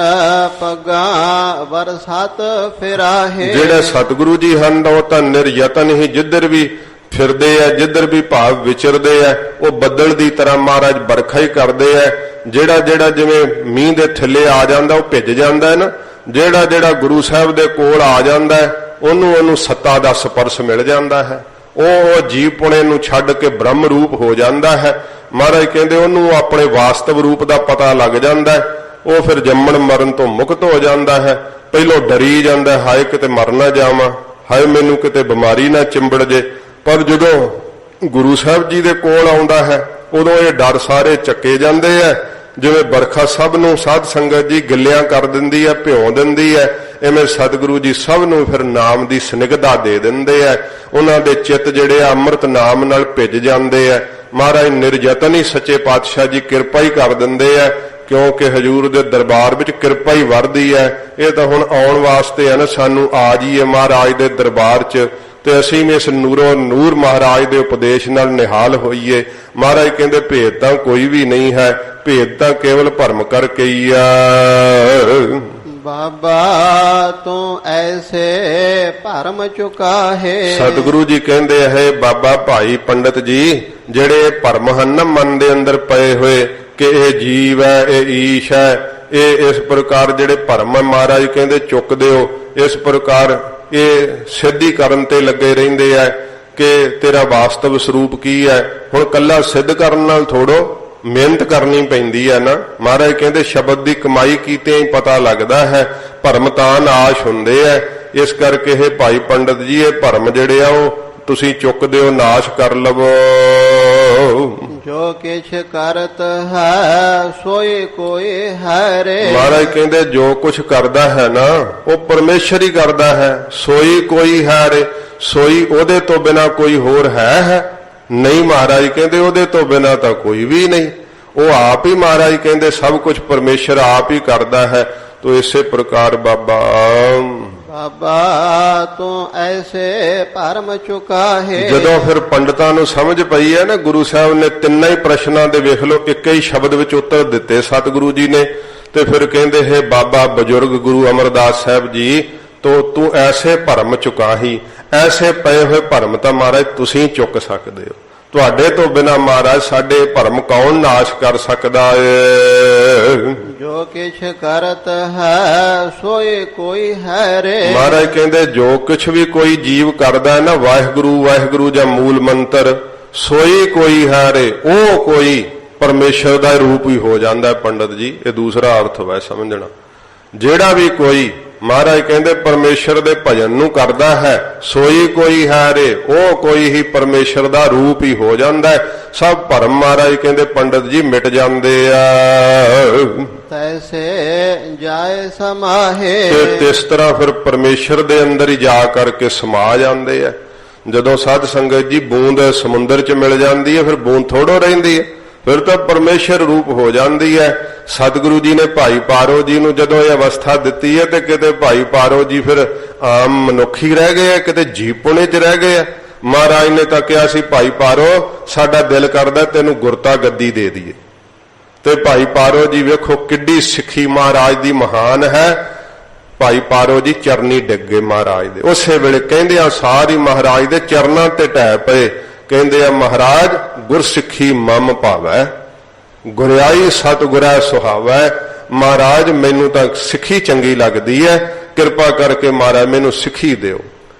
ਪਗਾ ਵਰਸਤ ਫਿਰਾਹੇ। ਜਿਹੜੇ ਸਤਿਗੁਰੂ ਜੀ ਹਨ ਉਹ ਤਾਂ ਨਿਰਯਤਨ ਹੀ ਜਿੱਧਰ ਵੀ ਫਿਰਦੇ ਆ, ਜਿੱਧਰ ਵੀ ਭਾਵ ਵਿਚਰਦੇ ਆ, ਉਹ ਬੱਦਲ ਦੀ ਤਰ੍ਹਾਂ ਮਹਾਰਾਜ ਵਰਖਾ ਹੀ ਕਰਦੇ ਆ। ਜਿਹੜਾ ਜਿਹੜਾ ਜਿਵੇਂ ਮੀਂਹ ਦੇ ਥੱਲੇ ਆ ਜਾਂਦਾ ਉਹ ਭਿੱਜ ਜਾਂਦਾ ਹੈ ਨਾ, ਜਿਹੜਾ ਜਿਹੜਾ ਗੁਰੂ ਸਾਹਿਬ ਦੇ ਕੋਲ ਆ ਜਾਂਦਾ ਉਹਨੂੰ ਸੱਤਾ ਦਾ ਸਪਰਸ਼ ਮਿਲ ਜਾਂਦਾ ਹੈ। ਉਹ ਜੀਵ ਪੁਣੇ ਨੂੰ ਛੱਡ ਕੇ ਬ੍ਰਹਮ ਰੂਪ ਹੋ ਜਾਂਦਾ ਹੈ। ਮਹਾਰਾਜ ਕਹਿੰਦੇ ਉਹਨੂੰ ਆਪਣੇ ਵਾਸਤਵ ਰੂਪ ਦਾ ਪਤਾ ਲੱਗ ਜਾਂਦਾ ਹੈ। ਉਹ ਫਿਰ ਜੰਮਣ ਮਰਨ ਤੋਂ ਮੁਕਤ ਹੋ ਜਾਂਦਾ ਹੈ। ਪਹਿਲੋਂ ਡਰੀ ਜਾਂਦਾ, ਹਾਏ ਕਿਤੇ ਮਰ ਨਾ ਜਾਵਾਂ, ਹਾਏ ਮੈਨੂੰ ਕਿਤੇ ਬਿਮਾਰੀ ਨਾ ਚਿੰਬੜ ਜੇ। ਪਰ ਜਦੋਂ ਗੁਰੂ ਸਾਹਿਬ ਜੀ ਦੇ ਕੋਲ ਆਉਂਦਾ ਹੈ ਉਦੋਂ ਇਹ ਡਰ ਸਾਰੇ ਚੱਕੇ ਜਾਂਦੇ ਆ। ਜਿਵੇਂ ਬਰਖਾ ਸਭ ਨੂੰ ਸਾਧ ਸੰਗਤ ਜੀ ਗਿੱਲਿਆਂ ਕਰ ਦਿੰਦੀ ਹੈ, ਭਿਉਂ ਦਿੰਦੀ ਹੈ, ਇਵੇਂ ਸਤਿਗੁਰੂ ਜੀ ਸਭ ਨੂੰ ਫਿਰ ਨਾਮ ਦੀ ਸਨਿਗਧਾ ਦੇ ਦਿੰਦੇ ਆ। ਉਹਨਾਂ ਦੇ ਚਿੱਤ ਜਿਹੜੇ ਆ ਅੰਮ੍ਰਿਤ ਨਾਮ ਨਾਲ ਭਿੱਜ ਜਾਂਦੇ ਆ। ਮਹਾਰਾਜ ਨਿਰਯਤਨ ਹੀ ਸੱਚੇ ਪਾਤਸ਼ਾਹ ਜੀ ਕਿਰਪਾ ਹੀ ਕਰ ਦਿੰਦੇ ਆ, ਕਿਉਂਕਿ ਹਜੂਰ ਦੇ ਦਰਬਾਰ ਵਿੱਚ ਕਿਰਪਾ ਹੀ ਵਰਦੀ ਹੈ। ਇਹ ਤਾਂ ਹੁਣ ਆਉਣ ਵਾਸਤੇ ਹੈ ਨਾ, ਸਾਨੂੰ ਆ ਜਾਈਏ ਮਹਾਰਾਜ ਦੇ ਦਰਬਾਰ 'ਚ ਤੇ ਅਸੀਂ ਵੀ ਇਸ ਨੂਰੋ ਨੂਰ ਮਹਾਰਾਜ ਦੇ ਉਪਦੇਸ਼ ਨਾਲ ਨਿਹਾਲ ਹੋਈਏ। ਮਹਾਰਾਜ ਕਹਿੰਦੇ ਭੇਦ ਤਾਂ ਕੋਈ ਵੀ ਨਹੀਂ ਹੈ, ਭੇਦ ਤਾਂ ਕੇਵਲ ਭਰਮ ਕਰਕੇ ਹੀ ਆ। ਬਾਬਾ ਤੂੰ ਐਸੇ ਭਰਮ ਚੁਕਾ ਹੈ। ਸਤਿਗੁਰੂ ਜੀ ਕਹਿੰਦੇ ਹੈ ਬਾਬਾ ਭਾਈ ਪੰਡਤ ਜੀ, ਜਿਹੜੇ ਭਰਮ ਹਨ ਨਾ ਮਨ ਦੇ ਅੰਦਰ ਪਏ ਹੋਏ ਕਿ ਇਹ ਜੀਵ ਹੈ, ਇਹ ਈਸ਼ ਹੈ, ਇਹ ਇਸ ਪ੍ਰਕਾਰ ਜਿਹੜੇ ਭਰਮ ਮਹਾਰਾਜ ਕਹਿੰਦੇ ਚੁੱਕ ਦਿਓ। ਇਸ ਪ੍ਰਕਾਰ ਇਹ ਸਿੱਧੀ ਕਰਨ ਤੇ ਲੱਗੇ ਰਹਿੰਦੇ ਆ ਕਿ ਤੇਰਾ ਵਾਸਤਵ ਸਰੂਪ ਕੀ ਹੈ। ਹੁਣ ਕੱਲਾ ਸਿੱਧ ਕਰਨ ਨਾਲ ਥੋੜੋ ਮਿਹਨਤ ਕਰਨੀ ਪੈਂਦੀ ਹੈ ਨਾ। ਮਹਾਰਾਜ ਕਹਿੰਦੇ ਸ਼ਬਦ ਦੀ ਕਮਾਈ ਕੀਤੇ ਹੀ ਪਤਾ ਲੱਗਦਾ ਹੈ, ਭਰਮ ਤਾਂ ਨਾਸ਼ ਹੁੰਦੇ ਆ। ਇਸ ਕਰਕੇ ਇਹ ਭਾਈ ਪੰਡਤ ਜੀ ਇਹ ਭਰਮ ਜਿਹੜੇ ਆ ਉਹ ਤੁਸੀਂ ਚੁੱਕ ਦਿਓ, ਨਾਸ਼ ਕਰ ਲਵੋ। ਜੋ ਕਿਛ ਕਰਤ ਹੈ ਸੋਈ ਕੋਈ ਹੈ ਰੇ। ਮਹਾਰਾਜ ਕਹਿੰਦੇ ਜੋ ਕੁਛ ਕਰਦਾ ਹੈ ਨਾ ਉਹ ਪਰਮੇਸ਼ਰ ਹੀ ਕਰਦਾ ਹੈ। ਸੋਈ ਕੋਈ ਹੈ ਰੇ, ਸੋਈ ਉਹਦੇ ਤੋਂ ਬਿਨਾ ਕੋਈ ਹੋਰ ਹੈ ਨਹੀਂ। ਮਹਾਰਾਜ ਕਹਿੰਦੇ ਉਹਦੇ ਤੋਂ ਬਿਨਾ ਤਾਂ ਕੋਈ ਵੀ ਨਹੀਂ, ਉਹ ਆਪ ਹੀ ਮਹਾਰਾਜ ਕਹਿੰਦੇ ਸਭ ਕੁਝ ਪਰਮੇਸ਼ਰ ਆਪ ਹੀ ਕਰਦਾ ਹੈ। ਤੋ ਇਸੇ ਪ੍ਰਕਾਰ ਬਾਬਾ ਤੂੰ ਐਸੇ ਭਰਮ ਚੁਕਾ ਹੈ। ਜਦੋਂ ਫਿਰ ਪੰਡਤਾਂ ਨੂੰ ਸਮਝ ਪਈ ਹੈ ਨਾ, ਗੁਰੂ ਸਾਹਿਬ ਨੇ ਤਿੰਨਾਂ ਹੀ ਪ੍ਰਸ਼ਨਾਂ ਦੇ ਵੇਖ ਲਓ ਇੱਕ ਹੀ ਸ਼ਬਦ ਵਿੱਚ ਉੱਤਰ ਦਿੱਤੇ ਸਤਿਗੁਰੂ ਜੀ ਨੇ। ਤੇ ਫਿਰ ਕਹਿੰਦੇ ਹੈ ਬਾਬਾ ਬਜ਼ੁਰਗ ਗੁਰੂ ਅਮਰਦਾਸ ਸਾਹਿਬ ਜੀ, ਤੂੰ ਐਸੇ ਭਰਮ ਚੁਕਾਹੀ। ਐਸੇ ਪਏ ਹੋਏ ਭਰਮ ਤਾਂ ਮਹਾਰਾਜ ਤੁਸੀਂ ਚੁੱਕ ਸਕਦੇ ਹੋ, ਤੁਹਾਡੇ ਤੋਂ ਬਿਨਾ ਮਹਾਰਾਜ ਸਾਡੇ ਭਰਮ ਕੌਣ ਨਾਸ਼ ਕਰ ਸਕਦਾ ਏ। ਜੋ ਕਿਛ ਕਰਤ ਹੈ ਸੋਈ ਕੋਈ ਹੈ ਰੇ। ਮਹਾਰਾਜ ਕਹਿੰਦੇ ਜੋ ਕੁਛ ਵੀ ਕੋਈ ਜੀਵ ਕਰਦਾ ਹੈ ਨਾ, ਵਾਹਿਗੁਰੂ ਵਾਹਿਗੁਰੂ ਜਾਂ ਮੂਲ ਮੰਤਰ, ਸੋਈ ਕੋਈ ਹੈ ਰੇ, ਉਹ ਕੋਈ ਪਰਮੇਸ਼ਰ ਦਾ ਰੂਪ ਹੀ ਹੋ ਜਾਂਦਾ। ਪੰਡਤ ਜੀ ਇਹ ਦੂਸਰਾ ਅਰਥ ਹੈ ਸਮਝਣਾ। ਜਿਹੜਾ ਵੀ ਕੋਈ ਮਹਾਰਾਜ ਕਹਿੰਦੇ ਪਰਮੇਸ਼ਰ ਦੇ ਭਜਨ ਨੂੰ ਕਰਦਾ ਹੈ, ਸੋਈ ਕੋਈ ਹੈ ਰੇ, ਉਹ ਕੋਈ ਹੀ ਪਰਮੇਸ਼ਰ ਦਾ ਰੂਪ ਹੀ ਹੋ ਜਾਂਦਾ ਹੈ। ਸਭ ਭਰਮ ਮਹਾਰਾਜ ਕਹਿੰਦੇ ਪੰਡਤ ਜੀ ਮਿਟ ਜਾਂਦੇ ਆ। ਤੈਸੇ ਜਾਏ ਸਮਾਹੇ। ਤੇ ਇਸ ਤਰ੍ਹਾਂ ਫਿਰ ਪਰਮੇਸ਼ਰ ਦੇ ਅੰਦਰ ਹੀ ਜਾ ਕਰਕੇ ਸਮਾ ਜਾਂਦੇ ਆ। ਜਦੋਂ ਸਾਧ ਸੰਗਤ ਜੀ ਬੂੰਦ ਸਮੁੰਦਰ 'ਚ ਮਿਲ ਜਾਂਦੀ ਹੈ, ਫਿਰ ਬੂੰਦ ਥੋੜੋ ਰਹਿੰਦੀ ਹੈ, ਫਿਰ ਤਾਂ ਪਰਮੇਸ਼ਰ ਰੂਪ ਹੋ ਜਾਂਦੀ ਹੈ। ਸਤਿਗੁਰੂ ਜੀ ਨੇ ਭਾਈ ਪਾਰੋ ਜੀ ਨੂੰ ਜਦੋਂ ਇਹ ਅਵਸਥਾ ਦਿੱਤੀ ਹੈ ਤੇ ਕਿਤੇ ਭਾਈ ਪਾਰੋ ਜੀ ਫਿਰ ਆਮ ਮਨੁੱਖੀ ਰਹਿ ਗਏ ਆ, ਕਿਤੇ ਜੀਵਪੁਣੇ 'ਚ ਰਹਿ ਗਏ ਆ। ਮਹਾਰਾਜ ਨੇ ਤਾਂ ਕਿਹਾ ਸੀ ਭਾਈ ਪਾਰੋ ਸਾਡਾ ਦਿਲ ਕਰਦਾ ਤੈਨੂੰ ਗੁਰਤਾ ਗੱਦੀ ਦੇ ਦਈਏ। ਤੇ ਭਾਈ ਪਾਰੋ ਜੀ ਵੇਖੋ ਕਿੱਡੀ ਸਿੱਖੀ ਮਹਾਰਾਜ ਦੀ ਮਹਾਨ ਹੈ। ਭਾਈ ਪਾਰੋ ਜੀ ਚਰਨੀ ਡਿੱਗੇ ਮਹਾਰਾਜ ਦੇ, ਉਸੇ ਵੇਲੇ ਕਹਿੰਦੇ ਆ ਸਾਰੀ ਮਹਾਰਾਜ ਦੇ ਚਰਨਾਂ ਤੇ ਢਹਿ ਪਏ। ਕਹਿੰਦੇ ਆ ਮਹਾਰਾਜ ਗੁਰਸਿੱਖੀ ਮਮ ਭਾਵੈ, ਗੁਰਿਆਈ ਸਤਿਗੁਰੈ ਸੁਹਾਵੈ। ਮਹਾਰਾਜ ਮੈਨੂੰ ਤਾਂ ਸਿੱਖੀ ਚੰਗੀ ਲੱਗਦੀ ਹੈ, ਕਿਰਪਾ ਕਰਕੇ ਮਹਾਰਾਜ ਮੈਨੂੰ ਸਿੱਖੀ ਦਿਓ।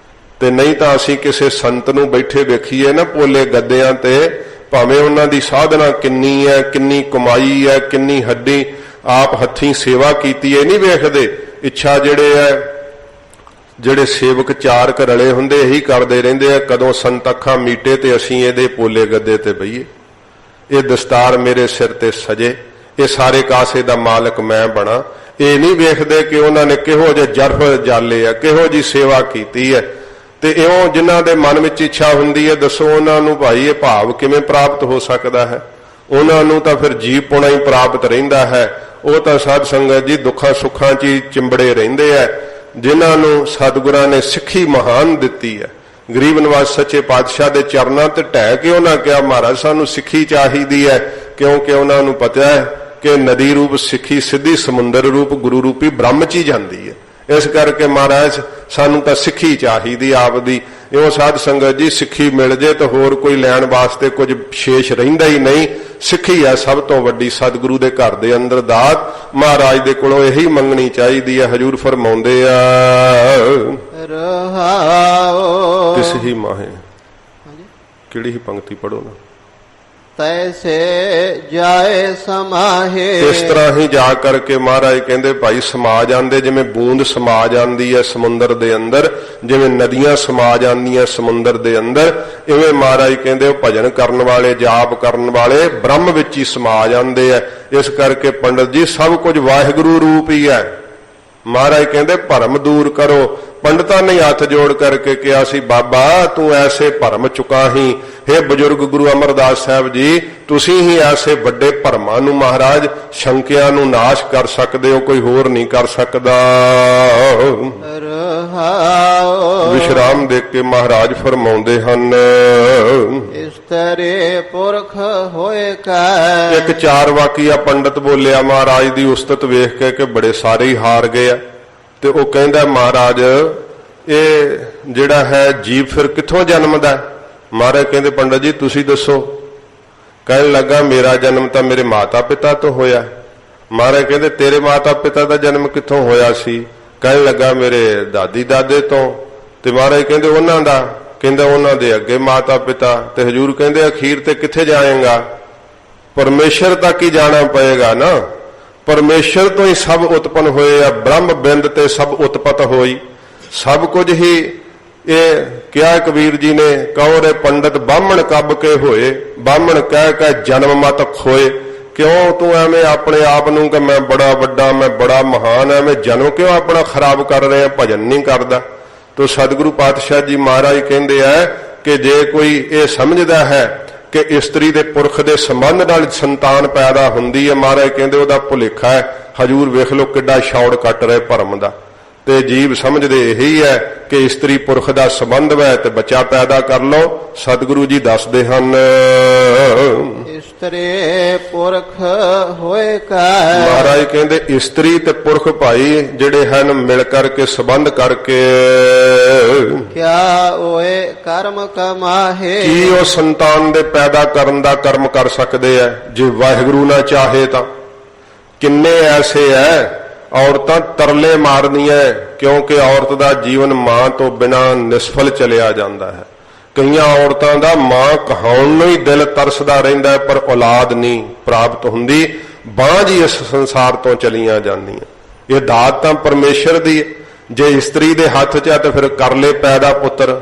ਤੇ ਨਹੀਂ ਤਾਂ ਅਸੀਂ ਕਿਸੇ ਸੰਤ ਨੂੰ ਬੈਠੇ ਵੇਖੀਏ ਨਾ ਪੋਲੇ ਗੱਦਿਆਂ ਤੇ, ਭਾਵੇਂ ਉਹਨਾਂ ਦੀ ਸਾਧਨਾ ਕਿੰਨੀ ਹੈ, ਕਿੰਨੀ ਕਮਾਈ ਹੈ, ਕਿੰਨੀ ਹੱਡੀ ਆਪ ਹੱਥੀਂ ਸੇਵਾ ਕੀਤੀ ਹੈ, ਨਹੀਂ ਵੇਖਦੇ। ਇੱਛਾ ਜਿਹੜੇ ਸੇਵਕ ਚਾਰ ਰਲੇ ਹੁੰਦੇ ਇਹੀ ਕਰਦੇ ਰਹਿੰਦੇ ਆ, ਕਦੋਂ ਸੰਤ ਅੱਖਾਂ ਮੀਟੇ ਤੇ ਅਸੀਂ ਇਹਦੇ ਪੋਲੇ ਗੱਦੇ ਤੇ ਬਈਏ, ਇਹ ਦਸਤਾਰ ਮੇਰੇ ਸਿਰ ਤੇ ਸਜੇ, ਇਹ ਸਾਰੇ ਕਾਸੇ ਦਾ ਮਾਲਕ ਮੈਂ ਬਣਾ। ਇਹ ਨਹੀਂ ਵੇਖਦੇ ਕਿ ਉਹਨਾਂ ਨੇ ਕਿਹੋ ਜਿਹੇ ਜਰਫ ਜਾਲੇ ਆ, ਕਿਹੋ ਜੀ ਸੇਵਾ ਕੀਤੀ ਹੈ। ਤੇ ਇਉਂ ਜਿਨ੍ਹਾਂ ਦੇ ਮਨ ਵਿੱਚ ਇੱਛਾ ਹੁੰਦੀ ਹੈ, ਦੱਸੋ ਉਹਨਾਂ ਨੂੰ ਭਾਈ ਇਹ ਭਾਵ ਕਿਵੇਂ ਪ੍ਰਾਪਤ ਹੋ ਸਕਦਾ ਹੈ? ਉਹਨਾਂ ਨੂੰ ਤਾਂ ਫਿਰ ਜੀਵਪੁਣਾ ਹੀ ਪ੍ਰਾਪਤ ਰਹਿੰਦਾ ਹੈ। ਉਹ ਤਾਂ ਸਾਧ ਸੰਗਤ ਜੀ ਦੁੱਖਾਂ ਸੁੱਖਾਂ 'ਚ ਹੀ ਚਿੰਬੜੇ ਰਹਿੰਦੇ ਆ। ਜਿਨ੍ਹਾਂ ਨੂੰ ਸਤਿਗੁਰਾਂ ਨੇ ਸਿੱਖੀ ਮਹਾਨ ਦਿੱਤੀ ਹੈ, ਗਰੀਬ ਨਿਵਾਜ ਸੱਚੇ ਪਾਤਸ਼ਾਹ ਦੇ ਚਰਨਾਂ ਤੇ ਢਹਿ ਕੇ ਉਹਨਾਂ ਕਿਹਾ ਮਹਾਰਾਜ ਸਾਨੂੰ ਸਿੱਖੀ ਚਾਹੀਦੀ ਹੈ, ਕਿਉਂਕਿ ਉਹਨਾਂ ਨੂੰ ਪਤਾ ਹੈ ਕਿ ਨਦੀ ਰੂਪ ਸਿੱਖੀ ਸਿੱਧੀ ਸਮੁੰਦਰ ਰੂਪ ਗੁਰੂ ਰੂਪੀ ਬ੍ਰਹਮ 'ਚ ਹੀ ਜਾਂਦੀ ਹੈ। ਇਸ ਕਰਕੇ ਮਹਾਰਾਜ ਸਾਨੂੰ ਤਾਂ ਸਿੱਖੀ ਚਾਹੀਦੀ ਆਪ ਦੀ। ਇਉਂ ਸਾਧ ਸੰਗਤ ਜੀ ਸਿੱਖੀ ਮਿਲ ਜੇ ਤਾਂ ਹੋਰ ਕੋਈ ਲੈਣ ਵਾਸਤੇ ਕੁਝ ਵਿਸ਼ੇਸ਼ ਰਹਿੰਦਾ ਹੀ ਨਹੀਂ। ਸਿੱਖੀ ਹੈ ਸਭ ਤੋਂ ਵੱਡੀ ਸਤਿਗੁਰੂ ਦੇ ਘਰ ਦੇ ਅੰਦਰ ਦਾਤ, ਮਹਾਰਾਜ ਦੇ ਕੋਲੋਂ ਇਹੀ ਮੰਗਣੀ ਚਾਹੀਦੀ ਹੈ। ਹਜੂਰ ਫਰਮਾਉਂਦੇ ਆ ਰਹਾਓ ਤਿਸ ਹੀ ਮਾਹੇ, ਕਿਹੜੀ ਹੀ ਪੰਕਤੀ ਪੜੋ ਨਾ, ਤੈਸੇ ਜਾਏ ਸਮਾਹੇ। ਇਸ ਤਰ੍ਹਾਂ ਹੀ ਜਾ ਕਰਕੇ ਮਹਾਰਾਜ ਕਹਿੰਦੇ ਭਾਈ ਸਮਾ ਜਾਂਦੇ, ਜਿਵੇਂ ਬੂੰਦ ਸਮਾ ਜਾਂਦੀ ਹੈ ਸਮੁੰਦਰ ਦੇ ਅੰਦਰ, ਜਿਵੇਂ ਨਦੀਆਂ ਸਮਾ ਜਾਂਦੀਆਂ ਸਮੁੰਦਰ ਦੇ ਅੰਦਰ, ਇਵੇਂ ਮਹਾਰਾਜ ਕਹਿੰਦੇ ਉਹ ਭਜਨ ਕਰਨ ਵਾਲੇ, ਜਾਪ ਕਰਨ ਵਾਲੇ ਬ੍ਰਹਮ ਵਿੱਚ ਹੀ ਸਮਾ ਜਾਂਦੇ ਆ। ਇਸ ਕਰਕੇ ਪੰਡਤ ਜੀ ਸਭ ਕੁਝ ਵਾਹਿਗੁਰੂ ਰੂਪ ਹੀ ਹੈ। ਮਹਾਰਾਜ ਕਹਿੰਦੇ ਭਰਮ ਦੂਰ ਕਰੋ। ਪੰਡਤਾਂ ਨੇ ਹੱਥ ਜੋੜ ਕਰਕੇ ਕਿਹਾ ਸੀ ਬਾਬਾ ਤੂੰ ਐਸੇ ਭਰਮ ਚੁਕਾਹੀ। हे ਬਜ਼ੁਰਗ ਗੁਰੂ ਅਮਰਦਾਸ ਸਾਹਿਬ ਜੀ, ਤੁਸੀਂ ਹੀ ਐਸੇ ਵੱਡੇ ਭਰਮਾਂ ਨੂੰ ਮਹਾਰਾਜ ਸ਼ੰਕਿਆਂ ਨੂੰ ਨਾਸ਼ ਕਰ ਸਕਦੇ ਹੋ, ਕੋਈ ਹੋਰ ਨਹੀਂ ਕਰ ਸਕਦਾ। ਵਿਸ਼ਰਾਮ ਦੇ ਕੇ ਮਹਾਰਾਜ ਫਰਮਾਉਂਦੇ ਹਨ, ਇਸਤਰੇ ਪੁਰਖ ਹੋਏ ਕੈ। ਇੱਕ ਚਾਰ ਵਾਕੀਆ ਪੰਡਤ ਬੋਲਿਆ ਮਹਾਰਾਜ ਦੀ ਉਸਤਤ ਵੇਖ ਕੇ ਕਿ ਬੜੇ ਸਾਰੇ ਹੀ ਹਾਰ ਗਏ ਆ, ਤੇ ਉਹ ਕਹਿੰਦਾ ਮਹਾਰਾਜ ਇਹ ਜਿਹੜਾ ਹੈ ਜੀਵ ਫਿਰ ਕਿੱਥੋਂ ਜਨਮਦਾ? ਮਹਾਰਾਜ ਕਹਿੰਦੇ ਪੰਡਤ ਜੀ ਤੁਸੀਂ ਦੱਸੋ। ਕਹਿਣ ਲੱਗਾ ਮੇਰਾ ਜਨਮ ਤਾਂ ਮੇਰੇ ਮਾਤਾ ਪਿਤਾ ਤੋਂ ਹੋਇਆ। ਮਹਾਰਾਜ ਕਹਿੰਦੇ ਤੇਰੇ ਮਾਤਾ ਪਿਤਾ ਦਾ ਜਨਮ ਕਿੱਥੋਂ ਹੋਇਆ ਸੀ? ਕਹਿਣ ਲੱਗਾ ਮੇਰੇ ਦਾਦੀ ਦਾਦੇ ਤੋਂ। ਤੇ ਮਹਾਰਾਜ ਕਹਿੰਦੇ ਉਹਨਾਂ ਦਾ? ਕਹਿੰਦਾ ਉਹਨਾਂ ਦੇ ਅੱਗੇ ਮਾਤਾ ਪਿਤਾ। ਤੇ ਹਜੂਰ ਕਹਿੰਦੇ ਅਖੀਰ ਤੇ ਕਿੱਥੇ ਜਾਏਗਾ? ਪਰਮੇਸ਼ਰ ਤੱਕ ਹੀ ਜਾਣਾ ਪਏਗਾ ਨਾ। ਪਰਮੇਸ਼ਰ ਤੋਂ ਹੀ ਸਭ ਉਤਪਨ ਹੋਏ ਆ, ਬ੍ਰਹਮ ਬਿੰਦ ਤੇ ਸਭ ਉਤਪਤ ਹੋਈ। ਸਭ ਕੁਝ ਹੀ ਇਹ ਕਿਹਾ ਕਬੀਰ ਜੀ ਨੇ, ਕਹੋ ਰੇ ਪੰਡਤ ਬਾਹਮਣ ਕੱਬ ਕੇ ਹੋਏ, ਬਾਹਮਣ ਕਹਿ ਕੇ ਜਨਮ ਮਤ ਖੋਏ। ਕਿਉਂ ਤੂੰ ਐਵੇਂ ਆਪਣੇ ਆਪ ਨੂੰ ਕਿ ਮੈਂ ਬੜਾ ਵੱਡਾ, ਮੈਂ ਬੜਾ ਮਹਾਨ, ਐਵੇਂ ਜਨਮ ਕਿਉਂ ਆਪਣਾ ਖਰਾਬ ਕਰ ਰਿਹਾ, ਭਜਨ ਨਹੀਂ ਕਰਦਾ? ਤੋ ਸਤਿਗੁਰੂ ਪਾਤਸ਼ਾਹ ਜੀ ਮਹਾਰਾਜ ਕਹਿੰਦੇ ਆ ਕਿ ਜੇ ਕੋਈ ਇਹ ਸਮਝਦਾ ਹੈ ਕਿ ਇਸਤਰੀ ਦੇ ਪੁਰਖ ਦੇ ਸੰਬੰਧ ਨਾਲ ਸੰਤਾਨ ਪੈਦਾ ਹੁੰਦੀ ਹੈ, ਮਹਾਰਾਜ ਕਹਿੰਦੇ ਉਹਦਾ ਭੁਲੇਖਾ ਹੈ। ਹਜੂਰ ਵੇਖ ਲੋ ਕਿੱਡਾ ਛੌੜ ਕੱਟ ਰਹੇ ਭਰਮ ਦਾ। ਤੇ ਜੀਵ ਸਮਝਦੇ ਇਹੀ ਹੈ ਕਿ ਇਸਤਰੀ ਪੁਰਖ ਦਾ ਸੰਬੰਧ ਹੈ ਤੇ ਬੱਚਾ ਪੈਦਾ ਕਰ ਲਓ। ਸਤਿਗੁਰੂ ਜੀ ਦੱਸਦੇ ਹਨ, ਇਸਤਰੀ ਪੁਰਖ ਹੋਏ ਕੈ। ਮਹਾਰਾਜ ਕਹਿੰਦੇ ਇਸਤਰੀ ਤੇ ਪੁਰਖ ਭਾਈ ਜਿਹੜੇ ਹਨ ਮਿਲ ਕਰਕੇ ਸੰਬੰਧ ਕਰਕੇ ਕਿਆ ਹੋਏ ਕਰਮ ਕਮਾਹੇ। ਕੀ ਉਹ ਸੰਤਾਨ ਦੇ ਪੈਦਾ ਕਰਨ ਦਾ ਕਰਮ ਕਰ ਸਕਦੇ ਆ ਜੇ ਵਾਹਿਗੁਰੂ ਨਾ ਚਾਹੇ ਤਾਂ? ਕਿੰਨੇ ਐਸੇ ਹੈ ਔਰਤਾਂ ਤਰਲੇ ਮਾਰਦੀਆਂ ਕਿਉਂਕਿ ਔਰਤ ਦਾ ਜੀਵਨ ਮਾਂ ਤੋਂ ਬਿਨਾਂ ਨਿਸਫਲ ਚਲਿਆ ਜਾਂਦਾ ਹੈ। ਕਈਆਂ ਔਰਤਾਂ ਦਾ ਮਾਂ ਕਹਾਉਣ ਨੂੰ ਹੀ ਦਿਲ ਤਰਸਦਾ ਰਹਿੰਦਾ ਹੈ ਪਰ ਔਲਾਦ ਨਹੀਂ ਪ੍ਰਾਪਤ ਹੁੰਦੀ, ਬਾਂਝ ਹੀ ਇਸ ਸੰਸਾਰ ਤੋਂ ਚਲੀਆਂ ਜਾਂਦੀਆਂ। ਇਹ ਦਾਤ ਤਾਂ ਪਰਮੇਸ਼ਰ ਦੀ ਹੈ। ਜੇ ਇਸਤਰੀ ਦੇ ਹੱਥ 'ਚ ਹੈ ਤਾਂ ਫਿਰ ਕਰ ਲੈ ਪੈਦਾ ਪੁੱਤਰ।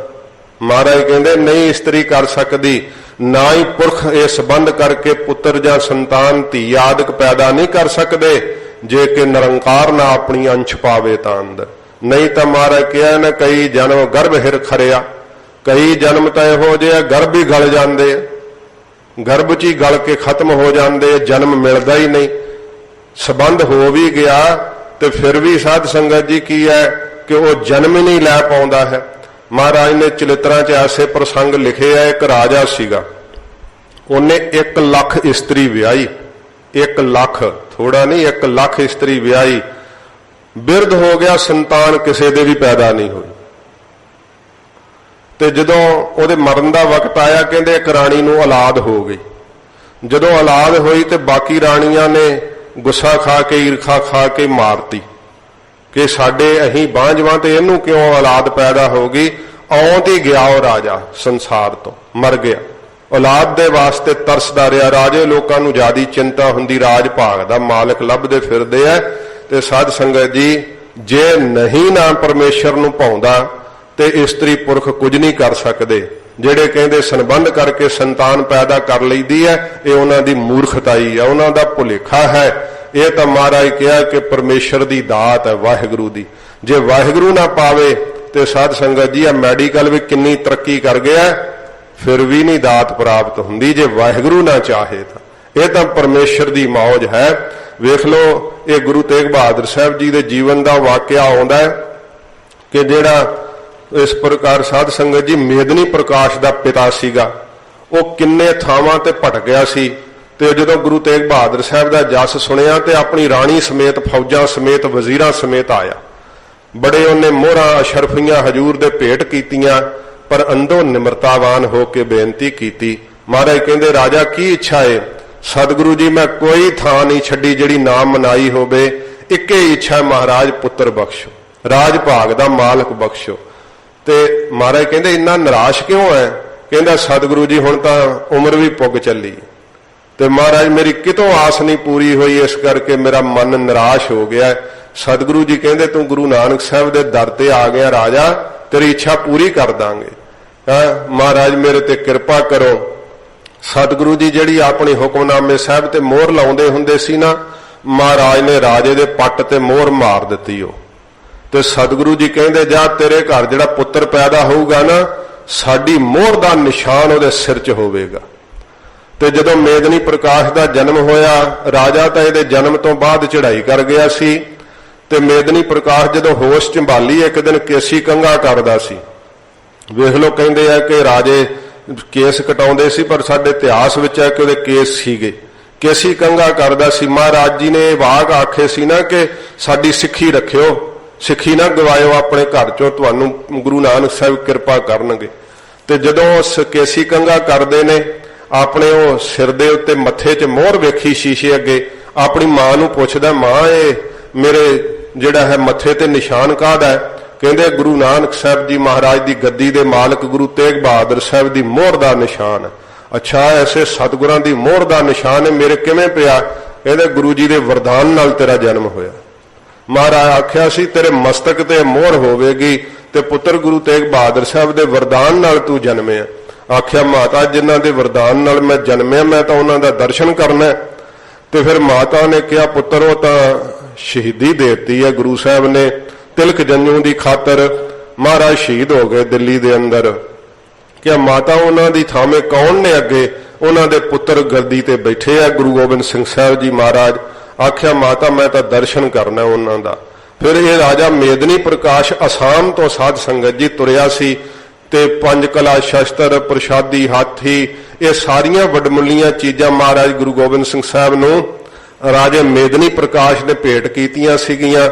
ਮਹਾਰਾਜ ਕਹਿੰਦੇ ਨਹੀਂ ਇਸਤਰੀ ਕਰ ਸਕਦੀ, ਨਾ ਹੀ ਪੁਰਖ ਇਹ ਸੰਬੰਧ ਕਰਕੇ ਪੁੱਤਰ ਜਾਂ ਸੰਤਾਨ ਧੀ ਆਦਿਕ ਪੈਦਾ ਨਹੀਂ ਕਰ ਸਕਦੇ ਜੇ ਕਿ ਨਿਰੰਕਾਰ ਨਾ ਆਪਣੀ ਅੰਸ਼ ਪਾਵੇ ਤਾਂ ਅੰਦਰ। ਨਹੀਂ ਤਾਂ ਮਹਾਰਾਜ ਕਿਹਾ ਨਾ ਕਈ ਜਨਮ ਗਰਭ ਹਿਰ ਖਰਿਆ, ਕਈ ਜਨਮ ਤਾਂ ਇਹੋ ਜਿਹੇ ਗਰਭ ਹੀ ਗਲ ਜਾਂਦੇ ਆ, ਗਰਭ 'ਚ ਹੀ ਗਲ ਕੇ ਖਤਮ ਹੋ ਜਾਂਦੇ, ਜਨਮ ਮਿਲਦਾ ਹੀ ਨਹੀਂ। ਸੰਬੰਧ ਹੋ ਵੀ ਗਿਆ ਤੇ ਫਿਰ ਵੀ ਸਾਧ ਸੰਗਤ ਜੀ ਕੀ ਹੈ ਕਿ ਉਹ ਜਨਮ ਹੀ ਨਹੀਂ ਲੈ ਪਾਉਂਦਾ ਹੈ। ਮਹਾਰਾਜ ਨੇ ਚਲਿਤਰਾਂ 'ਚ ਐਸੇ ਪ੍ਰਸੰਗ ਲਿਖੇ ਆ। ਇੱਕ ਰਾਜਾ ਸੀਗਾ, ਉਹਨੇ 1 ਲੱਖ ਇਸਤਰੀ ਵਿਆਹੀ, 1 ਲੱਖ ਥੋੜਾ ਨਹੀਂ, 1 ਲੱਖ ਇਸਤਰੀ ਵਿਆਹੀ। ਬਿਰਧ ਹੋ ਗਿਆ, ਸੰਤਾਨ ਕਿਸੇ ਦੇ ਵੀ ਪੈਦਾ ਨਹੀਂ ਹੋਈ। ਤੇ ਜਦੋਂ ਉਹਦੇ ਮਰਨ ਦਾ ਵਕਤ ਆਇਆ ਕਹਿੰਦੇ ਇੱਕ ਰਾਣੀ ਨੂੰ ਔਲਾਦ ਹੋ ਗਈ। ਜਦੋਂ ਔਲਾਦ ਹੋਈ ਤੇ ਬਾਕੀ ਰਾਣੀਆਂ ਨੇ ਗੁੱਸਾ ਖਾ ਕੇ ਈਰਖਾ ਖਾ ਕੇ ਮਾਰਤੀ ਕਿ ਸਾਡੇ ਅਹੀਂ ਬਾਂਝਵਾਂ ਤੇ ਇਹਨੂੰ ਕਿਉਂ ਔਲਾਦ ਪੈਦਾ ਹੋ ਗਈ। ਆਉਂਦੀ ਗਿਆ ਉਹ ਰਾਜਾ ਸੰਸਾਰ ਤੋਂ, ਮਰ ਗਿਆ। ਔਲਾਦ ਦੇ ਵਾਸਤੇ ਤਰਸਦਾ ਰਿਹਾ। ਰਾਜੇ ਲੋਕਾਂ ਨੂੰ ਜ਼ਿਆਦੀ ਚਿੰਤਾ ਹੁੰਦੀ, ਰਾਜ ਭਾਗ ਦਾ ਮਾਲਕ ਲੱਭਦੇ ਫਿਰਦੇ ਐ। ਤੇ ਸਾਧ ਸੰਗਤ ਜੀ ਜੇ ਨਹੀਂ ਨਾ ਪਰਮੇਸ਼ਰ ਨੂੰ ਭਾਉਂਦਾ ਤੇ ਇਸਤਰੀ ਪੁਰਖ ਕੁਝ ਨਹੀਂ ਕਰ ਸਕਦੇ। ਜਿਹੜੇ ਕਹਿੰਦੇ ਸੰਬੰਧ ਕਰਕੇ ਸੰਤਾਨ ਪੈਦਾ ਕਰ ਲਈਦੀ ਹੈ, ਇਹ ਉਹਨਾਂ ਦੀ ਮੂਰਖਤਾਈ ਹੈ, ਉਹਨਾਂ ਦਾ ਭੁਲੇਖਾ ਹੈ। ਇਹ ਤਾਂ ਮਹਾਰਾਜ ਕਿਹਾ ਕਿ ਪਰਮੇਸ਼ਰ ਦੀ ਦਾਤ ਹੈ, ਵਾਹਿਗੁਰੂ ਦੀ। ਜੇ ਵਾਹਿਗੁਰੂ ਨਾ ਪਾਵੇ ਤੇ ਸਾਧ ਸੰਗਤ ਜੀ ਆ ਮੈਡੀਕਲ ਵੀ ਕਿੰਨੀ ਤਰੱਕੀ ਕਰ ਗਿਆ, ਫਿਰ ਵੀ ਨਹੀਂ ਦਾਤ ਪ੍ਰਾਪਤ ਹੁੰਦੀ ਜੇ ਵਾਹਿਗੁਰੂ ਨਾ ਚਾਹੇ ਤਾਂ। ਇਹ ਤਾਂ ਪਰਮੇਸ਼ਰ ਦੀ ਮੌਜ ਹੈ। ਵੇਖ ਲਓ ਇਹ ਗੁਰੂ ਤੇਗ ਬਹਾਦਰ ਸਾਹਿਬ ਜੀ ਦੇ ਜੀਵਨ ਦਾ ਵਾਕਿਆ ਆਉਂਦਾ ਹੈ ਕਿ ਜਿਹੜਾ ਇਸ ਪ੍ਰਕਾਰ ਸਾਧ ਸੰਗਤ ਜੀ ਮੇਦਨੀ ਪ੍ਰਕਾਸ਼ ਦਾ ਪਿਤਾ ਸੀਗਾ, ਉਹ ਕਿੰਨੇ ਥਾਵਾਂ ਤੇ ਭਟਕਿਆ ਸੀ। ਤੇ ਜਦੋਂ ਗੁਰੂ ਤੇਗ ਬਹਾਦਰ ਸਾਹਿਬ ਦਾ ਜਸ ਸੁਣਿਆ ਤੇ ਆਪਣੀ ਰਾਣੀ ਸਮੇਤ, ਫੌਜਾਂ ਸਮੇਤ, ਵਜ਼ੀਰਾਂ ਸਮੇਤ ਆਇਆ। ਬੜੇ ਉਹਨੇ ਮੋਹਰਾਂ ਅਸ਼ਰਫੀਆਂ ਹਜੂਰ ਦੇ ਭੇਟ ਕੀਤੀਆਂ, ਪਰ ਅੰਦਰੋਂ ਨਿਮਰਤਾਵਾਨ ਹੋ ਕੇ ਬੇਨਤੀ ਕੀਤੀ। ਮਹਾਰਾਜ ਕਹਿੰਦੇ ਰਾਜਾ ਕੀ ਇੱਛਾ ਏ? ਸਤਿਗੁਰੂ ਜੀ ਮੈਂ ਕੋਈ ਥਾਂ ਨਹੀਂ ਛੱਡੀ ਜਿਹੜੀ ਨਾ ਮਨਾਈ ਹੋਵੇ, ਇੱਕੇ ਹੀ ਇੱਛਾ ਮਹਾਰਾਜ ਪੁੱਤਰ ਬਖਸ਼ੋ, ਰਾਜ ਭਾਗ ਦਾ ਮਾਲਕ ਬਖਸ਼ੋ। ਤੇ ਮਹਾਰਾਜ ਕਹਿੰਦੇ ਇੰਨਾ ਨਿਰਾਸ਼ ਕਿਉਂ ਹੈ? ਕਹਿੰਦਾ ਸਤਿਗੁਰੂ ਜੀ ਹੁਣ ਤਾਂ ਉਮਰ ਵੀ ਪੁੱਗ ਚੱਲੀ ਤੇ ਮਹਾਰਾਜ ਮੇਰੀ ਕਿਤੋਂ ਆਸ ਨਹੀਂ ਪੂਰੀ ਹੋਈ, ਇਸ ਕਰਕੇ ਮੇਰਾ ਮਨ ਨਿਰਾਸ਼ ਹੋ ਗਿਆ। ਸਤਿਗੁਰੂ ਜੀ ਕਹਿੰਦੇ ਤੂੰ ਗੁਰੂ ਨਾਨਕ ਸਾਹਿਬ ਦੇ ਦਰ ਤੇ ਆ ਗਿਆ ਰਾਜਾ, ਤੇਰੀ ਇੱਛਾ ਪੂਰੀ ਕਰ ਦਾਂਗੇ। ਮਹਾਰਾਜ ਮੇਰੇ ਤੇ ਕਿਰਪਾ ਕਰੋ। ਸਤਿਗੁਰੂ ਜੀ ਜਿਹੜੀ ਆਪਣੀ ਹੁਕਮਨਾਮੇ ਸਾਹਿਬ ਤੇ ਮੋਹਰ ਲਾਉਂਦੇ ਹੁੰਦੇ ਸੀ ਨਾ, ਮਹਾਰਾਜ ਨੇ ਰਾਜੇ ਦੇ ਪੱਟ ਤੇ ਮੋਹਰ ਮਾਰ ਦਿੱਤੀ। ਉਹ ਤੇ ਸਤਿਗੁਰੂ ਜੀ ਕਹਿੰਦੇ ਜਾ ਤੇਰੇ ਘਰ ਜਿਹੜਾ ਪੁੱਤਰ ਪੈਦਾ ਹੋਊਗਾ ਨਾ, ਸਾਡੀ ਮੋਹਰ ਦਾ ਨਿਸ਼ਾਨ ਉਹਦੇ ਸਿਰ 'ਚ ਹੋਵੇਗਾ। ਤੇ ਜਦੋਂ ਮੇਦਨੀ ਪ੍ਰਕਾਸ਼ ਦਾ ਜਨਮ ਹੋਇਆ, ਰਾਜਾ ਤਾਂ ਇਹਦੇ ਜਨਮ ਤੋਂ ਬਾਅਦ ਚੜ੍ਹਾਈ ਕਰ ਗਿਆ ਸੀ। ਤੇ ਮੇਦਨੀ ਪ੍ਰਕਾਸ਼ ਜਦੋਂ ਹੋਸ਼ ਸੰਭਾਲੀ, ਇੱਕ ਦਿਨ ਕੇਸੀ ਕੰਘਾ ਕਰਦਾ ਸੀ ਵੇਖ ਲਓ, ਕਹਿੰਦੇ ਆ ਕਿ ਰਾਜੇ ਕੇਸ ਕਟਾਉਂਦੇ ਸੀ, ਪਰ ਸਾਡੇ ਇਤਿਹਾਸ ਵਿੱਚ ਹੈ ਕਿ ਉਹਦੇ ਕੇਸ ਸੀਗੇ। ਕੇਸੀ ਕੰਘਾ ਕਰਦਾ ਸੀ। ਮਹਾਰਾਜ ਜੀ ਨੇ ਵਾਕ ਆਖੇ ਸੀ ਨਾ ਕਿ ਸਾਡੀ ਸਿੱਖੀ ਰੱਖਿਓ, ਸਿੱਖੀ ਨਾ ਗਵਾਇਓ ਆਪਣੇ ਘਰ ਚੋਂ, ਤੁਹਾਨੂੰ ਗੁਰੂ ਨਾਨਕ ਸਾਹਿਬ ਕਿਰਪਾ ਕਰਨਗੇ। ਤੇ ਜਦੋਂ ਉਸ ਕੇਸੀ ਕੰਘਾ ਕਰਦੇ ਨੇ, ਆਪਣੇ ਉਹ ਸਿਰ ਦੇ ਉੱਤੇ ਮੱਥੇ 'ਚ ਮੋਹਰ ਵੇਖੀ ਸ਼ੀਸ਼ੇ ਅੱਗੇ, ਆਪਣੀ ਮਾਂ ਨੂੰ ਪੁੱਛਦਾ, ਮਾਂ ਇਹ ਮੇਰੇ ਜਿਹੜਾ ਹੈ ਮੱਥੇ ਤੇ ਨਿਸ਼ਾਨ ਕਾਹਦਾ ਹੈ? ਕਹਿੰਦੇ ਗੁਰੂ ਨਾਨਕ ਸਾਹਿਬ ਜੀ ਮਹਾਰਾਜ ਦੀ ਗੱਦੀ ਦੇ ਮਾਲਕ ਗੁਰੂ ਤੇਗ ਬਹਾਦਰ ਸਾਹਿਬ ਦੀ ਮੋਹਰ ਦਾ ਨਿਸ਼ਾਨ ਹੈ। ਅੱਛਾ, ਐਸੇ ਸਤਿਗੁਰਾਂ ਦੀ ਮੋਹਰ ਦਾ ਨਿਸ਼ਾਨ ਹੈ, ਮੇਰੇ ਕਿਵੇਂ ਪਿਆ? ਕਹਿੰਦੇ ਗੁਰੂ ਜੀ ਦੇ ਵਰਦਾਨ ਨਾਲ ਤੇਰਾ ਜਨਮ ਹੋਇਆ। ਮਹਾਰਾਜ ਆਖਿਆ ਸੀ ਤੇਰੇ ਮਸਤਕ ਤੇ ਮੋਹਰ ਹੋਵੇਗੀ, ਤੇ ਪੁੱਤਰ ਗੁਰੂ ਤੇਗ ਬਹਾਦਰ ਸਾਹਿਬ ਦੇ ਵਰਦਾਨ ਨਾਲ ਤੂੰ ਜਨਮਿਆ। ਆਖਿਆ ਮਾਤਾ ਜਿਨ੍ਹਾਂ ਦੇ ਵਰਦਾਨ ਨਾਲ ਮੈਂ ਜਨਮਿਆ, ਮੈਂ ਤਾਂ ਉਹਨਾਂ ਦਾ ਦਰਸ਼ਨ ਕਰਨਾ। ਤੇ ਫਿਰ ਮਾਤਾ ਨੇ ਕਿਹਾ, ਪੁੱਤਰ ਉਹ ਤਾਂ ਸ਼ਹੀਦੀ ਦੇ ਦਿੱਤੀ ਹੈ ਗੁਰੂ ਸਾਹਿਬ ਨੇ, ਤਿਲਕ ਜੰਜੂ ਦੀ ਖਾਤਰ ਮਹਾਰਾਜ ਸ਼ਹੀਦ ਹੋ ਗਏ ਦਿੱਲੀ ਦੇ ਅੰਦਰ। ਕਿ ਮਾਤਾ ਉਹਨਾਂ ਦੀ ਥਾਵੇਂ ਕੌਣ ਨੇ ਅੱਗੇ? ਉਹਨਾਂ ਦੇ ਪੁੱਤਰ ਗੱਦੀ ਤੇ ਬੈਠੇ ਆ, ਗੁਰੂ ਗੋਬਿੰਦ ਸਿੰਘ ਸਾਹਿਬ ਜੀ ਮਹਾਰਾਜ। ਆਖਿਆ ਮਾਤਾ ਮੈਂ ਤਾਂ ਦਰਸ਼ਨ ਕਰਨਾ ਉਹਨਾਂ ਦਾ। ਫਿਰ ਇਹ ਰਾਜਾ ਮੇਦਨੀ ਪ੍ਰਕਾਸ਼ ਅਸਾਮ ਤੋਂ ਸਾਧ ਸੰਗਤ ਜੀ ਤੁਰਿਆ ਸੀ, ਤੇ ਪੰਜ ਕਲਾ ਸ਼ਸਤਰ, ਪ੍ਰਸ਼ਾਦੀ, ਹਾਥੀ, ਇਹ ਸਾਰੀਆਂ ਵੱਡਮੁੱਲੀਆਂ ਚੀਜ਼ਾਂ ਮਹਾਰਾਜ ਗੁਰੂ ਗੋਬਿੰਦ ਸਿੰਘ ਸਾਹਿਬ ਨੂੰ ਰਾਜੇ ਮੇਦਨੀ ਪ੍ਰਕਾਸ਼ ਨੇ ਭੇਟ ਕੀਤੀਆਂ ਸੀਗੀਆਂ।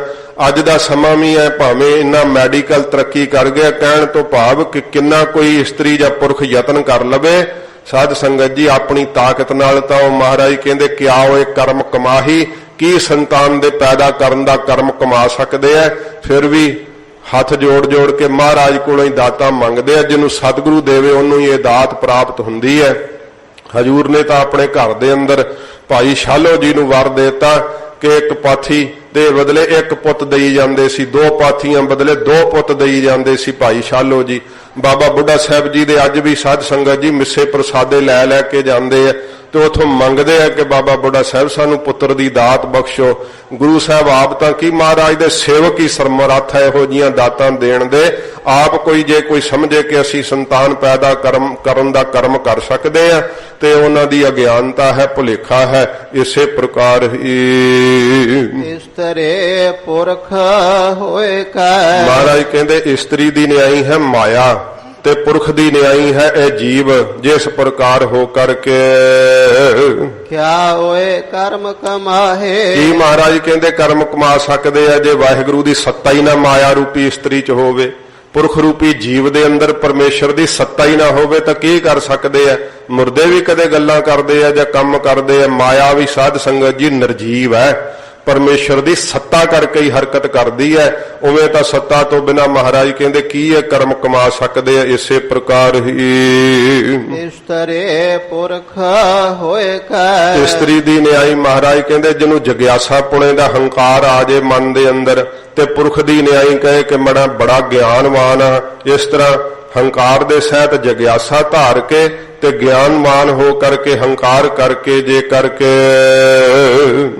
ਅੱਜ ਦਾ ਸਮਾਂ ਵੀ ਹੈ, ਭਾਵੇਂ ਇੰਨਾ ਮੈਡੀਕਲ ਤਰੱਕੀ ਕਰ ਗਿਆ, ਕਹਿਣ ਤੋਂ ਭਾਵ ਕਿ ਕਿੰਨਾ ਕੋਈ ਇਸਤਰੀ ਜਾਂ ਪੁਰਖ ਯਤਨ ਕਰ ਲਵੇ ਸਾਧ ਸੰਗਤ ਜੀ ਆਪਣੀ ਤਾਕਤ ਨਾਲ, ਤਾਂ ਉਹ ਮਹਾਰਾਜ ਕਹਿੰਦੇ ਕਿਆ ਹੋਏ ਕਰਮ ਕਮਾਹੀ, ਕੀ ਸੰਤਾਨ ਦੇ ਪੈਦਾ ਕਰਨ ਦਾ ਕਰਮ ਕਮਾ ਸਕਦੇ ਆ। ਫਿਰ ਵੀ ਹੱਥ ਜੋੜ ਜੋੜ ਕੇ ਮਹਾਰਾਜ ਕੋਲੋਂ ਹੀ ਦਾਤਾਂ ਮੰਗਦੇ ਆ। ਜਿਹਨੂੰ ਸਤਿਗੁਰੂ ਦੇਵੇ ਉਹਨੂੰ ਹੀ ਇਹ ਦਾਤ ਪ੍ਰਾਪਤ ਹੁੰਦੀ ਹੈ। ਹਜੂਰ ਨੇ ਤਾਂ ਆਪਣੇ ਘਰ ਦੇ ਅੰਦਰ ਭਾਈ ਸ਼ਾਲੋ ਜੀ ਨੂੰ ਵਰ ਦੇਤਾ ਕਿ ਇੱਕ ਪਾਥੀ ਦੇ ਬਦਲੇ ਇੱਕ ਪੁੱਤ ਦੇਈ ਜਾਂਦੇ ਸੀ, ਦੋ ਪਾਥੀਆਂ ਬਦਲੇ ਦੋ ਪੁੱਤ ਦੇਈ ਜਾਂਦੇ ਸੀ ਭਾਈ ਸ਼ਾਲੋ ਜੀ। ਬਾਬਾ ਬੁੱਢਾ ਸਾਹਿਬ ਜੀ ਦੇ ਅੱਜ ਵੀ ਸਾਧ ਸੰਗਤ ਜੀ ਮਿੱਸੇ ਪ੍ਰਸਾਦੇ ਲੈ ਲੈ ਕੇ ਜਾਂਦੇ ਆ, ਤੇ ਉਥੋਂ ਮੰਗਦੇ ਆ ਕਿ ਬਾਬਾ ਬੁੱਢਾ ਸਾਹਿਬ ਸਾਨੂੰ ਪੁੱਤਰ ਦੀ ਦਾਤ ਬਖਸ਼ੋ। ਗੁਰੂ ਸਾਹਿਬ ਆਪ ਤਾਂ ਕੀ ਮਹਾਰਾਜ ਦੇ ਸੇਵਕ ਹੀ ਸਮਰੱਥ ਹੈ ਇਹੋ ਜੀਆਂ ਦਾਤਾਂ ਦੇਣ ਦੇ। ਆਪ ਕੋਈ ਜੇ ਕੋਈ ਸਮਝੇ ਕਿ ਅਸੀਂ ਸੰਤਾਨ ਪੈਦਾ ਕਰਨ ਦਾ ਕਰਮ ਕਰ ਸਕਦੇ ਆ, ਤੇ ਉਹਨਾਂ ਦੀ ਅਗਿਆਨਤਾ ਹੈ, ਭੁਲੇਖਾ ਹੈ। ਇਸੇ ਪ੍ਰਕਾਰ ਹੀ ਇਸਤਰੇ ਪੁਰਖ ਹੋਏ ਕੈ। ਮਹਾਰਾਜ ਕਹਿੰਦੇ ਇਸਤਰੀ ਦੀ ਨਿਆਈ ਹੈ ਮਾਇਆ, ਤੇ ਪੁਰਖ ਦੀ ਨਿਆਈ ਹੈ ਇਹ ਜੀਵ। ਜਿਸ ਪ੍ਰਕਾਰ ਹੋ ਕਰਕੇ ਕਿਆ ਹੋਏ ਕਰਮ ਕਮਾਹੇ। ਕੀ ਮਹਾਰਾਜ ਕਹਿੰਦੇ ਕਰਮ ਕਮਾ ਸਕਦੇ ਆ ਜੇ ਵਾਹਿਗੁਰੂ ਦੀ ਸੱਤਾ ਹੀ ਨਾ ਮਾਇਆ ਰੂਪੀ ਇਸਤਰੀ ਚ ਹੋਵੇ, ਪੁਰਖ ਰੂਪੀ ਜੀਵ ਦੇ ਅੰਦਰ ਪਰਮੇਸ਼ਰ ਦੀ ਸੱਤਾ ਹੀ ਨਾ ਹੋਵੇ ਤਾਂ ਕੀ ਕਰ ਸਕਦੇ ਆ? ਮੁਰਦੇ ਵੀ ਕਦੇ ਗੱਲਾਂ ਕਰਦੇ ਆ ਜਾਂ ਕੰਮ ਕਰਦੇ ਆ। ਮਾਇਆ ਵੀ ਸਾਧ ਸੰਗਤ ਜੀ ਨਿਰਜੀਵ ਹੈ, ਪਰਮੇਸ਼ਰ ਦੀ ਸੱਤਾ ਕਰਕੇ ਹੀ ਹਰਕਤ ਕਰਦੀ ਹੈ। ਉਵੇਂ ਤਾਂ ਸੱਤਾ ਤੋਂ ਬਿਨਾ ਮਹਾਰਾਜ ਕਹਿੰਦੇ ਕੀ ਹੈ ਕਰਮ ਕਮਾ ਸਕਦੇ ਆ। ਇਸੇ ਪ੍ਰਕਾਰ ਹੀ ਇਸਤਰੇ ਪੁਰਖ ਹੋਏ ਕੈ। ਇਸਤਰੀ ਦੀ ਨਿਆਈ ਮਹਾਰਾਜ ਕਹਿੰਦੇ ਜਿਹਨੂੰ ਜਗਿਆਸਾ ਪੁਣੇ ਦਾ ਹੰਕਾਰ ਆ ਜੇ ਮਨ ਦੇ ਅੰਦਰ, ਤੇ ਪੁਰਖ ਦੀ ਨਿਆਈ ਕਹੇ ਕਿ ਮੈਂ ਬੜਾ ਗਿਆਨਵਾਨ ਆ। ਇਸ ਤਰ੍ਹਾਂ ਹੰਕਾਰ ਦੇ ਸਹਿਤ ਜਗਿਆਸਾ ਧਾਰ ਕੇ ਤੇ ਗਿਆਨਵਾਨ ਹੋ ਕਰਕੇ ਹੰਕਾਰ ਕਰਕੇ ਜੇ ਕਰਕੇ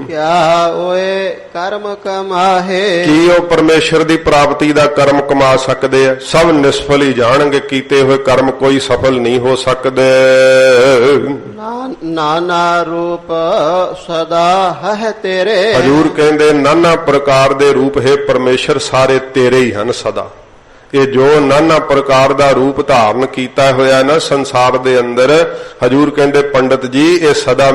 ਕਿਆ ਹੋਏ ਕਰਮ ਕਮਾਹੇ। ਕੀ ਉਹ ਪਰਮੇਸ਼ਰ ਦੀ ਪ੍ਰਾਪਤੀ ਦਾ ਕਰਮ ਕਮਾ ਸਕਦੇ ਆ? ਸਭ ਨਿਸਫਲ ਹੀ ਜਾਣਗੇ, ਕੀਤੇ ਹੋਏ ਕਰਮ ਕੋਈ ਸਫਲ ਨਹੀਂ ਹੋ ਸਕਦੇ। ਨਾਨਾ ਰੂਪ ਸਦਾ ਹੈ ਤੇਰੇ। ਹਜੂਰ ਕਹਿੰਦੇ ਨਾਨਾ ਪ੍ਰਕਾਰ ਦੇ ਰੂਪ ਹੈ ਪਰਮੇਸ਼ਰ ਸਾਰੇ ਤੇਰੇ ਹੀ ਹਨ ਸਦਾ। ਇਹ ਜੋ ਨਾਨਾ ਪ੍ਰਕਾਰ ਦਾ ਰੂਪ ਧਾਰਨ ਕੀਤਾ ਹੋਇਆ ਨਾ ਸੰਸਾਰ ਦੇ ਅੰਦਰ, ਹਜੂਰ ਕਹਿੰਦੇ ਪੰਡਤ ਜੀ ਇਹ ਸਦਾ